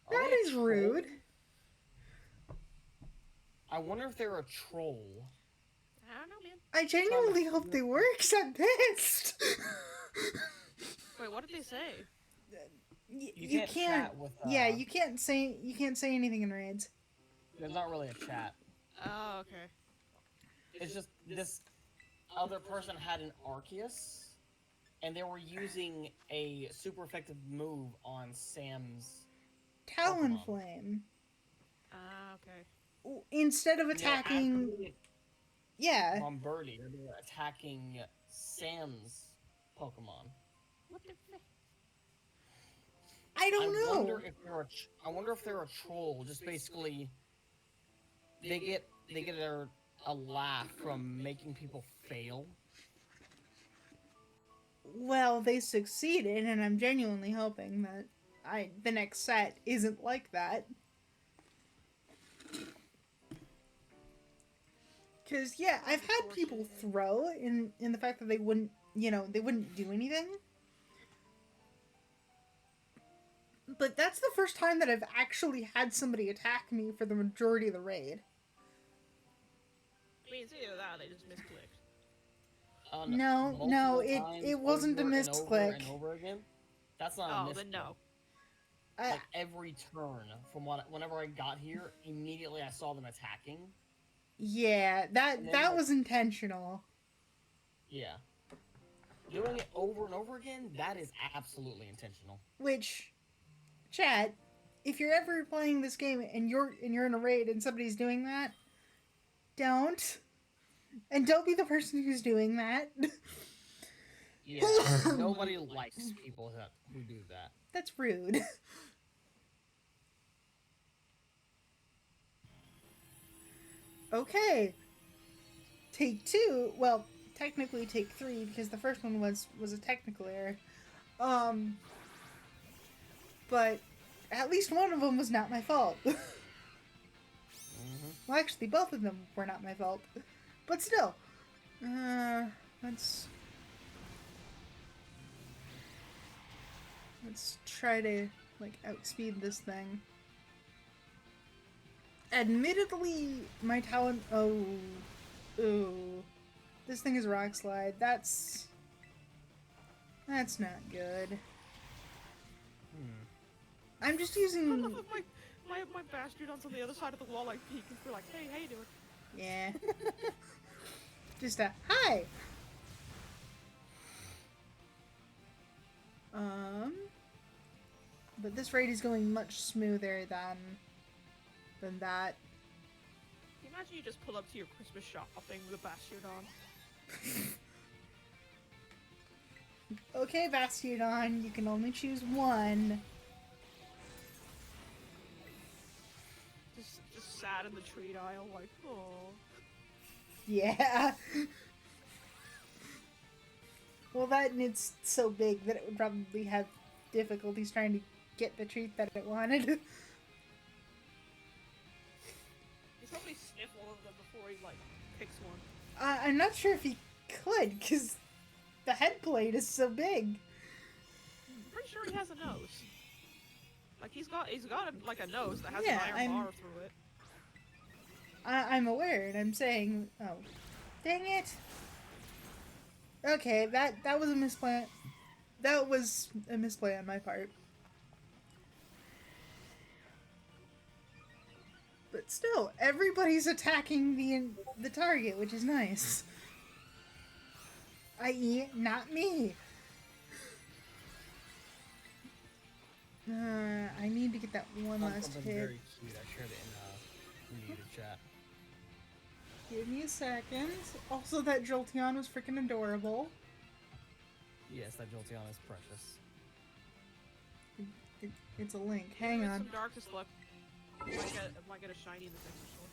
[SPEAKER 3] Are
[SPEAKER 1] That
[SPEAKER 3] they a
[SPEAKER 1] is rude.
[SPEAKER 3] troll? I wonder if they're a troll.
[SPEAKER 2] I don't know, man.
[SPEAKER 1] I genuinely hope they were, because I'm pissed.
[SPEAKER 2] Wait, what did they say?
[SPEAKER 1] You can't.
[SPEAKER 3] chat with.
[SPEAKER 1] Yeah, you can't say anything in raids.
[SPEAKER 3] There's not really a chat.
[SPEAKER 2] Oh, okay.
[SPEAKER 3] It's just this other person had an Arceus, and they were using a super effective move on Sam's.
[SPEAKER 1] Talonflame.
[SPEAKER 2] Ah, okay.
[SPEAKER 1] Instead of attacking, yeah.
[SPEAKER 3] Bombardier, they were attacking Sam's Pokemon.
[SPEAKER 2] What the frick?
[SPEAKER 1] I don't know.
[SPEAKER 3] I wonder if they're a troll. Just basically, they get their a laugh from making people fail.
[SPEAKER 1] Well, they succeeded, and I'm genuinely hoping that the next set isn't like that. Because yeah, I've had people throw in the fact that they wouldn't, they wouldn't do anything. But that's the first time that I've actually had somebody attack me for the majority of the raid.
[SPEAKER 2] I mean, it's either that or they just misclicked.
[SPEAKER 1] No, it wasn't a misclick.
[SPEAKER 3] And over again. That's not a misclick.
[SPEAKER 2] Then no.
[SPEAKER 3] Like every turn from whenever I got here, immediately I saw them attacking.
[SPEAKER 1] Yeah, that was intentional.
[SPEAKER 3] Yeah. Doing it over and over again, that is absolutely intentional.
[SPEAKER 1] Which, chat, if you're ever playing this game and you're in a raid and somebody's doing that, don't. And don't be the person who's doing that.
[SPEAKER 3] Yeah, nobody likes people who do that.
[SPEAKER 1] That's rude. Okay. Take 2. Well, technically take 3 because the first one was a technical error. But at least one of them was not my fault. Well, actually, both of them were not my fault. But still. Let's try to, outspeed this thing. Admittedly, my talent... Ooh. This thing is Rock Slide. That's not good. I'm just using...
[SPEAKER 2] my Bastiodon's on the other side of the wall, peek, and we're like, hey, how you doing?
[SPEAKER 1] Yeah. Just a hi! But this raid is going much smoother than that.
[SPEAKER 2] Can you imagine you just pull up to your Christmas shopping with a Bastiodon?
[SPEAKER 1] Okay, Bastiodon, you can only choose one.
[SPEAKER 2] Just sat in the treat aisle, oh.
[SPEAKER 1] Yeah. Well, that and it's so big that it would probably have difficulties trying to get the treat that it wanted.
[SPEAKER 2] He's probably sniff all of them before he, picks one.
[SPEAKER 1] I'm not sure if he could, because the head plate is so big.
[SPEAKER 2] I'm pretty sure he has a nose. He's got a nose that has
[SPEAKER 1] Yeah,
[SPEAKER 2] an iron bar through it.
[SPEAKER 1] I'm aware, and I'm saying, oh, dang it. Okay, that was a misplay. That was a misplay on my part. But still, everybody's attacking the target, which is nice. I.e., not me. I need to get that one last hit.
[SPEAKER 3] Very cute. I shared it in muted chat.
[SPEAKER 1] Give me a second. Also, that Jolteon was freaking adorable.
[SPEAKER 3] Yes, that Jolteon is precious.
[SPEAKER 1] It's a link. Hang on.
[SPEAKER 2] Some Darkness left. Might get a shiny in the next one.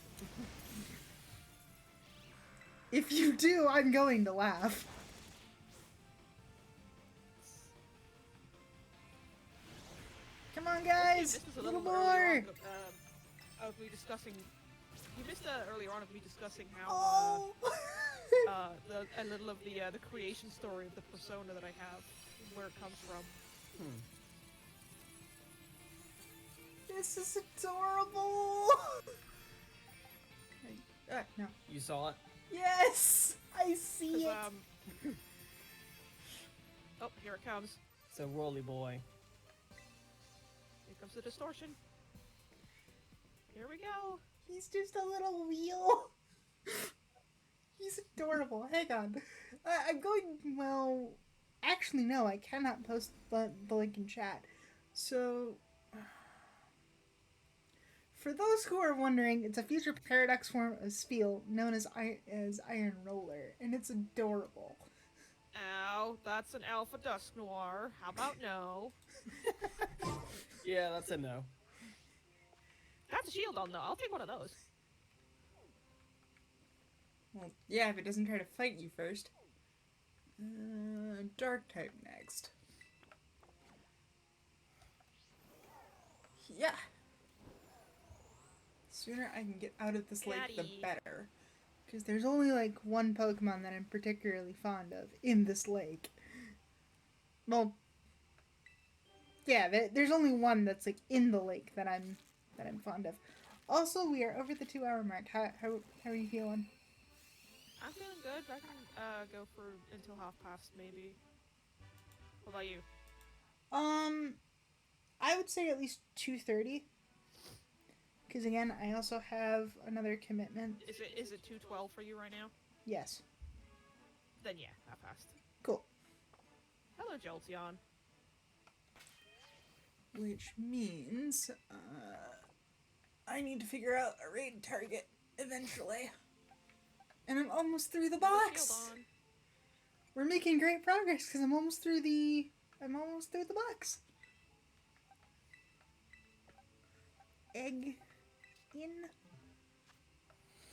[SPEAKER 1] If you do, I'm going to laugh. Come on, guys! A little more!
[SPEAKER 2] Of me discussing... You missed earlier on of me discussing how...
[SPEAKER 1] Oh!
[SPEAKER 2] a little of the creation story of the persona that I have, where it comes from.
[SPEAKER 1] This is adorable! No.
[SPEAKER 3] You saw it?
[SPEAKER 1] Yes! I see it!
[SPEAKER 2] Oh, here it comes.
[SPEAKER 3] It's a roly boy.
[SPEAKER 2] Here comes the distortion. Here we go.
[SPEAKER 1] He's just a little wheel. He's adorable. Hang on. I'm going... Well... Actually, no. I cannot post the link in chat. So... For those who are wondering, it's a future paradox form of Spiel known as Iron Roller, and it's adorable.
[SPEAKER 2] Ow, that's an Alpha Dusk Noir. How about no?
[SPEAKER 3] Yeah, that's a no.
[SPEAKER 2] That's a shield on though. I'll take one of those.
[SPEAKER 1] Well, yeah, if it doesn't try to fight you first. Dark type next. Yeah. Sooner I can get out of this lake, the
[SPEAKER 2] Daddy.
[SPEAKER 1] better. Because there's only like one Pokemon that I'm particularly fond of in this lake. Well, yeah, there's only one that's like in the lake that I'm fond of. Also, we are over the 2 hour mark. How are you feeling?
[SPEAKER 2] I'm feeling good. I can go for until past maybe. What about you?
[SPEAKER 1] I would say at least 2:30. Because again, I also have another commitment.
[SPEAKER 2] Is it 2:12 for you right now?
[SPEAKER 1] Yes.
[SPEAKER 2] Then yeah, past.
[SPEAKER 1] Cool.
[SPEAKER 2] Hello, Jolteon.
[SPEAKER 1] Which means I need to figure out a raid target eventually. And I'm almost through the box.
[SPEAKER 2] Shield on.
[SPEAKER 1] We're making great progress because I'm almost through the box. Egg in.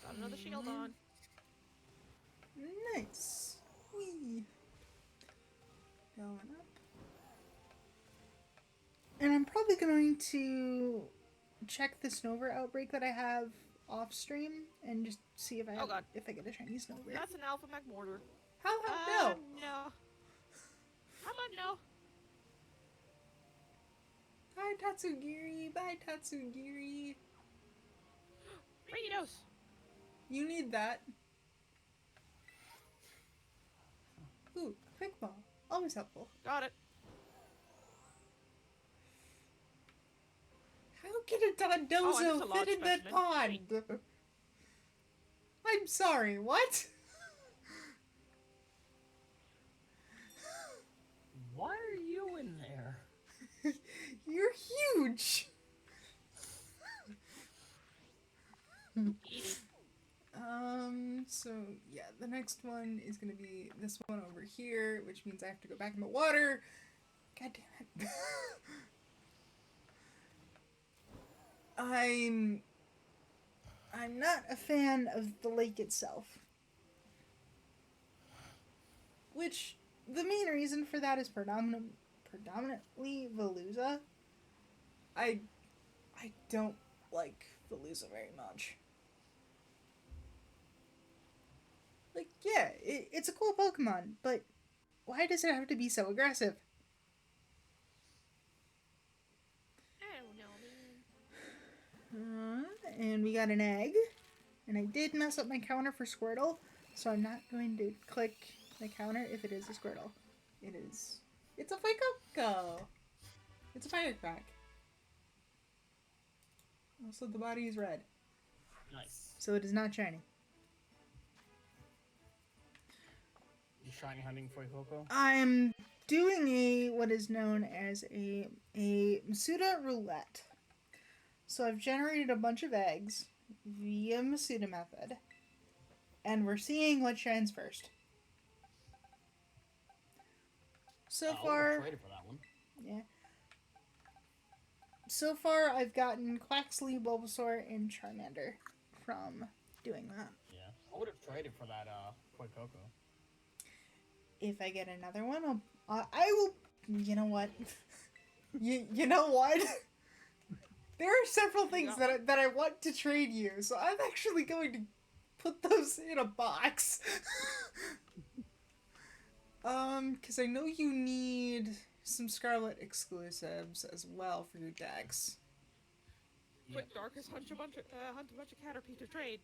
[SPEAKER 2] Got another shield on.
[SPEAKER 1] Nice. Whee. Going up. And I'm probably going to check the Snover outbreak that I have off stream and just see if I if I get a shiny Snover.
[SPEAKER 2] That's an Alpha Mech Mortar.
[SPEAKER 1] How about no?
[SPEAKER 2] No. How about no?
[SPEAKER 1] Bye Tatsugiri. Bye Tatsugiri.
[SPEAKER 2] Radios.
[SPEAKER 1] You need that. Ooh, quick ball. Always helpful.
[SPEAKER 2] Got it.
[SPEAKER 1] How can a Dondozo fit in that pond? I'm sorry, what?
[SPEAKER 3] Why are you in there?
[SPEAKER 1] You're huge! So yeah, the next one is gonna be this one over here, which means I have to go back in the water. God damn it. I'm not a fan of the lake itself. Which, the main reason for that is predominantly Veluza. I don't like Veluza very much. Like, yeah, it's a cool Pokemon, but why does it have to be so aggressive?
[SPEAKER 2] I don't know, man.
[SPEAKER 1] And we got an egg. And I did mess up my counter for Squirtle, so I'm not going to click the counter if it is a Squirtle. It is. It's a Fuecoco! It's a Firecrack. Also, the body is red.
[SPEAKER 3] Nice.
[SPEAKER 1] So it is not shiny.
[SPEAKER 3] You shiny hunting for Fuecoco?
[SPEAKER 1] I'm doing what is known as a Masuda roulette. So I've generated a bunch of eggs via Masuda method, and we're seeing what shines first. So far,
[SPEAKER 3] traded for that one.
[SPEAKER 1] yeah. So far, I've gotten Quaxly, Bulbasaur, and Charmander from doing that.
[SPEAKER 3] Yeah, I would have traded for that Fuecoco.
[SPEAKER 1] If I get another one, I will. You know what? you know what? There are several things that I want to trade you, so I'm actually going to put those in a box. Because I know you need some Scarlet exclusives as well for your decks.
[SPEAKER 2] Quick Darkest hunt a bunch of Caterpie to trade.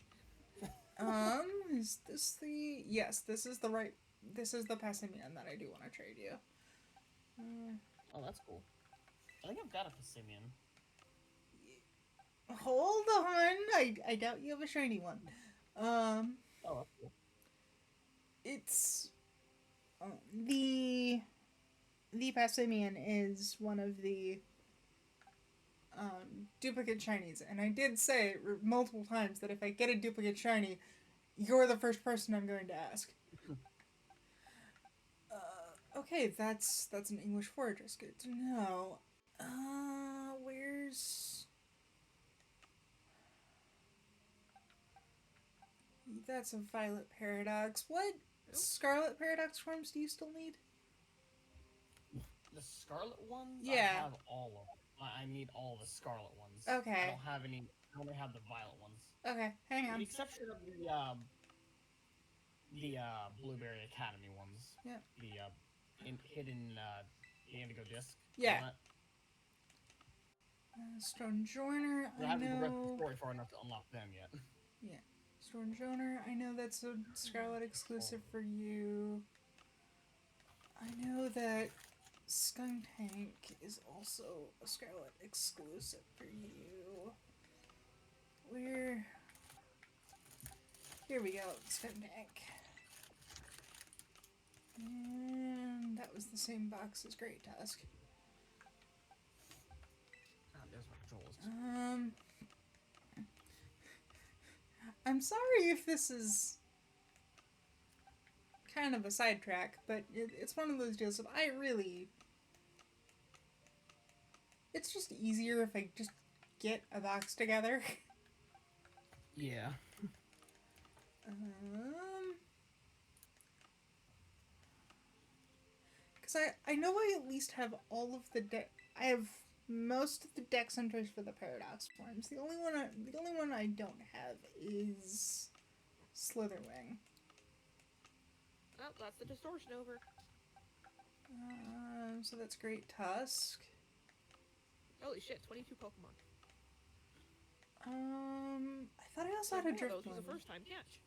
[SPEAKER 1] Is this the... Yes, this is the right... This is the Passimian that I do want to trade you.
[SPEAKER 3] Oh, that's cool. I think I've got a Passimian.
[SPEAKER 1] Hold on! I doubt you have a shiny one.
[SPEAKER 3] Oh, that's cool.
[SPEAKER 1] It's... the Passimian is one of the duplicate shinies, and I did say multiple times that if I get a duplicate shiny, you're the first person I'm going to ask. Okay, that's an English fortress. Good to know. Where's... That's a Violet Paradox. What
[SPEAKER 2] Nope.
[SPEAKER 1] Scarlet Paradox forms do you still need?
[SPEAKER 3] The Scarlet ones?
[SPEAKER 1] Yeah.
[SPEAKER 3] I have all of them. I need all the Scarlet ones.
[SPEAKER 1] Okay.
[SPEAKER 3] I don't have any. I only have the Violet ones.
[SPEAKER 1] Okay, hang
[SPEAKER 3] With
[SPEAKER 1] on.
[SPEAKER 3] the exception of the Blueberry Academy ones.
[SPEAKER 1] Yeah.
[SPEAKER 3] The hidden the Indigo Disc.
[SPEAKER 1] Yeah.
[SPEAKER 3] That.
[SPEAKER 1] Stone Joiner,
[SPEAKER 3] I
[SPEAKER 1] I
[SPEAKER 3] haven't progressed the
[SPEAKER 1] know.
[SPEAKER 3] story far enough to unlock them yet.
[SPEAKER 1] Stone Joiner, I know that's a Scarlet exclusive for you. I know that Skunk Tank is also a Scarlet exclusive for you. Where? Here we go, Skunk Tank. And that was the same box as Great Tusk.
[SPEAKER 3] Ah, there's my controls.
[SPEAKER 1] I'm sorry if this is kind of a sidetrack, but it's one of those deals of it's just easier if I just get a box together.
[SPEAKER 3] Yeah.
[SPEAKER 1] Because I know I at least have all of the deck. I have most of the deck centers for the Paradox forms. The only one I don't have is Slitherwing.
[SPEAKER 2] Oh, that's the distortion over.
[SPEAKER 1] So that's Great Tusk.
[SPEAKER 2] Holy shit, 22 Pokemon.
[SPEAKER 1] I thought I also had a
[SPEAKER 2] Those was
[SPEAKER 1] Drifblim.
[SPEAKER 2] the first time catch.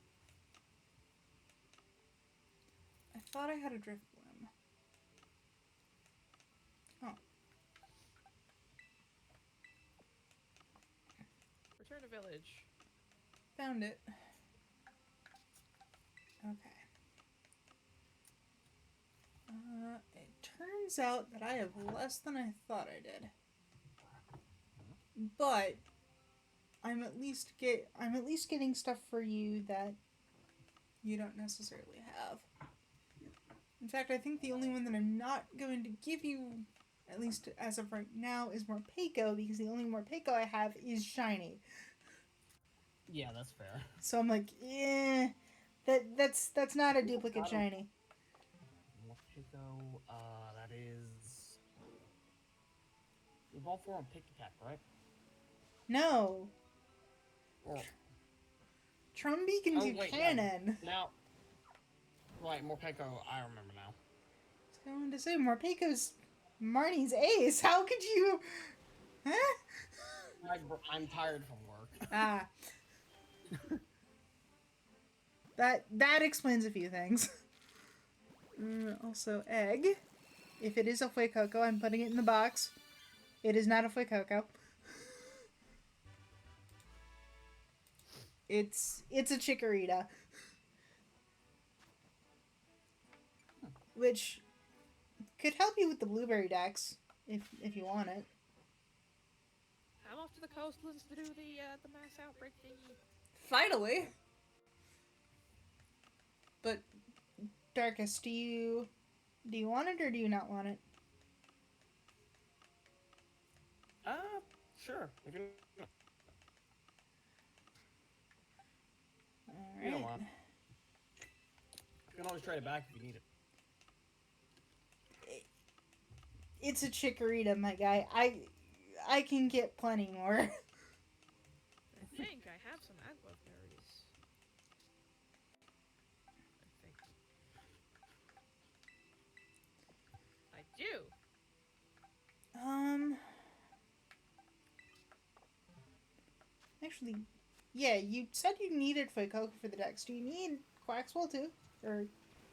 [SPEAKER 1] I thought I had a Drifblim. Oh.
[SPEAKER 2] Return to village.
[SPEAKER 1] Found it. Okay. It turns out that I have less than I thought I did. But I'm at least getting stuff for you that you don't necessarily have. In fact, I think the only one that I'm not going to give you, at least as of right now, is Morpeko, because the only Morpeko I have is shiny.
[SPEAKER 3] Yeah, that's fair.
[SPEAKER 1] So I'm like, that's not a duplicate shiny.
[SPEAKER 3] Morpeko, that is... Evolve form Pick Attack, right?
[SPEAKER 1] No.
[SPEAKER 3] Or...
[SPEAKER 1] Trumby can do cannon.
[SPEAKER 3] Now... Right, Morpeko, I remember now.
[SPEAKER 1] I was going to say, Morpeko's Marnie's ace. How could you... Huh?
[SPEAKER 3] I'm tired from work.
[SPEAKER 1] Ah. That explains a few things. Also, egg. If it is a Fuecoco, I'm putting it in the box. It is not a Fuecoco. It's a Chikorita. Which could help you with the blueberry decks, if you want it.
[SPEAKER 2] I'm off to the coastlands to do the mass outbreak thingy.
[SPEAKER 1] Finally! But, Darkus, do you want it or do you not want it?
[SPEAKER 3] Sure.
[SPEAKER 1] Alright.
[SPEAKER 3] You don't want it. You can always trade it back if you need it.
[SPEAKER 1] It's a Chikorita, my guy. I can get plenty more.
[SPEAKER 2] I think I have some Aglo berries. I do.
[SPEAKER 1] Actually, yeah, you said you needed Fuecoco for the decks. Do you need Quaxwell too? Or,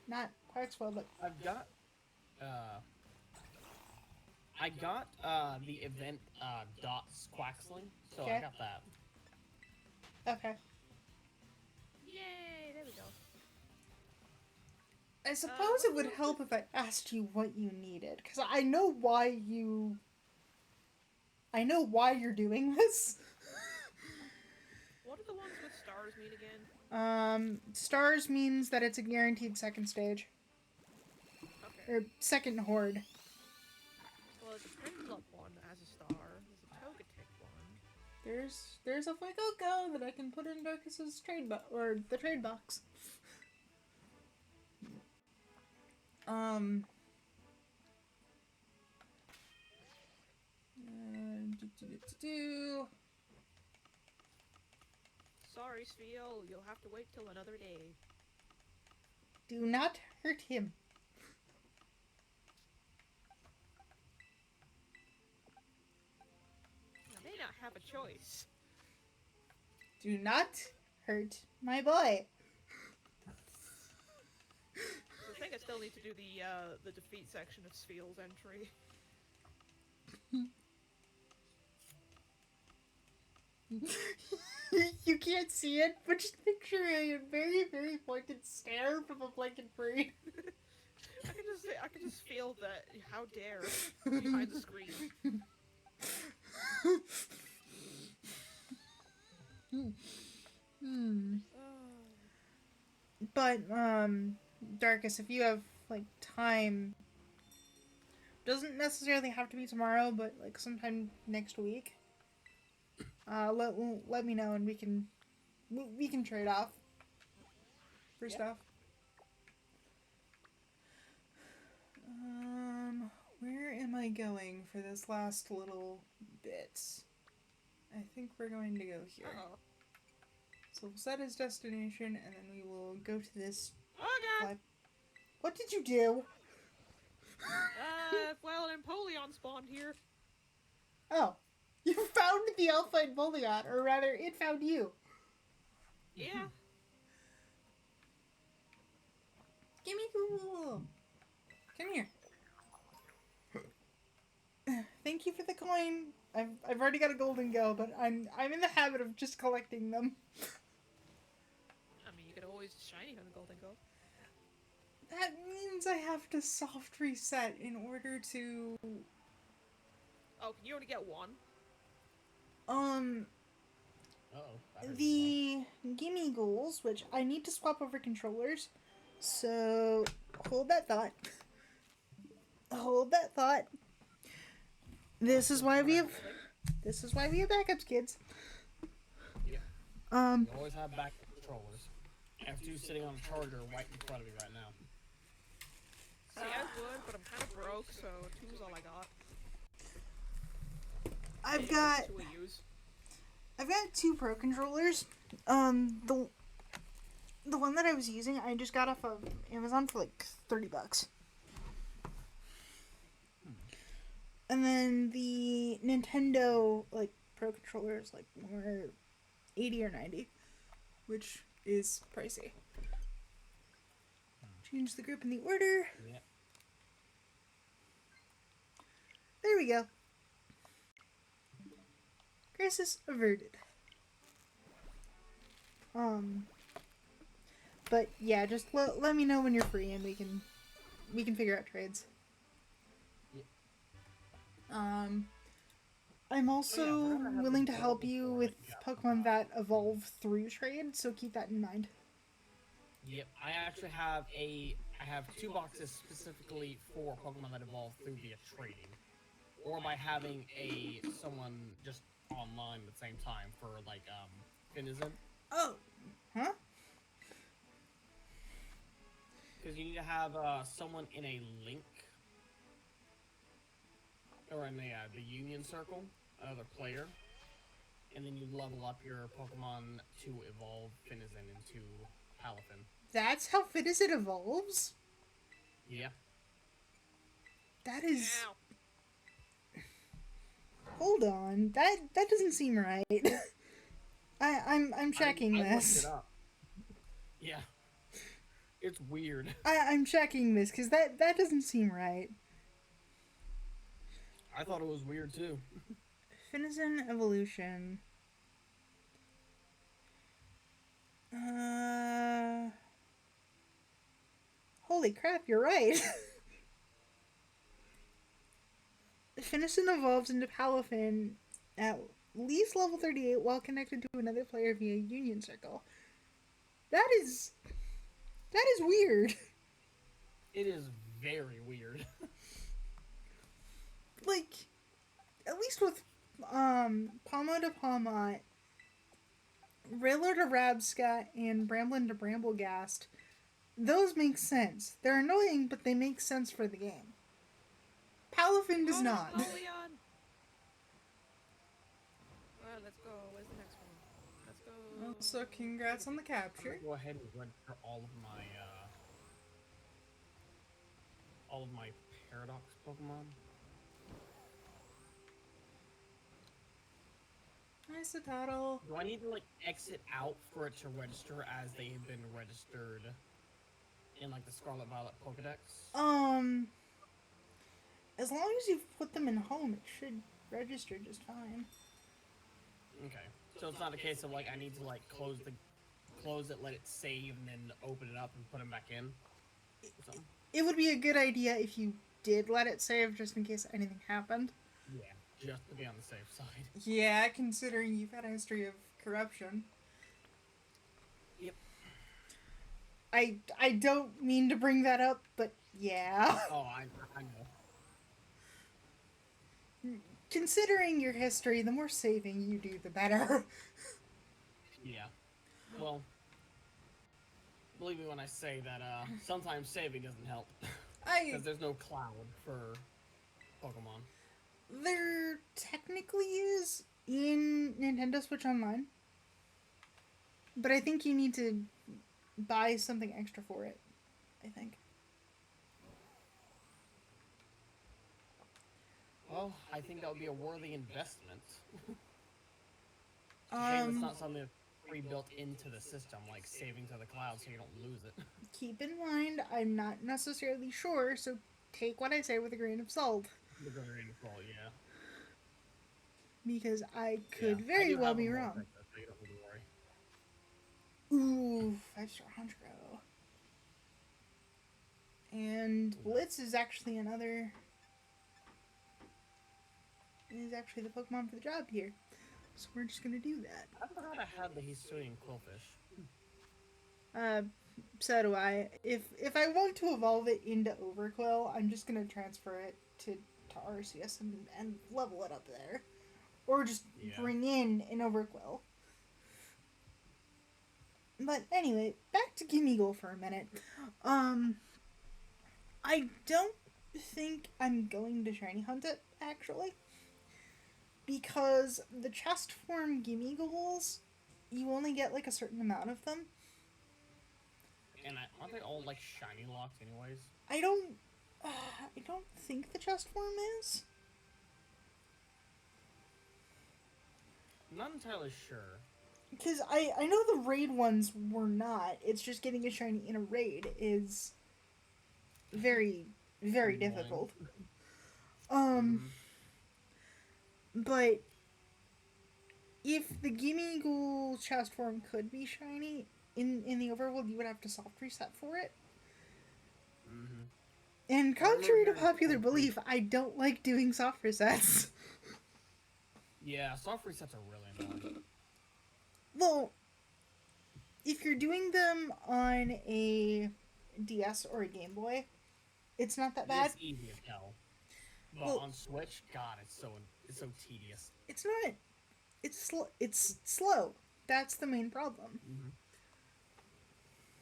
[SPEAKER 1] not Quaxwell, but...
[SPEAKER 3] I got the event Dots Quaxling, so
[SPEAKER 1] Okay.
[SPEAKER 3] I got that.
[SPEAKER 1] Okay.
[SPEAKER 2] Yay, there we go.
[SPEAKER 1] I suppose it would help if I asked you what you needed, because I know why you're doing this.
[SPEAKER 2] What do the ones with stars mean again?
[SPEAKER 1] Stars means that it's a guaranteed second stage.
[SPEAKER 2] Okay.
[SPEAKER 1] Or second horde.
[SPEAKER 2] Well, there's a Prinplup one as a star. There's a Togetic one.
[SPEAKER 1] There's a Fuecoco that I can put in Darkus's or the trade box. Do.
[SPEAKER 2] Sorry, Spiel, you'll have to wait till another day.
[SPEAKER 1] Do not hurt him.
[SPEAKER 2] I may not have a choice.
[SPEAKER 1] Do not hurt my boy.
[SPEAKER 2] So I think I still need to do the defeat section of Spiel's entry.
[SPEAKER 1] You can't see it, but just picture a very, very pointed stare from a blanket brain.
[SPEAKER 2] I can just feel that. How dare behind the screen.
[SPEAKER 1] But Darkus, if you have like time, doesn't necessarily have to be tomorrow, but like sometime next week. Let me know and we can trade off for stuff. Where am I going for this last little bit? I think we're going to go here.
[SPEAKER 2] Uh-oh.
[SPEAKER 1] So we'll set his destination and then we will go to this.
[SPEAKER 2] Oh god!
[SPEAKER 1] What did you do?
[SPEAKER 2] Well, an Empoleon spawned here.
[SPEAKER 1] Oh. You found the Alpha Empoleon, or rather, it found you.
[SPEAKER 2] Yeah.
[SPEAKER 1] Gimme cool. Come here. Thank you for the coin. I've already got a golden go, but I'm in the habit of just collecting them.
[SPEAKER 2] I mean, you could always shiny on the golden go.
[SPEAKER 1] That means I have to soft reset in order to.
[SPEAKER 2] Oh, can you only get one?
[SPEAKER 1] The gimme goals, which I need to swap over controllers, so hold that thought. Hold that thought. This is why we have backups, kids.
[SPEAKER 3] Yeah. You always have backup controllers. I have two sitting on a charger right in front of me right now.
[SPEAKER 2] See, I would, but I'm kind of broke, so two's all I got.
[SPEAKER 1] I've got two Pro controllers. The one that I was using, I just got off of Amazon for like $30. And then the Nintendo like Pro controller is like more 80 or 90, which is pricey. Change the group in the order.
[SPEAKER 3] Yeah.
[SPEAKER 1] There we go. Crisis averted. But yeah, just let me know when you're free and we can figure out trades.
[SPEAKER 3] Yeah.
[SPEAKER 1] I'm also willing to help you with Pokemon that evolve through trade, so keep that in mind.
[SPEAKER 3] Yep, I actually have I have 2 boxes specifically for Pokemon that evolve through via trading, or by having someone just online at the same time for like Finizen.
[SPEAKER 1] Oh, huh?
[SPEAKER 3] Because you need to have someone in a link, or in the Union Circle, another player, and then you level up your Pokemon to evolve Finizen into Palafin.
[SPEAKER 1] That's how Finizen evolves?
[SPEAKER 3] Yeah.
[SPEAKER 1] That is...
[SPEAKER 2] Ow.
[SPEAKER 1] Hold on, that doesn't seem right. I'm checking
[SPEAKER 3] I
[SPEAKER 1] this.
[SPEAKER 3] looked it up. Yeah. It's weird.
[SPEAKER 1] I'm checking this, because that doesn't seem right.
[SPEAKER 3] I thought it was weird too.
[SPEAKER 1] Finizen evolution. Holy crap, you're right. Finizen evolves into Palafin at least level 38 while connected to another player via Union Circle. That is weird.
[SPEAKER 3] It is very weird.
[SPEAKER 1] Like, at least with Palmo to Palmot, Riddler to Rabscat, and Bramblin to Bramblegast, those make sense. They're annoying, but they make sense for the game. Palafin does
[SPEAKER 2] Oh, there's
[SPEAKER 1] not.
[SPEAKER 2] Polion! Alright, let's go. Where's the next one? Let's go.
[SPEAKER 1] So congrats on the
[SPEAKER 3] I'm gonna
[SPEAKER 1] capture.
[SPEAKER 3] go ahead and register all of my Paradox Pokemon.
[SPEAKER 1] Nice Tattle.
[SPEAKER 3] Do I need to like exit out for it to register as they have been registered in like the Scarlet Violet Pokedex?
[SPEAKER 1] As long as you've put them in home, it should register just fine.
[SPEAKER 3] Okay. So it's not a case of like I need to like close it, let it save, and then open it up and put them back in. Or something.
[SPEAKER 1] It would be a good idea if you did let it save just in case anything happened.
[SPEAKER 3] Yeah, just to be on the safe side.
[SPEAKER 1] Yeah, considering you've had a history of corruption.
[SPEAKER 3] Yep.
[SPEAKER 1] I don't mean to bring that up, but yeah.
[SPEAKER 3] Oh, I know.
[SPEAKER 1] Considering your history, the more saving you do, the better.
[SPEAKER 3] Yeah. Well, believe me when I say that sometimes saving doesn't help. Because there's no cloud for Pokemon.
[SPEAKER 1] There technically is in Nintendo Switch Online. But I think you need to buy something extra for it. I think.
[SPEAKER 3] Well, I think that would be a worthy investment. Shame it's not something that's pre-built into the system, like saving to the cloud so you don't lose it.
[SPEAKER 1] Keep in mind, I'm not necessarily sure, so take what I say with a grain of salt.
[SPEAKER 3] The grain of salt, yeah.
[SPEAKER 1] Because I could
[SPEAKER 3] Yeah.
[SPEAKER 1] very
[SPEAKER 3] I do
[SPEAKER 1] well
[SPEAKER 3] have
[SPEAKER 1] be
[SPEAKER 3] a
[SPEAKER 1] wrong.
[SPEAKER 3] Vulpix, so you don't need to worry.
[SPEAKER 1] Ooh, 5-star Honchkrow. And Blitz is actually the Pokemon for the job here. So we're just gonna do that.
[SPEAKER 3] I forgot I had the Hisuian Quillfish.
[SPEAKER 1] So do I. If I want to evolve it into Overquill, I'm just gonna transfer it to Arceus and level it up there. Or just bring in an Overquill. But anyway, back to Gimmighoul for a minute. I don't think I'm going to shiny hunt it, actually. Because the chest form Gimmighouls, you only get like a certain amount of them.
[SPEAKER 3] And aren't they all like shiny locked anyways?
[SPEAKER 1] I don't think the chest form is.
[SPEAKER 3] I'm not entirely sure.
[SPEAKER 1] Because I know the raid ones were not. It's just getting a shiny in a raid is very, very difficult. But if the Gimmighoul chest form could be shiny in the overworld, you would have to soft reset for it.
[SPEAKER 3] Mm-hmm.
[SPEAKER 1] And contrary to popular belief, I don't like doing soft resets.
[SPEAKER 3] Yeah, soft resets are really annoying.
[SPEAKER 1] Well, if you're doing them on a DS or a Game Boy, it's not that bad.
[SPEAKER 3] It's easy as hell. But
[SPEAKER 1] Well,
[SPEAKER 3] on Switch, God, it's so tedious.
[SPEAKER 1] It's not. It's slow. That's the main problem.
[SPEAKER 3] Mm-hmm.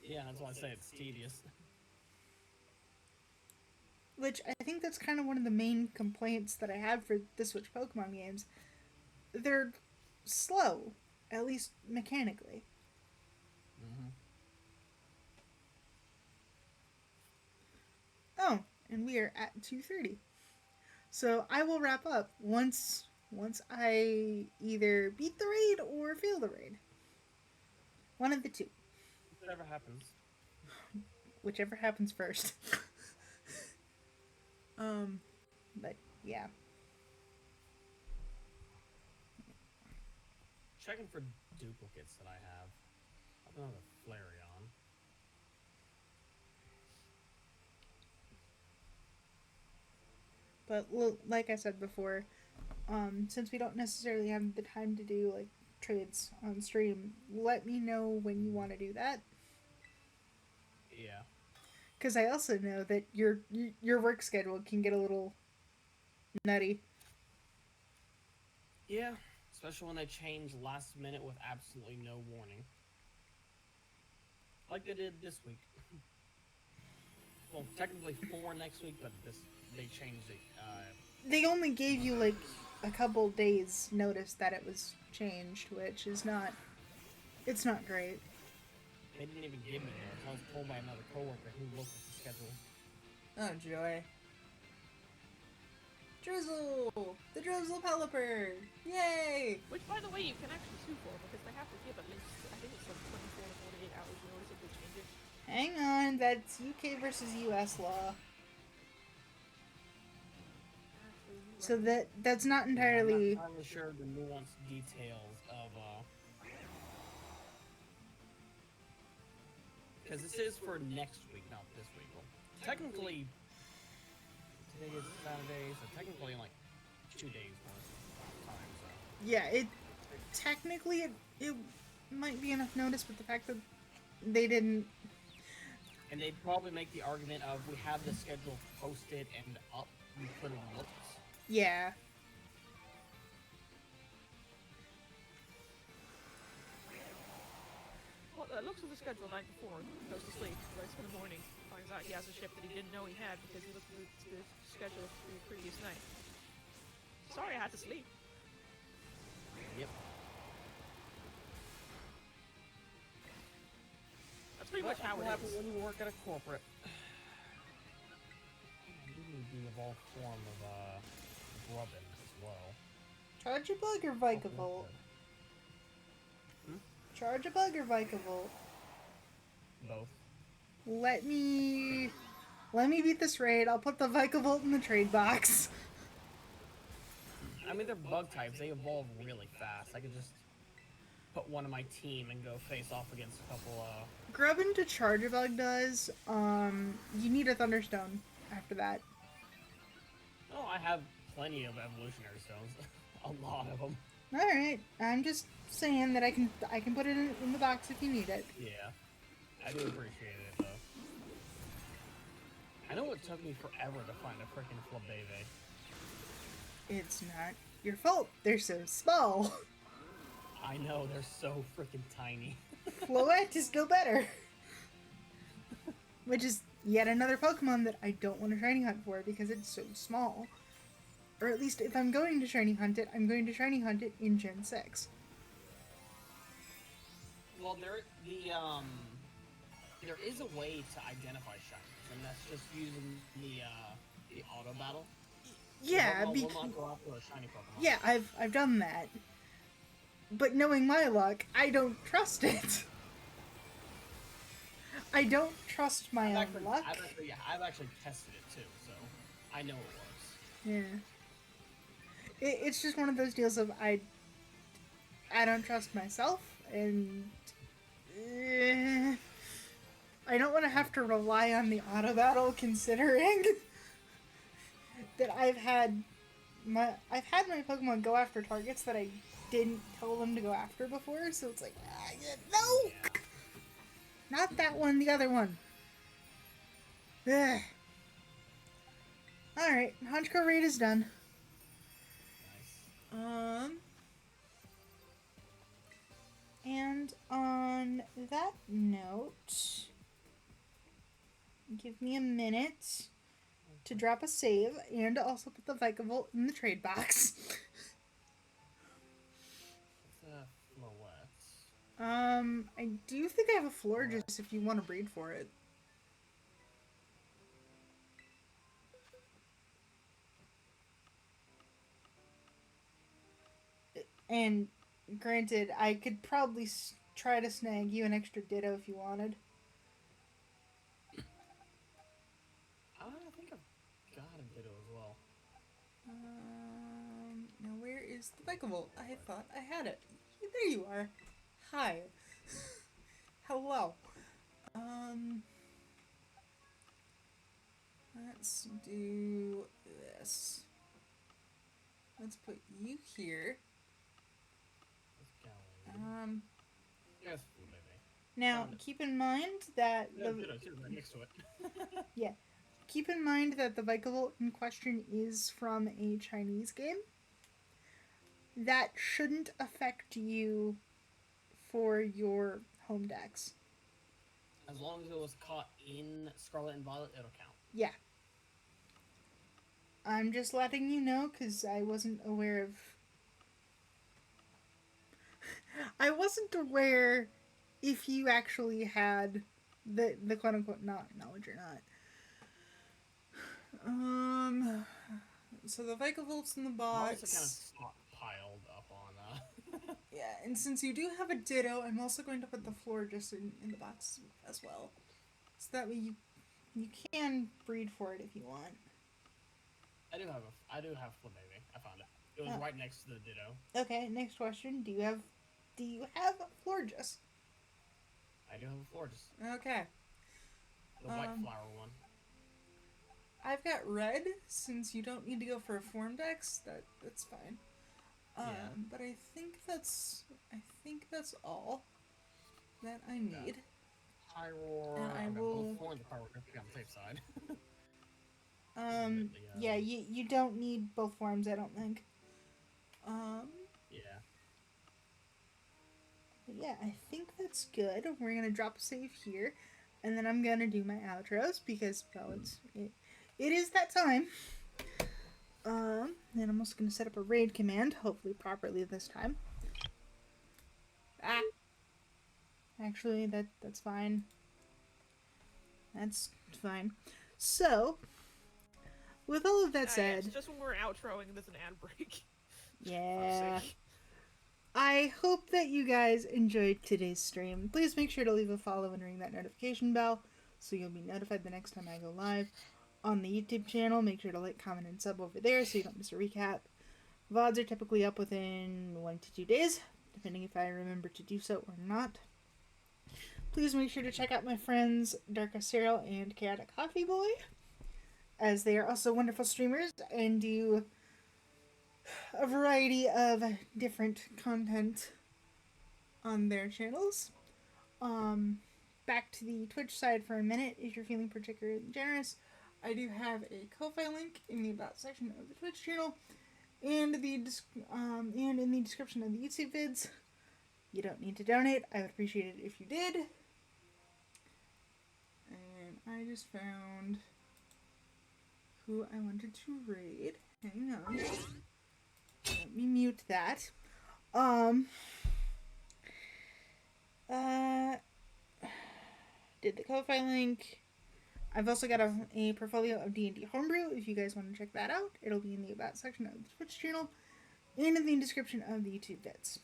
[SPEAKER 3] Yeah, that's why I say it's tedious.
[SPEAKER 1] Which I think that's kind of one of the main complaints that I have for the Switch Pokemon games. They're slow, at least mechanically.
[SPEAKER 3] Mm-hmm.
[SPEAKER 1] Oh, and we are at 2:30. So I will wrap up once I either beat the raid or fail the raid. One of the two.
[SPEAKER 3] Whatever happens.
[SPEAKER 1] Whichever happens first. But yeah.
[SPEAKER 3] Checking for duplicates that I have. I don't have a Flareon.
[SPEAKER 1] But like I said before, since we don't necessarily have the time to do like trades on stream, let me know when you want to do that.
[SPEAKER 3] Yeah.
[SPEAKER 1] Because I also know that your work schedule can get a little nutty.
[SPEAKER 3] Yeah, especially when they change last minute with absolutely no warning, like they did this week. Well, technically 4 next week, but this they changed it.
[SPEAKER 1] They only gave you like a couple days notice that it was changed, which is not. It's not great.
[SPEAKER 3] They didn't even give me notice. I was told by another coworker who looked at the schedule.
[SPEAKER 1] Oh joy. Drizzle! The Drizzle Pelipper! Yay!
[SPEAKER 2] Which, by the way, you can actually sue for because they have to give at least, I think it's like 24 to 48 hours notice if they change it.
[SPEAKER 1] Hang on, that's UK versus US law. So that's not entirely.
[SPEAKER 3] I'm not entirely sure the nuanced details of because this is for next week, not this week. Well, technically, today is Saturday, so technically in like 2 days worth of time. So
[SPEAKER 1] Yeah, it might be enough notice, but the fact that they didn't.
[SPEAKER 3] and they'd probably make the argument of we have the schedule posted and up, we could have looked.
[SPEAKER 1] Yeah.
[SPEAKER 2] Well, looks at the schedule the night before, goes to sleep, wakes up in the morning, finds out he has a shift that he didn't know he had because he looked at the schedule for the previous night. Sorry, I had to sleep.
[SPEAKER 3] Yep.
[SPEAKER 2] That's pretty much how it
[SPEAKER 3] happens
[SPEAKER 2] is.
[SPEAKER 3] when you work at a corporate. You need the evolved form of Grubbin as well.
[SPEAKER 1] Charge a bug or Vikavolt? Charge a bug or Vikavolt?
[SPEAKER 3] Both.
[SPEAKER 1] Let me beat this raid. I'll put the Vikavolt in the trade box.
[SPEAKER 3] I mean, they're bug types. They evolve really fast. I could just put one on my team and go face off against a couple.
[SPEAKER 1] Grubbin to charge a bug does. You need a Thunderstone after that.
[SPEAKER 3] Oh, I have plenty of evolutionary stones. A lot of them.
[SPEAKER 1] All right. I'm just saying that I can put it in the box if you need it.
[SPEAKER 3] Yeah, I do appreciate it though. I know it took me forever to find a freaking Flabebe.
[SPEAKER 1] It's not your fault. They're so small.
[SPEAKER 3] I know, they're so freaking tiny.
[SPEAKER 1] Floette is still better. Which is yet another Pokemon that I don't want to shiny hunt for because it's so small. Or at least if I'm going to shiny hunt it, I'm going to shiny hunt it in Gen 6.
[SPEAKER 3] Well, there is a way to identify shinies, and that's just using the auto battle.
[SPEAKER 1] Yeah,
[SPEAKER 3] Will
[SPEAKER 1] because
[SPEAKER 3] not go after a shiny Pokemon.
[SPEAKER 1] yeah, I've done that. But knowing my luck, I don't trust it. I don't trust my own luck.
[SPEAKER 3] I've actually tested it too, so I know it works.
[SPEAKER 1] Yeah. It's just one of those deals of I don't trust myself, and I don't want to have to rely on the auto battle, considering that I've had my Pokemon go after targets that I didn't tell them to go after before, so it's like no, not that one, the other one. Ugh. All right, Honchkrow raid is done.
[SPEAKER 3] Nice.
[SPEAKER 1] And on that note, give me a minute to drop a save and also put the Vikavolt in the trade box.
[SPEAKER 3] Floette.
[SPEAKER 1] I do think I have a Florges if you want to breed for it. And granted, I could probably try to snag you an extra Ditto if you wanted.
[SPEAKER 3] I think I've got a Ditto as well.
[SPEAKER 1] Now where is the Vikavolt? I thought I had it. There you are. Hi. Hello. Let's do this. Let's put you here.
[SPEAKER 3] Yes,
[SPEAKER 1] Now keep in mind that
[SPEAKER 3] Ditto too, right next to it.
[SPEAKER 1] keep in mind that the Vikavolt in question is from a Chinese game. that shouldn't affect you for your home decks.
[SPEAKER 3] As long as it was caught in Scarlet and Violet, it'll count.
[SPEAKER 1] Yeah. I'm just letting you know because I wasn't aware of. I wasn't aware if you actually had the quote unquote not knowledge or not. So the Vikavolt in the
[SPEAKER 3] I'm also kind of
[SPEAKER 1] box.
[SPEAKER 3] stockpiled up on.
[SPEAKER 1] Yeah, and since you do have a Ditto, I'm also going to put the Florges in the box as well. So that way you can breed for it if you want.
[SPEAKER 3] I do have Flabébé. I found it. It was right next to the Ditto.
[SPEAKER 1] Okay, next question. Do you have Florges?
[SPEAKER 3] I do have a Florges.
[SPEAKER 1] Okay.
[SPEAKER 3] The white flower one.
[SPEAKER 1] I've got red, since you don't need to go for a form dex, that's fine.
[SPEAKER 3] Yeah.
[SPEAKER 1] But I think that's all that I need.
[SPEAKER 3] Pyroar.
[SPEAKER 1] And I
[SPEAKER 3] I've got
[SPEAKER 1] will-
[SPEAKER 3] both forms of Pyroar to be on the safe side.
[SPEAKER 1] Yeah, you don't need both forms, I don't think.
[SPEAKER 3] Yeah.
[SPEAKER 1] Yeah, I think that's good. We're gonna drop a save here, and then I'm gonna do my outros because well, it is that time. Then I'm also gonna set up a raid command, hopefully properly this time. Actually, that's fine. That's fine. So, with all of that said,
[SPEAKER 2] It's just when we're outroing, there's an ad break.
[SPEAKER 1] yeah.
[SPEAKER 2] For sake.
[SPEAKER 1] I hope that you guys enjoyed today's stream. Please make sure to leave a follow and ring that notification bell so you'll be notified the next time I go live. On the YouTube channel, make sure to like, comment, and sub over there so you don't miss a recap. VODs are typically up within 1 to 2 days, depending if I remember to do so or not. Please make sure to check out my friends Darka Cyril and Chaotic Coffee Boy, as they are also wonderful streamers and do a variety of different content on their channels. Back to the Twitch side for a minute. If you're feeling particularly generous, I do have a Ko-Fi link in the About section of the Twitch channel, and and in the description of the YouTube vids. You don't need to donate. I would appreciate it if you did. And I just found who I wanted to raid. Hang on. Let me mute that. Did the Ko-Fi link. I've also got a portfolio of D&D Homebrew. If you guys want to check that out, it'll be in the About section of the Twitch channel and in the description of the YouTube vids.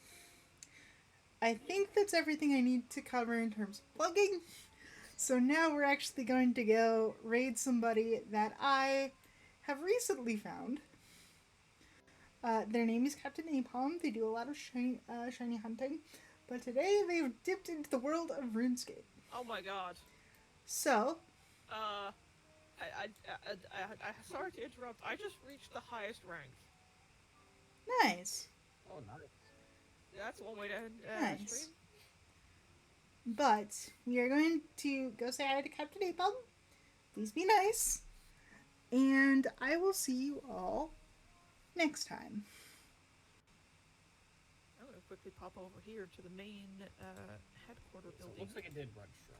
[SPEAKER 1] I think that's everything I need to cover in terms of plugging. So now we're actually going to go raid somebody that I have recently found. Their name is Captain Napalm. They do a lot of shiny hunting, but today they've dipped into the world of RuneScape.
[SPEAKER 2] Oh my god.
[SPEAKER 1] So,
[SPEAKER 2] I sorry to interrupt. I just reached the highest rank.
[SPEAKER 1] nice.
[SPEAKER 3] Oh, nice.
[SPEAKER 2] That's one way to
[SPEAKER 1] Nice.
[SPEAKER 2] stream.
[SPEAKER 1] But we are going to go say hi to Captain Napalm. Please be nice. And I will see you all next time.
[SPEAKER 2] I'm gonna quickly pop over here to the main headquarter
[SPEAKER 3] So it
[SPEAKER 2] building.
[SPEAKER 3] looks like it did register.